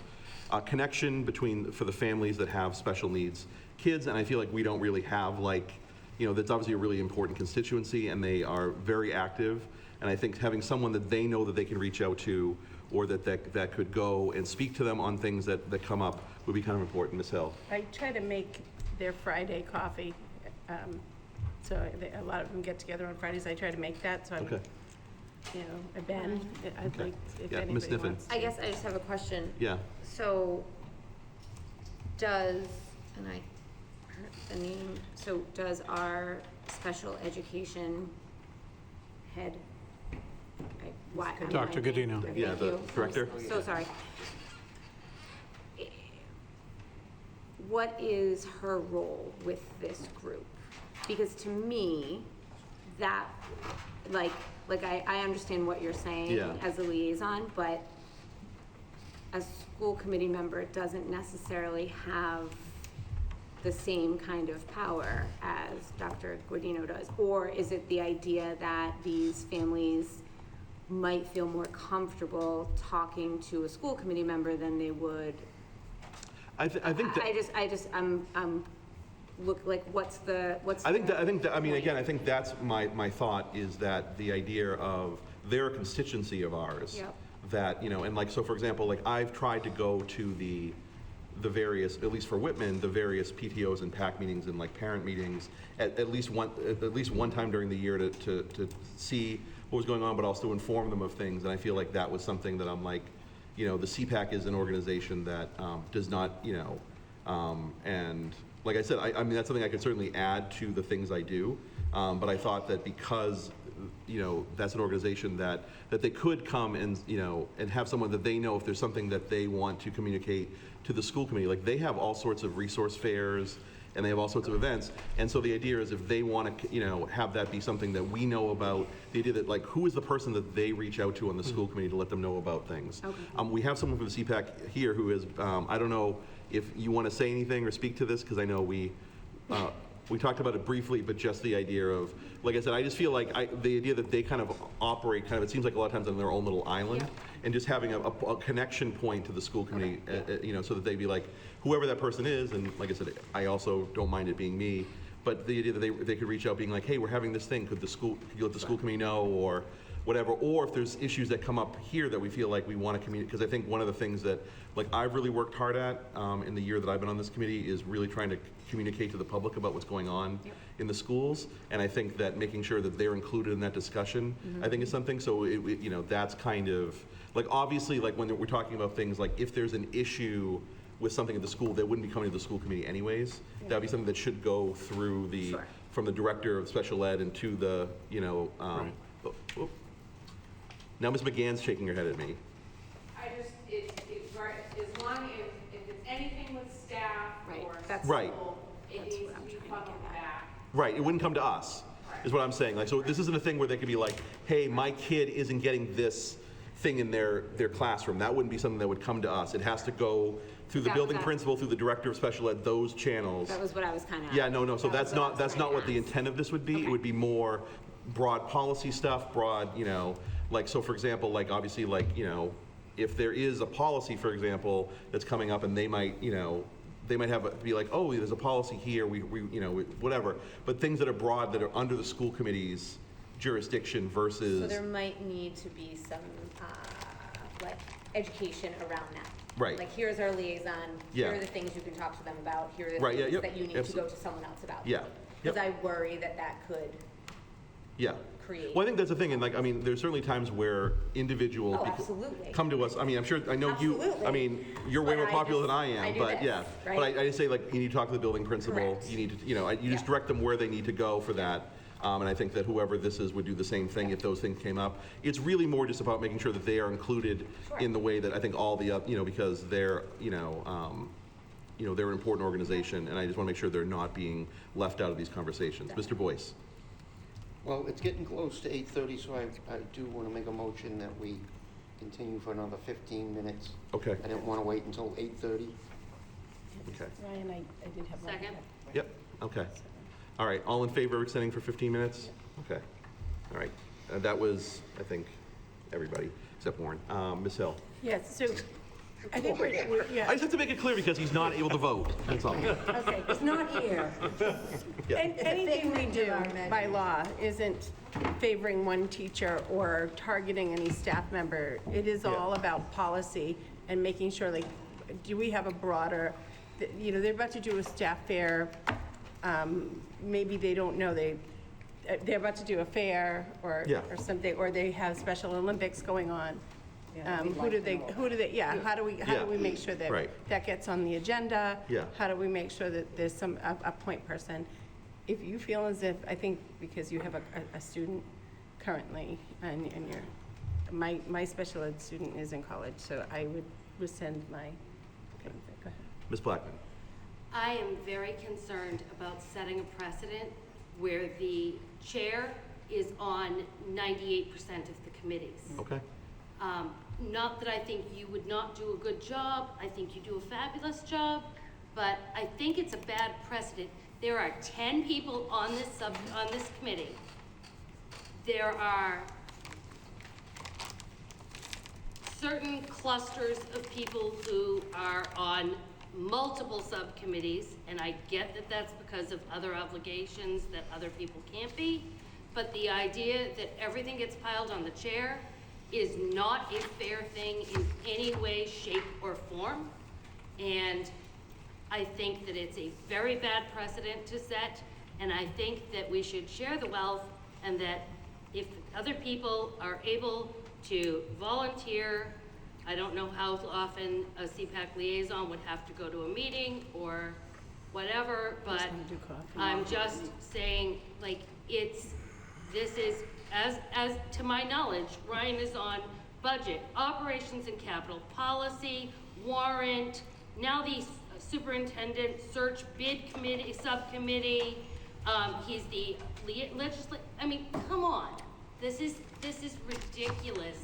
Speaker 5: connection for the families that have special needs kids, and I feel like we don't really have, like, that's obviously a really important constituency, and they are very active, and I think having someone that they know that they can reach out to, or that could go and speak to them on things that come up would be kind of important. Ms. Hill?
Speaker 8: I try to make their Friday coffee, so a lot of them get together on Fridays. I try to make that, so I'm,
Speaker 5: Okay.
Speaker 8: Ben, I'd like, if
Speaker 5: Yeah, Ms.
Speaker 8: anybody
Speaker 5: Niffen.
Speaker 8: wants.
Speaker 4: I guess I just have a question.
Speaker 5: Yeah.
Speaker 4: So and I heard the name, so does our special education head,
Speaker 1: Dr. Godino.
Speaker 5: Yeah, the director.
Speaker 4: So sorry. What is her role with this group? Because to me, that, like I understand what you're saying
Speaker 5: Yeah.
Speaker 4: as a liaison, but a school committee member doesn't necessarily have the same kind of power as Dr. Guardino does? Or is it the idea that these families might feel more comfortable talking to a school committee member than they would?
Speaker 5: I think that.
Speaker 4: I'm look, like, what's the
Speaker 5: I think that, I mean, again, I think that's my thought, is that the idea of they're a constituency of ours.
Speaker 4: Yep.
Speaker 5: That, and like, so for example, like, I've tried to go to the various, at least for Whitman, the various PTOs and PAC meetings and like parent meetings at least one time during the year to see what was going on, but also inform them of things. And I feel like that was something that I'm like, the CPAC is an organization that does not, and like I said, I mean, that's something I could certainly add to the things I do. But I thought that because, that's an organization that they could come and, and have someone that they know if there's something that they want to communicate to the school committee. Like, they have all sorts of resource fairs and they have all sorts of events. And so the idea is if they want to, have that be something that we know about, the idea that like, who is the person that they reach out to on the school committee to let them know about things? We have someone from the CPAC here who is, I don't know if you want to say anything or speak to this, because I know we talked about it briefly, but just the idea of, like I said, I just feel like the idea that they kind of operate it seems like a lot of times on their own little island, and just having a connection point to the school committee, so that they'd be like, whoever that person is, and like I said, I also don't mind it being me, but the idea that they could reach out being like, hey, we're having this thing, could you let the school committee know, or whatever, or if there's issues that come up here that we feel like we want to communicate, because I think one of the things that like I've really worked hard at in the year that I've been on this committee is really trying to communicate to the public about what's going on in the schools, and I think that making sure that they're included in that discussion, I think is something, so that's kind of, like obviously like when we're talking about things like if there's an issue with something at the school, they wouldn't be coming to the school committee anyways. That'd be something that should go through from the director of special ed and to the, Now Ms. McGann's shaking her head at me.
Speaker 4: As long as if it's anything with staff or
Speaker 5: Right.
Speaker 4: school, it needs to be funneled back.
Speaker 5: Right, it wouldn't come to us, is what I'm saying. Like, so this isn't a thing where they could be like, hey, my kid isn't getting this thing in their classroom. That wouldn't be something that would come to us. It has to go through the building principal, through the director of special ed, those channels.
Speaker 4: That was what I was kind of.
Speaker 5: Yeah, no, so that's not what the intent of this would be. It would be more broad policy stuff, broad, like, so for example, like, obviously, like, if there is a policy, for example, that's coming up and they might, be like, oh, there's a policy here, we whatever. But things that are broad, that are under the school committee's jurisdiction versus.
Speaker 4: So there might need to be some, like, education around that.
Speaker 5: Right.
Speaker 4: Like, here's our liaison, here are the things you can talk to them about, here are the things that you need to go to someone else about.
Speaker 5: Yeah.
Speaker 4: Because I worry that could create.
Speaker 5: Well, I think that's the thing, and like, I mean, there's certainly times where individuals
Speaker 4: absolutely.
Speaker 5: come to us. I mean, I know you, I mean, you're way more popular than I am, but yeah.
Speaker 4: Right?
Speaker 5: But I just say, like, you need to talk to the building principal.
Speaker 4: Correct.
Speaker 5: You need to, you just direct them where they need to go for that. And I think that whoever this is would do the same thing if those things came up. It's really more just about making sure that they are included in the way that I think all the, because they're, they're an important organization, and I just want to make sure they're not being left out of these conversations. Mr. Boyce.
Speaker 6: Well, it's getting close to 8:30, so I do want to make a motion that we continue for another 15 minutes.
Speaker 5: Okay.
Speaker 6: I didn't want to wait until 8:30.
Speaker 5: Okay.
Speaker 8: Ryan, I did have one.
Speaker 7: Second.
Speaker 5: Yep, okay. All right, all in favor of extending for 15 minutes? Okay, all right. That was, I think, everybody except Warren. Ms. Hill?
Speaker 8: Yes, so I think we're
Speaker 5: I just have to make it clear because he's not able to vote, that's all.
Speaker 2: Okay, it's not here.
Speaker 5: Yeah.
Speaker 8: Anything we do by law isn't favoring one teacher or targeting any staff member. It is all about policy and making sure, like, do we have a broader, they're about to do a staff fair. Maybe they don't know they're about to do a fair or something, or they have Special Olympics going on. How do we make sure that that gets on the agenda? How do we make sure that there's a point person? If you feel as if, I think because you have a student currently, and my special ed student is in college, so I would rescind my, go ahead.
Speaker 5: Ms. Blackman?
Speaker 7: I am very concerned about setting a precedent where the chair is on 98% of the committees.
Speaker 5: Okay.
Speaker 7: Not that I think you would not do a good job, I think you do a fabulous job, but I think it's a bad precedent. There are 10 people on this committee. There are certain clusters of people who are on multiple subcommittees, and I get that that's because of other obligations that other people can't be, but the idea that everything gets piled on the chair is not a fair thing in any way, shape, or form, and I think that it's a very bad precedent to set, and I think that we should share the wealth, and that if other people are able to volunteer, I don't know how often a CPAC liaison would have to go to a meeting or whatever, but I'm just saying, like, this is, as to my knowledge, Ryan is on budget, operations and capital, policy, warrant, now these superintendent search bid committee, subcommittee. He's the I mean, come on. This is ridiculous.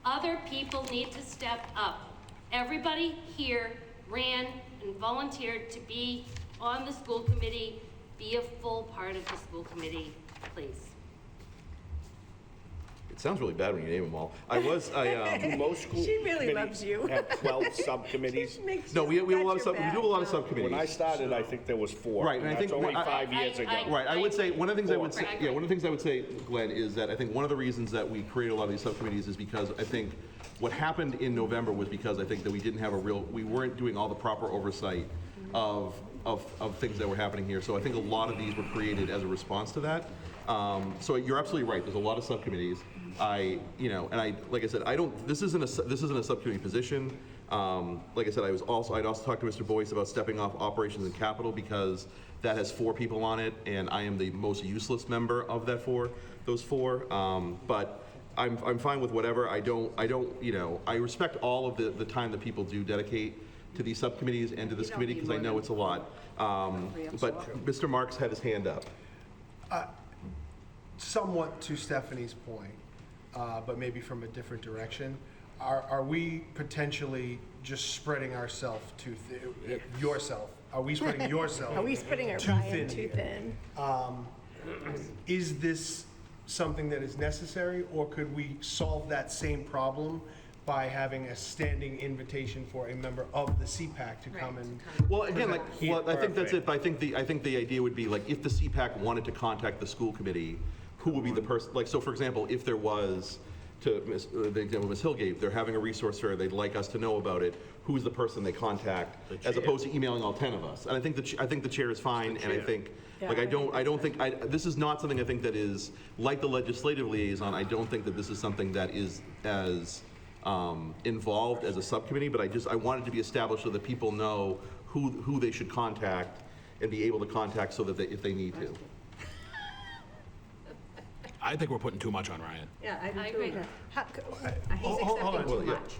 Speaker 7: Other people need to step up. Everybody here ran and volunteered to be on the school committee. Be a full part of the school committee, please.
Speaker 5: It sounds really bad when you name them all.
Speaker 16: Most school
Speaker 8: She really
Speaker 16: committees
Speaker 8: loves you.
Speaker 16: have 12 subcommittees.
Speaker 5: No, we have a lot of we do a lot of subcommittees.
Speaker 16: When I started, I think there was 4.
Speaker 5: Right, and I think
Speaker 16: that's only 5 years ago.
Speaker 5: Right, I would say, one of the things I would say,
Speaker 7: Right.
Speaker 5: yeah, one of the things I would say, Glenn, is that I think one of the reasons that we created a lot of these subcommittees is because I think what happened in November was because I think that we didn't have we weren't doing all the proper oversight of things that were happening here. So I think a lot of these were created as a response to that. So you're absolutely right, there's a lot of subcommittees. Like I said, this isn't a subcommittee position. Like I said, I'd also talked to Mr. Boyce about stepping off operations and capital because that has 4 people on it, and I am the most useless member of those 4. But I'm fine with whatever. I respect all of the time that people do dedicate to these subcommittees and to this committee because I know it's a lot. But Mr. Marks had his hand up.
Speaker 15: Somewhat to Stephanie's point, but maybe from a different direction, are we potentially just spreading ourselves too thin? Yourself? Are we spreading yourself?
Speaker 8: Are we spreading our Ryan too thin?
Speaker 15: Is this something that is necessary, or could we solve that same problem by having a standing invitation for a member of the CPAC to come and?
Speaker 5: Well, again, I think that's it. But I think the idea would be if the CPAC wanted to contact the school committee, who would be the person? So, for example, if there was, the example Ms. Hill gave, they're having a resource fair, they'd like us to know about it. Who's the person they contact, as opposed to emailing all 10 of us? And I think the chair is fine. And I think, this is not something I think that is like the legislative liaison. I don't think that this is something that is as involved as a subcommittee, but I want it to be established so that people know who they should contact and be able to contact so that if they need to.
Speaker 16: I think we're putting too much on Ryan.
Speaker 8: Yeah,
Speaker 7: I agree.
Speaker 2: He's
Speaker 15: Hold on.
Speaker 2: accepting too much.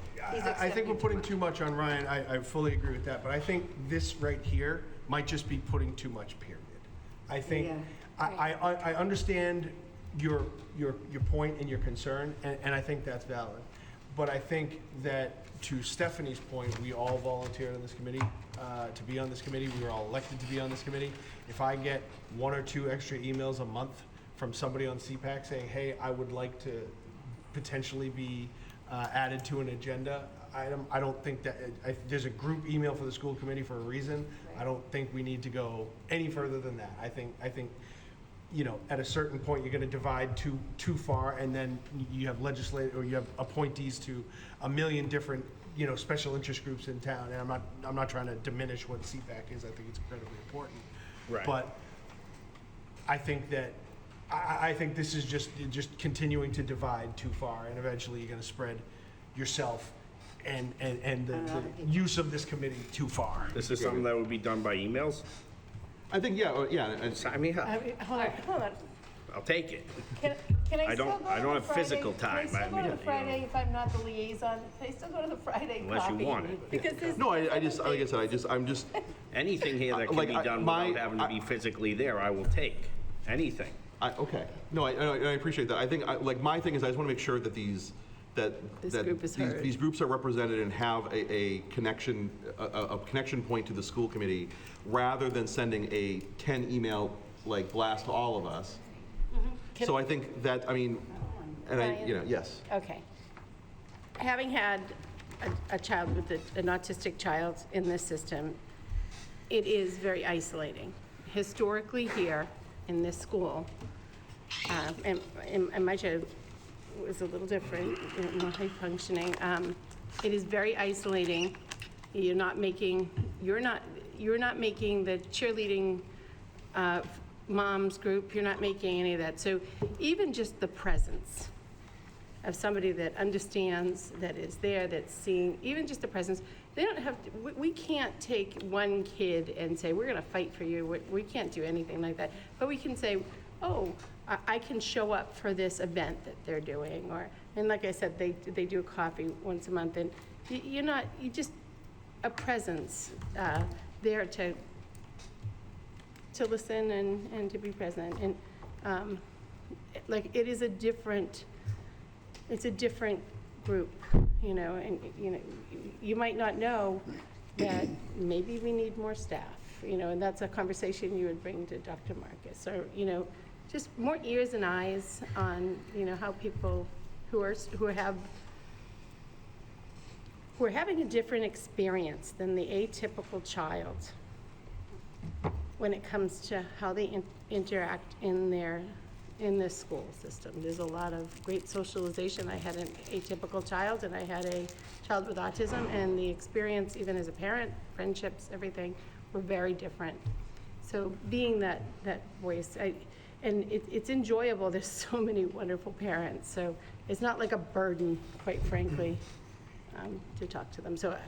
Speaker 15: I think we're putting too much on Ryan. I fully agree with that, but I think this right here might just be putting too much, period. I think, I understand your point and your concern, and I think that's valid. But I think that, to Stephanie's point, we all volunteered on this committee, to be on this committee. We were all elected to be on this committee. If I get 1 or 2 extra emails a month from somebody on CPAC saying, hey, I would like to potentially be added to an agenda item, I don't think that, there's a group email for the school committee for a reason. I don't think we need to go any further than that. I think at a certain point, you're gonna divide too far, and then you have you have appointees to a million different, special interest groups in town. And I'm not trying to diminish what CPAC is. I think it's incredibly important.
Speaker 16: Right.
Speaker 15: But I think that, I think this is just continuing to divide too far, and eventually you're gonna spread yourself and the use of this committee too far.
Speaker 3: This is something that would be done by emails?
Speaker 5: I think, yeah.
Speaker 3: I mean,
Speaker 8: Hold on.
Speaker 3: I'll take it.
Speaker 8: Can I
Speaker 3: I
Speaker 8: still
Speaker 3: don't-
Speaker 8: go
Speaker 3: I
Speaker 8: to
Speaker 3: don't
Speaker 8: the
Speaker 3: have physical
Speaker 8: Friday-
Speaker 3: time.
Speaker 8: Can I
Speaker 3: I
Speaker 8: still go to
Speaker 3: mean,
Speaker 8: the Friday if I'm not the liaison? Can I still go to the Friday
Speaker 3: Unless you
Speaker 8: coffee?
Speaker 3: want it.
Speaker 8: Because there's.
Speaker 5: No, like I said, I'm just,
Speaker 3: Anything here that can
Speaker 5: Like,
Speaker 3: be
Speaker 5: I-
Speaker 3: done
Speaker 5: my-
Speaker 3: without having to be physically there, I will take. Anything.
Speaker 5: okay. No, I appreciate that. I think, my thing is I just want to make sure that
Speaker 8: This group is heard.
Speaker 5: these groups are represented and have a connection point to the school committee, rather than sending a 10 email blast to all of us. So I think that,
Speaker 8: Ryan?
Speaker 5: yes.
Speaker 8: Okay. Having had a child with an autistic child in this system, it is very isolating. Historically here in this school, and my child was a little different, more high functioning. It is very isolating. You're not making the cheerleading moms group, you're not making any of that. So even just the presence of somebody that understands, that is there, that's seeing, even just the presence, they don't have, we can't take one kid and say, we're gonna fight for you. We can't do anything like that. But we can say, oh, I can show up for this event that they're doing, and like I said, they do a coffee once a month, and you just, a presence there to listen and to be present. And like, it's a different group, you know, and, you know, you might not know that maybe we need more staff, you know, and that's a conversation you would bring to Dr. Marcus, or, you know, just more ears and eyes on, you know, how people who are having a different experience than the atypical child when it comes to how they interact in the school system. There's a lot of great socialization. I had an atypical child, and I had a child with autism, and the experience, even as a parent, friendships, everything, were very different. So being that voice, and it's enjoyable. There's so many wonderful parents, so it's not like a burden, quite frankly, to talk to them. So.
Speaker 5: Okay.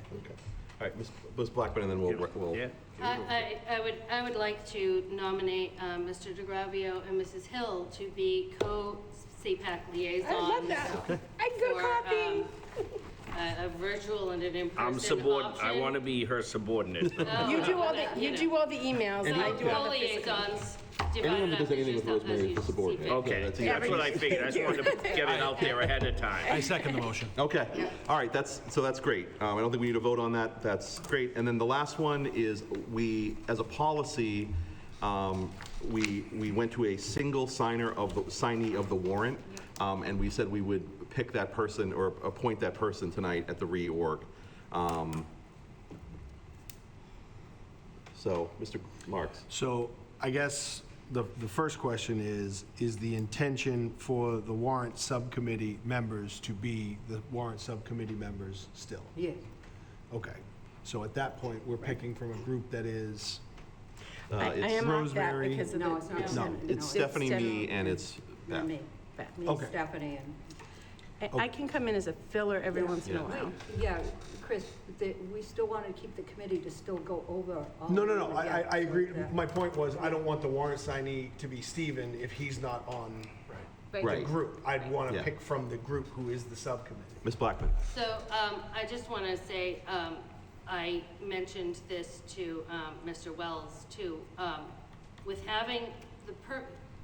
Speaker 5: All right, Ms. Blackman, and then we'll.
Speaker 3: Yeah.
Speaker 7: I would like to nominate Mr. DeGravio and Mrs. Hill to be co-CPAC liaisons.
Speaker 8: I love that.
Speaker 5: Okay.
Speaker 8: I can go copying.
Speaker 7: A virtual and an in-person
Speaker 3: I'm
Speaker 7: option.
Speaker 3: I want to be her subordinate.
Speaker 8: You do all the emails, and I do all the physical.
Speaker 7: Co-liaisons
Speaker 5: Anyone
Speaker 7: divided
Speaker 5: who
Speaker 7: up
Speaker 5: does anything with
Speaker 7: as
Speaker 5: Rosemary is the subordinate.
Speaker 3: Okay,
Speaker 5: Yeah, that's
Speaker 3: that's what I figured. I just wanted to get it out there ahead of time.
Speaker 15: I second the motion.
Speaker 5: Okay, all right, that's great. I don't think we need to vote on that, that's great. And then the last one is, as a policy, we went to a single signee of the warrant, and we said we would pick that person or appoint that person tonight at the reorg. So, Mr. Marks.
Speaker 15: So I guess the first question is the intention for the warrant subcommittee members to be the warrant subcommittee members still?
Speaker 2: Yes.
Speaker 15: Okay. So at that point, we're picking from a group that is
Speaker 8: I am off that
Speaker 15: Rosemary.
Speaker 8: because of
Speaker 2: No, it's not.
Speaker 15: No.
Speaker 5: It's Stephanie, me, and it's Beth.
Speaker 2: Me,
Speaker 15: Okay.
Speaker 2: Stephanie, and
Speaker 8: I can come in as a filler every once in a while.
Speaker 2: yeah, Chris, we still want to keep the committee to still go over all.
Speaker 15: No,
Speaker 2: of it again,
Speaker 15: I
Speaker 2: so
Speaker 15: agree.
Speaker 2: that-
Speaker 15: My point was, I don't want the warrant signee to be Stephen if he's not on the
Speaker 5: Right.
Speaker 15: group. I'd want to
Speaker 5: Yeah.
Speaker 15: pick from the group who is the subcommittee.
Speaker 5: Ms. Blackman.
Speaker 7: So I just want to say, I mentioned this to Mr. Wells too. With having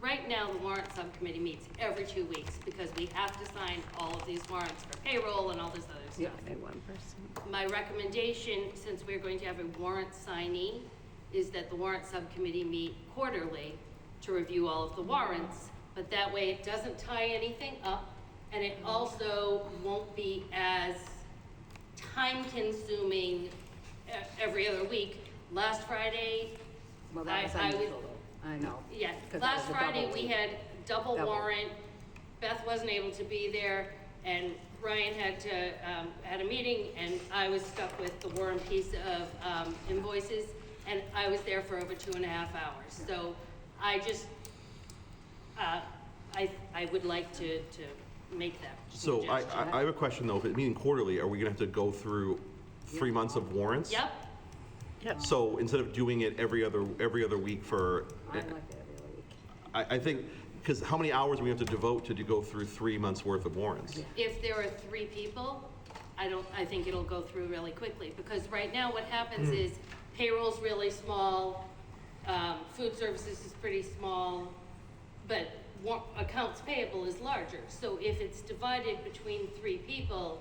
Speaker 7: right now, the warrant subcommittee meets every 2 weeks because we have to sign all of these warrants for payroll and all this other stuff.
Speaker 8: And one person.
Speaker 7: My recommendation, since we're going to have a warrant signee, is that the warrant subcommittee meet quarterly to review all of the warrants, but that way it doesn't tie anything up, and it also won't be as time-consuming every other week. Last Friday,
Speaker 2: Well, that was
Speaker 7: I was-
Speaker 2: unusual, though. I know.
Speaker 7: yeah,
Speaker 2: 'Cause that
Speaker 7: last
Speaker 2: was a
Speaker 7: Friday,
Speaker 2: double.
Speaker 7: we had double
Speaker 2: Double.
Speaker 7: warrant. Beth wasn't able to be there, and Ryan had a meeting, and I was stuck with the war and peace of invoices, and I was there for over 2.5 hours. So I just, I would like to make that
Speaker 5: So I
Speaker 7: suggestion.
Speaker 5: have a question though, if it's meeting quarterly, are we gonna have to go through 3 months of warrants?
Speaker 7: Yep,
Speaker 5: So instead of doing it every other week for,
Speaker 2: I like it every other week.
Speaker 5: I think, because how many hours do we have to devote to go through 3 months worth of warrants?
Speaker 7: if there are 3 people, I think it'll go through really quickly, because right now what happens is payroll's really small, food services is pretty small, but accounts payable is larger. So if it's divided between 3 people,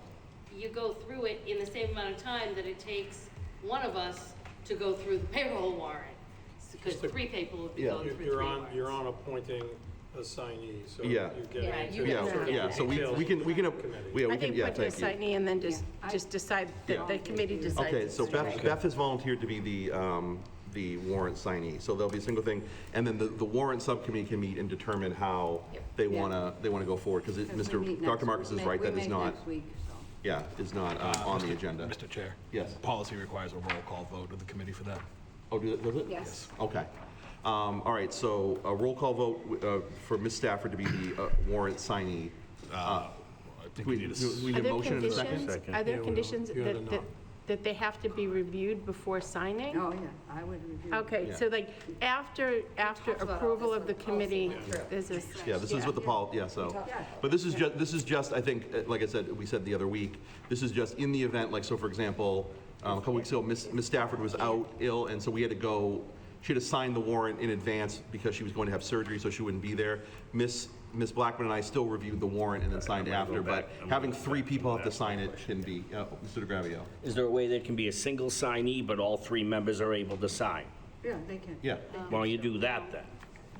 Speaker 7: you go through it in the same amount of time that it takes one of us to go through the payroll warrant, because 3 people would be going through 3 warrants.
Speaker 1: You're on appointing a signee, so
Speaker 5: Yeah.
Speaker 1: you get
Speaker 7: Yeah,
Speaker 1: into
Speaker 7: you
Speaker 1: sort of
Speaker 5: Yeah, so we
Speaker 1: details
Speaker 5: can,
Speaker 1: of the committee.
Speaker 8: I think
Speaker 5: yeah,
Speaker 8: put to a
Speaker 5: thank you.
Speaker 8: signee and then
Speaker 2: Yeah.
Speaker 8: just decide, that the committee decides.
Speaker 5: Okay, so
Speaker 8: it's
Speaker 5: Beth,
Speaker 8: right.
Speaker 5: Beth has volunteered to be the warrant signee, so there'll be a single thing, and then the warrant subcommittee can meet and determine how they wanna go forward, because
Speaker 2: Because we meet
Speaker 5: Dr.
Speaker 2: next-
Speaker 5: Marcus
Speaker 2: we
Speaker 5: is
Speaker 2: make-
Speaker 5: right,
Speaker 2: we
Speaker 5: that is
Speaker 2: make
Speaker 5: not,
Speaker 2: next week, so.
Speaker 5: yeah, is not on the agenda.
Speaker 16: Mr. Chair,
Speaker 5: Yes.
Speaker 16: policy requires a roll call vote of the committee for that.
Speaker 5: Oh, does it?
Speaker 8: Yes.
Speaker 5: Okay. All right, so a roll call vote for Ms. Stafford to be the warrant signee.
Speaker 16: I think we need a.
Speaker 5: Do we
Speaker 8: Are
Speaker 5: need a
Speaker 8: there
Speaker 5: motion in a second?
Speaker 8: conditions, are there
Speaker 1: Yeah,
Speaker 8: conditions
Speaker 1: you had a knock.
Speaker 8: that they have to be reviewed before signing?
Speaker 2: Oh, yeah, I would review.
Speaker 8: Okay,
Speaker 5: Yeah.
Speaker 8: so like, after approval of the committee, there's this.
Speaker 5: Yeah, this is what the yeah, so,
Speaker 2: Yeah.
Speaker 5: but this is just, I think, like I said, we said the other week, this is just in the event, like, so for example, A couple weeks ago, Miss Stafford was out ill, and so we had to go, she had to sign the warrant in advance because she was going to have surgery, so she wouldn't be there. Miss Blackman and I still reviewed the warrant and then signed after, but having 3 people have to sign it can be, Mr. DeGravio.
Speaker 3: Is there a way there can be a single signee, but all 3 members are able to sign?
Speaker 2: Yeah, they can.
Speaker 5: Yeah.
Speaker 3: Why don't you do that then?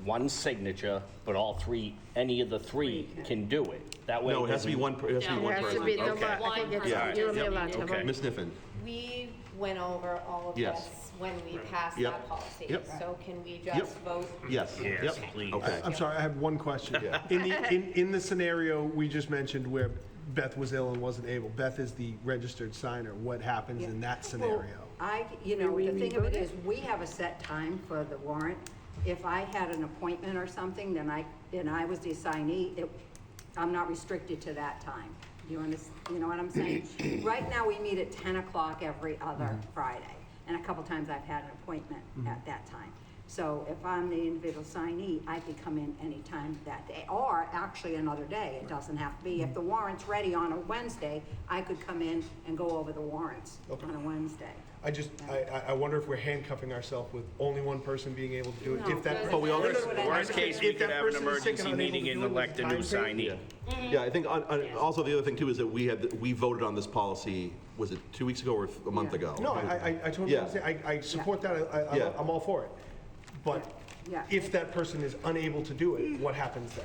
Speaker 3: One signature, but all 3, any of the 3 can do it. That way.
Speaker 5: No, it has to be one, it has to be one
Speaker 8: It has to
Speaker 5: person.
Speaker 8: be, no,
Speaker 3: Okay.
Speaker 8: I think it's,
Speaker 5: Yeah.
Speaker 8: you're only allowed to have
Speaker 3: Okay.
Speaker 8: one.
Speaker 5: Ms. Niffen?
Speaker 4: We went over all of
Speaker 5: Yes.
Speaker 4: this when we passed
Speaker 5: Yep.
Speaker 4: that policy.
Speaker 5: Yep.
Speaker 4: So can we
Speaker 5: Yep.
Speaker 4: just vote?
Speaker 5: Yes.
Speaker 3: Yes,
Speaker 5: Yep.
Speaker 3: please.
Speaker 5: Okay.
Speaker 15: I'm sorry, I have one question.
Speaker 5: Yeah.
Speaker 15: In the scenario we just mentioned where Beth was ill and wasn't able, Beth is the registered signer. What happens in that scenario?
Speaker 2: The thing of it is, we have a set time for the warrant. If I had an appointment or something, then I was the assignee, I'm not restricted to that time. You know what I'm saying? Right now, we meet at 10 o'clock every other Friday, and a couple times I've had an appointment at that time. So if I'm the individual signee, I could come in anytime that day, or actually another day. It doesn't have to be. If the warrant's ready on a Wednesday, I could come in and go over the warrants on a Wednesday.
Speaker 15: I wonder if we're handcuffing ourselves with only one person being able to do it.
Speaker 2: No,
Speaker 15: If that,
Speaker 5: But we all-
Speaker 3: Worst case, we could have an emergency meeting and elect a new signee.
Speaker 5: Yeah, I think, also the other thing too is that we voted on this policy, was it 2 weeks ago or a month ago?
Speaker 15: no, I totally
Speaker 5: Yeah.
Speaker 15: understand. I support that.
Speaker 5: Yeah.
Speaker 15: I'm all for it. But
Speaker 2: Yeah.
Speaker 15: if that person is unable to do it, what happens then?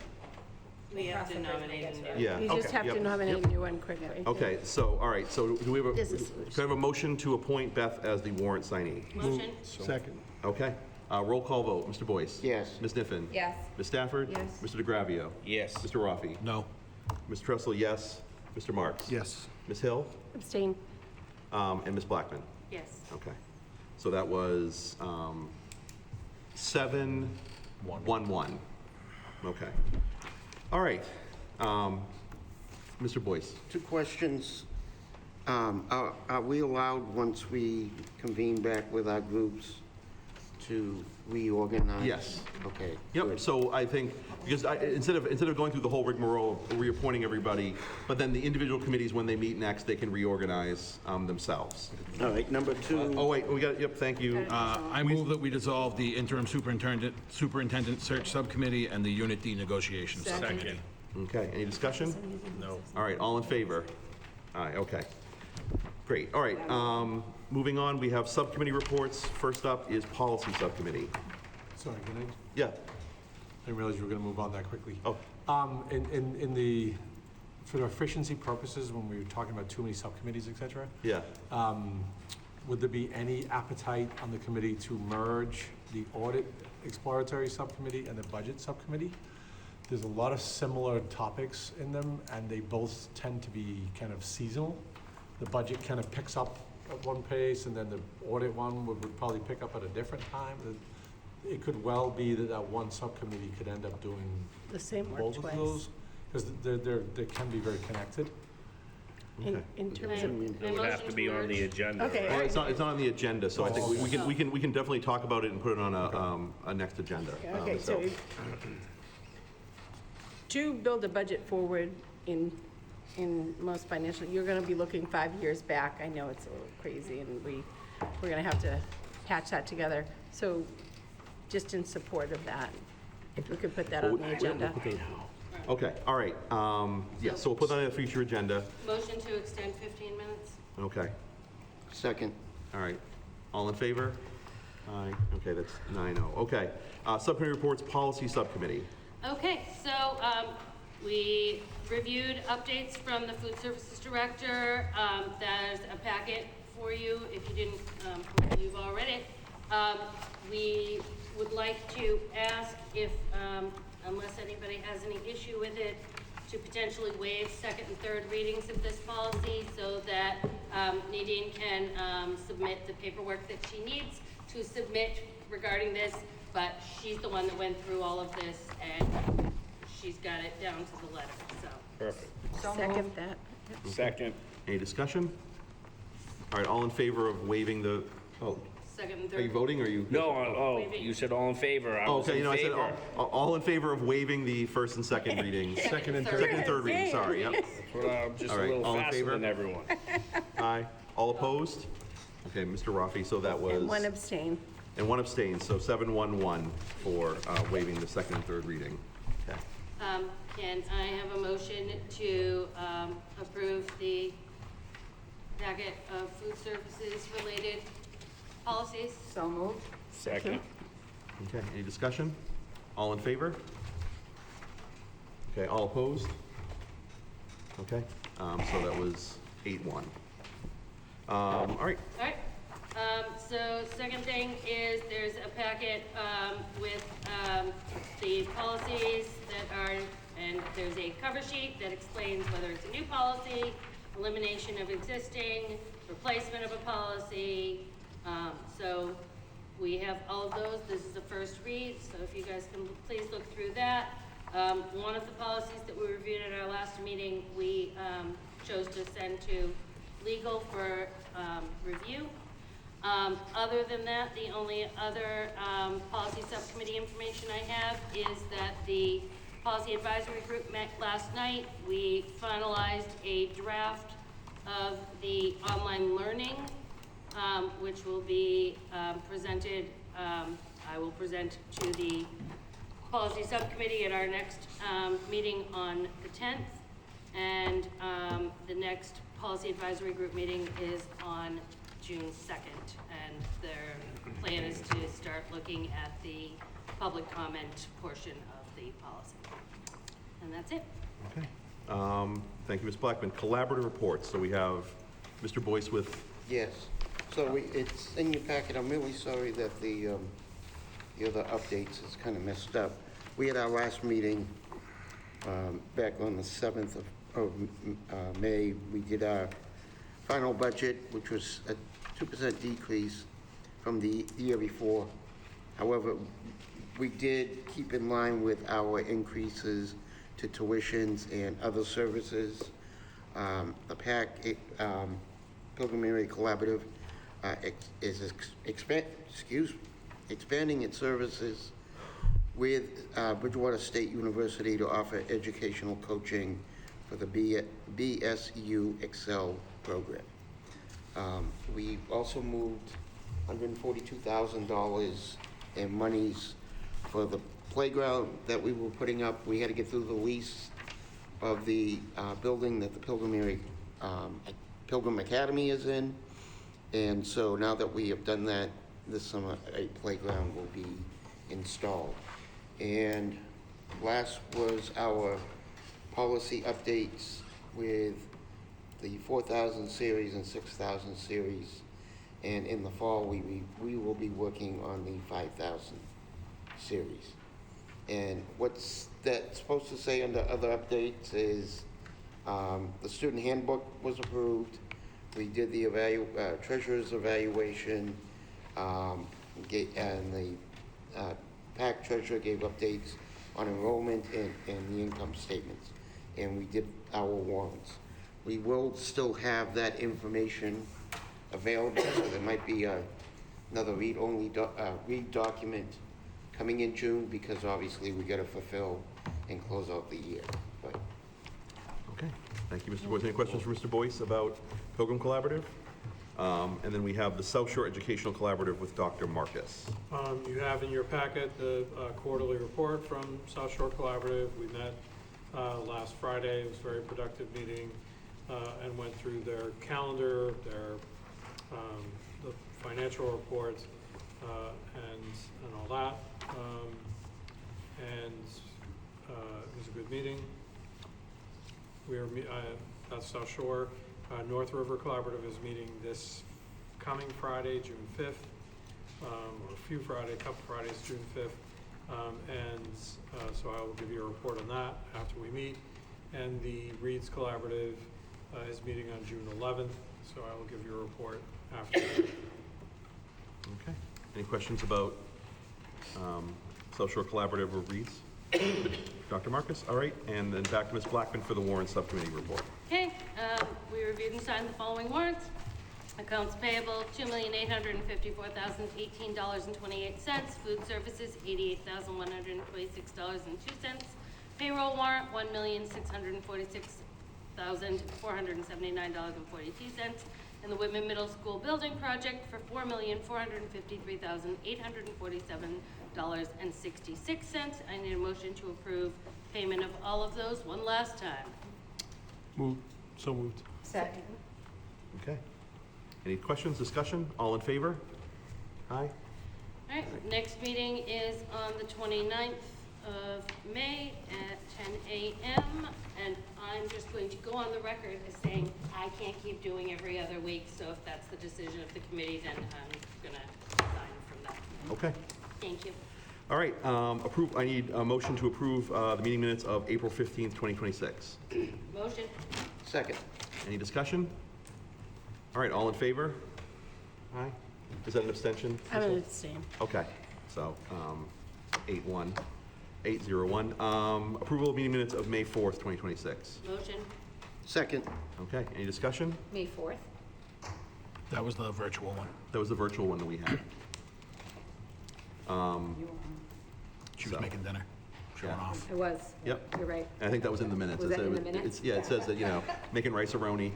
Speaker 7: We have to nominate a new.
Speaker 5: Yeah.
Speaker 8: You just
Speaker 5: Okay.
Speaker 8: have to
Speaker 5: Yep.
Speaker 8: nominate a new one quickly.
Speaker 5: Okay, so, all right, so do we have
Speaker 8: There's a
Speaker 5: can
Speaker 8: solution.
Speaker 5: I have a motion to appoint Beth as the warrant signee?
Speaker 7: Motion?
Speaker 15: Second.
Speaker 5: Okay, roll call vote, Mr. Boyce?
Speaker 6: Yes.
Speaker 5: Ms. Niffen?
Speaker 4: Yes.
Speaker 5: Ms. Stafford?
Speaker 2: Yes.
Speaker 5: Mr. DeGravio?
Speaker 3: Yes.
Speaker 5: Mr. Rafi?
Speaker 16: No.
Speaker 5: Ms. Tressel, yes. Mr. Marks?
Speaker 15: Yes.
Speaker 5: Ms. Hill?
Speaker 8: Abstain.
Speaker 5: And Ms. Blackman?
Speaker 7: Yes.
Speaker 5: Okay. So that was 7-1-1. Okay. All right. Mr. Boyce?
Speaker 6: 2 questions. Are we allowed, once we convene back with our groups, to reorganize?
Speaker 5: Yes.
Speaker 6: Okay.
Speaker 5: Yep,
Speaker 6: good.
Speaker 5: so I think, because instead of going through the whole rigmarole of reappointing everybody, but then the individual committees, when they meet next, they can reorganize themselves.
Speaker 6: All right, number 2.
Speaker 5: Oh, wait, we got, yep, thank you.
Speaker 16: I move that we dissolve the interim superintendent search subcommittee and the Unit D negotiations.
Speaker 3: Second.
Speaker 5: Okay, any discussion?
Speaker 3: No.
Speaker 5: All right, all in favor? Aye, okay. Great, all right, moving on, we have subcommittee reports. First up is policy subcommittee.
Speaker 14: Sorry, can I?
Speaker 5: Yeah,
Speaker 14: I didn't realize you were going to move on that quickly.
Speaker 5: oh,
Speaker 14: For efficiency purposes, when we were talking about too many subcommittees, et cetera,
Speaker 5: yeah.
Speaker 14: would there be any appetite on the committee to merge the audit exploratory subcommittee and the budget subcommittee? There's a lot of similar topics in them, and they both tend to be kind of seasonal. The budget kind of picks up at one pace, and then the audit one would probably pick up at a different time. It could well be that one subcommittee could end up doing
Speaker 8: The same work
Speaker 14: both of
Speaker 8: twice.
Speaker 14: those, because they can be very connected.
Speaker 8: In terms of,
Speaker 3: It would have to be on the agenda.
Speaker 8: Okay.
Speaker 5: Well, it's not on the agenda, so I think we can definitely talk about it and put it on a next agenda.
Speaker 8: okay, so to build a budget forward in most financial, you're gonna be looking 5 years back. I know it's a little crazy, and we're gonna have to patch that together. So just in support of that, if we could put that on the agenda.
Speaker 5: Okay, all right, yeah, so we'll put that on a future agenda.
Speaker 7: Motion to extend 15 minutes?
Speaker 5: Okay,
Speaker 6: Second.
Speaker 5: all right, all in favor? Aye, okay, that's 9-0, okay. Subcommittee reports, policy subcommittee.
Speaker 7: Okay, so we reviewed updates from the food services director. There's a packet for you if you didn't, hopefully you've all read it. We would like to ask if, unless anybody has any issue with it, to potentially waive second and third readings of this policy so that Nadine can submit the paperwork that she needs to submit regarding this, but she's the one that went through all of this and she's got it down to the letter, so.
Speaker 3: Perfect.
Speaker 8: Second that.
Speaker 3: Second.
Speaker 5: Any discussion? All right, all in favor of waiving the,
Speaker 7: Second and
Speaker 5: are you
Speaker 7: third.
Speaker 5: voting, or are you?
Speaker 3: No, you said all in favor. I was
Speaker 5: Okay,
Speaker 3: in
Speaker 5: I said
Speaker 3: favor.
Speaker 5: all in favor of waiving the first and second readings.
Speaker 15: Second and third.
Speaker 5: Second and third reading, sorry, yep.
Speaker 3: Well, I'm just
Speaker 5: All
Speaker 3: a
Speaker 5: right,
Speaker 3: little
Speaker 5: all in
Speaker 3: faster
Speaker 5: favor?
Speaker 3: than everyone.
Speaker 5: Aye. All opposed? Okay, Mr. Rafi, so that was...
Speaker 8: And one abstain.
Speaker 5: And one abstain, so 7-1-1 for waiving the second and third reading. Okay.
Speaker 7: Can I have a motion to approve the packet of food services related policies?
Speaker 2: So moved.
Speaker 3: Second.
Speaker 5: Okay, any discussion? All in favor? Okay, all opposed? Okay, so that was 8-1. All right,
Speaker 7: All right, so second thing is there's a packet with the policies that are, and there's a cover sheet that explains whether it's a new policy, elimination of existing, replacement of a policy. So we have all of those. This is the first read, so if you guys can please look through that. One of the policies that we reviewed at our last meeting, we chose to send to legal for review. Other than that, the only other policy subcommittee information I have is that the policy advisory group met last night. We finalized a draft of the online learning, which will be presented, I will present to the policy subcommittee at our next meeting on the 10th. And the next policy advisory group meeting is on June 2nd. And their plan is to start looking at the public comment portion of the policy. And that's it.
Speaker 5: okay. Thank you, Ms. Blackman. Collaborative reports, so we have Mr. Boyce with...
Speaker 6: Yes, so it's in your packet. I'm really sorry that the other updates is kind of messed up. We had our last meeting back on the 7th of May. We did our final budget, which was a 2% decrease from the year before. However, we did keep in line with our increases to tuitions and other services. The PAC, Pilgrim Area Collaborative, is expanding its services with Bridgewater State University to offer educational coaching for the BSU Excel program. We also moved $142,000 in monies for the playground that we were putting up. We had to get through the lease of the building that the Pilgrim Academy is in. And so now that we have done that, this summer a playground will be installed. And last was our policy updates with the 4,000 series and 6,000 series. And in the fall, we will be working on the 5,000 series. And what's that supposed to say under other updates is the student handbook was approved. We did the treasurer's evaluation, and the PAC treasurer gave updates on enrollment and the income statements. And we did our warrants. We will still have that information available, so there might be another read-only read document coming in June, because obviously we got to fulfill and close out the year. But
Speaker 5: Okay, thank you, Mr. Boyce. Any questions for Mr. Boyce about Pilgrim Collaborative? And then we have the South Shore Educational Collaborative with Dr. Marcus.
Speaker 1: You have in your packet the quarterly report from South Shore Collaborative. We met last Friday. It was a very productive meeting and went through their calendar, the financial reports, and all that. And it was a good meeting. We are that's South Shore. North River Collaborative is meeting this coming Friday, June 5th, or a couple Fridays, June 5th. So I will give you a report on that after we meet. And the Reads Collaborative is meeting on June 11th, so I will give you a report after that.
Speaker 5: Okay. Any questions about South Shore Collaborative or Reads? Dr. Marcus, all right. And then back to Ms. Blackman for the Warrant Subcommittee report.
Speaker 7: Okay, we reviewed and signed the following warrants. Accounts payable, $2,854,018.28. Food services, $88,126.02. Payroll warrant, $1,646,479.42. and the Whitman Middle School Building Project for $4,453,847.66. I need a motion to approve payment of all of those one last time.
Speaker 15: So moved.
Speaker 2: Second.
Speaker 5: Okay. Any questions, discussion? All in favor? Aye?
Speaker 7: All right, next meeting is on the 29th of May at 10 a.m. And I'm just going to go on the record as saying I can't keep doing every other week, so if that's the decision of the committee, then I'm gonna resign from that.
Speaker 5: Okay.
Speaker 7: Thank you.
Speaker 5: All right, I need a motion to approve the meeting minutes of April 15th, 2026.
Speaker 7: Motion.
Speaker 6: Second.
Speaker 5: Any discussion? All right, all in favor? Aye? Is that an abstention?
Speaker 8: I'm going to abstain.
Speaker 5: Okay, so 8-1, 801. Approval of meeting minutes of May 4th, 2026.
Speaker 7: Motion.
Speaker 6: Second.
Speaker 5: Okay, any discussion?
Speaker 4: May 4th?
Speaker 16: That was the virtual one.
Speaker 5: That was the virtual one that we had.
Speaker 16: She was
Speaker 5: So.
Speaker 16: making dinner, showing
Speaker 5: Yeah.
Speaker 16: off.
Speaker 4: It was.
Speaker 5: Yep.
Speaker 4: You're right.
Speaker 5: And I think that was in the minutes.
Speaker 4: Was that in the
Speaker 5: It
Speaker 4: minutes?
Speaker 5: Yeah, it says that, making rice-a-roni,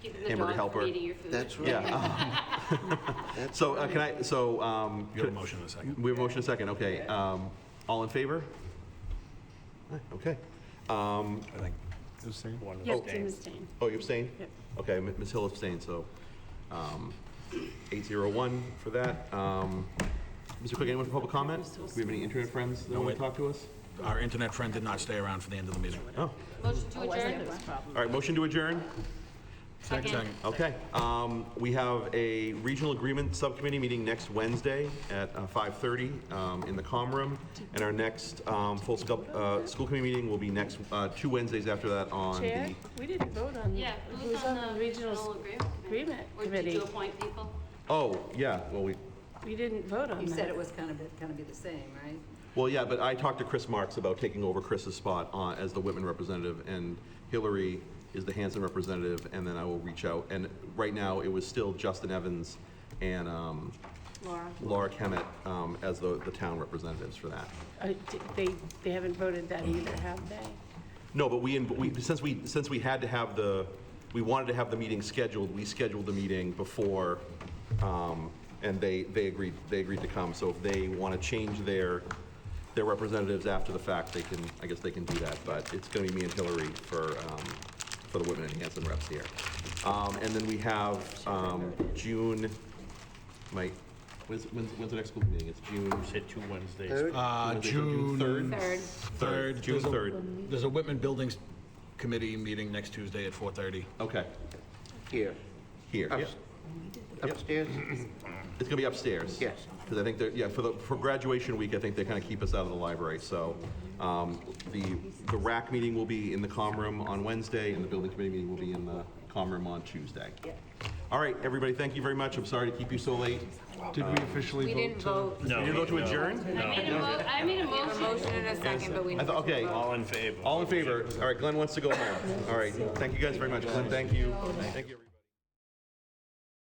Speaker 7: Keeping the
Speaker 5: hamburger
Speaker 7: dog
Speaker 5: helper.
Speaker 7: from eating your food.
Speaker 6: That's right.
Speaker 5: Yeah.
Speaker 6: That's
Speaker 5: So
Speaker 6: right.
Speaker 5: can I, so.
Speaker 16: You got a motion in a second.
Speaker 5: We have a motion in a second, okay. All in favor? Aye, okay.
Speaker 16: I think
Speaker 13: One
Speaker 8: Yep,
Speaker 13: abstain.
Speaker 8: Tim abstain.
Speaker 5: Oh, you abstain?
Speaker 8: Yep.
Speaker 5: Okay, Ms. Hill abstained, so 801 for that. Mr. Quick, anyone for public comment? Do we have any internet friends that
Speaker 16: No,
Speaker 5: want to
Speaker 16: wait.
Speaker 5: talk to us?
Speaker 16: our internet friend did not stay around for the end of the meeting.
Speaker 5: Oh,
Speaker 7: Motion to adjourn.
Speaker 5: all right, motion to adjourn?
Speaker 7: Second.
Speaker 5: Okay. We have a regional agreement subcommittee meeting next Wednesday at 5:30 in the comm room. And our next full school committee meeting will be next 2 Wednesdays after that on
Speaker 8: Chair,
Speaker 5: the...
Speaker 8: we didn't vote on,
Speaker 7: Yeah,
Speaker 8: who's on the regional agreement
Speaker 7: Or did
Speaker 8: committee?
Speaker 7: you appoint people?
Speaker 5: Oh, yeah, well,
Speaker 8: We didn't vote on
Speaker 2: You said
Speaker 8: that.
Speaker 2: it was gonna be the same, right?
Speaker 5: Well, yeah, but I talked to Chris Marks about taking over Chris's spot as the Whitman representative, and Hillary is the Hanson representative, and then I will reach out. And right now, it was still Justin Evans and Laura Kemet as the town representatives for that.
Speaker 8: They haven't voted that either, have they?
Speaker 5: No, but since we had to have we wanted to have the meeting scheduled, we scheduled the meeting before, and they agreed to come. So if they want to change their representatives after the fact, I guess they can do that. But it's going to be me and Hillary for the Whitman and Hanson reps here. And then we have June, when's the next school meeting? It's June.
Speaker 3: You said 2 Wednesdays.
Speaker 5: June 3rd?
Speaker 4: Third.
Speaker 5: June 3rd.
Speaker 16: There's a Whitman Buildings Committee meeting next Tuesday at 4:30.
Speaker 5: Okay.
Speaker 6: Here.
Speaker 5: Here, yeah.
Speaker 6: Upstairs?
Speaker 5: It's gonna be upstairs.
Speaker 6: Yes.
Speaker 5: Because I think for graduation week, I think they kind of keep us out of the library. So the RAC meeting will be in the comm room on Wednesday, and the building committee meeting will be in the comm room on Tuesday. All right, everybody, thank you very much. I'm sorry to keep you so late.
Speaker 15: Did we officially
Speaker 4: We
Speaker 15: vote
Speaker 4: didn't
Speaker 15: to?
Speaker 4: vote.
Speaker 5: You didn't vote to adjourn?
Speaker 7: I made a motion.
Speaker 4: Motion in a second, but we didn't.
Speaker 5: Okay.
Speaker 3: All in favor?
Speaker 5: All in favor? All right, Glenn wants to go home. All right, thank you guys very much. Glenn, thank you. Thank you, everybody.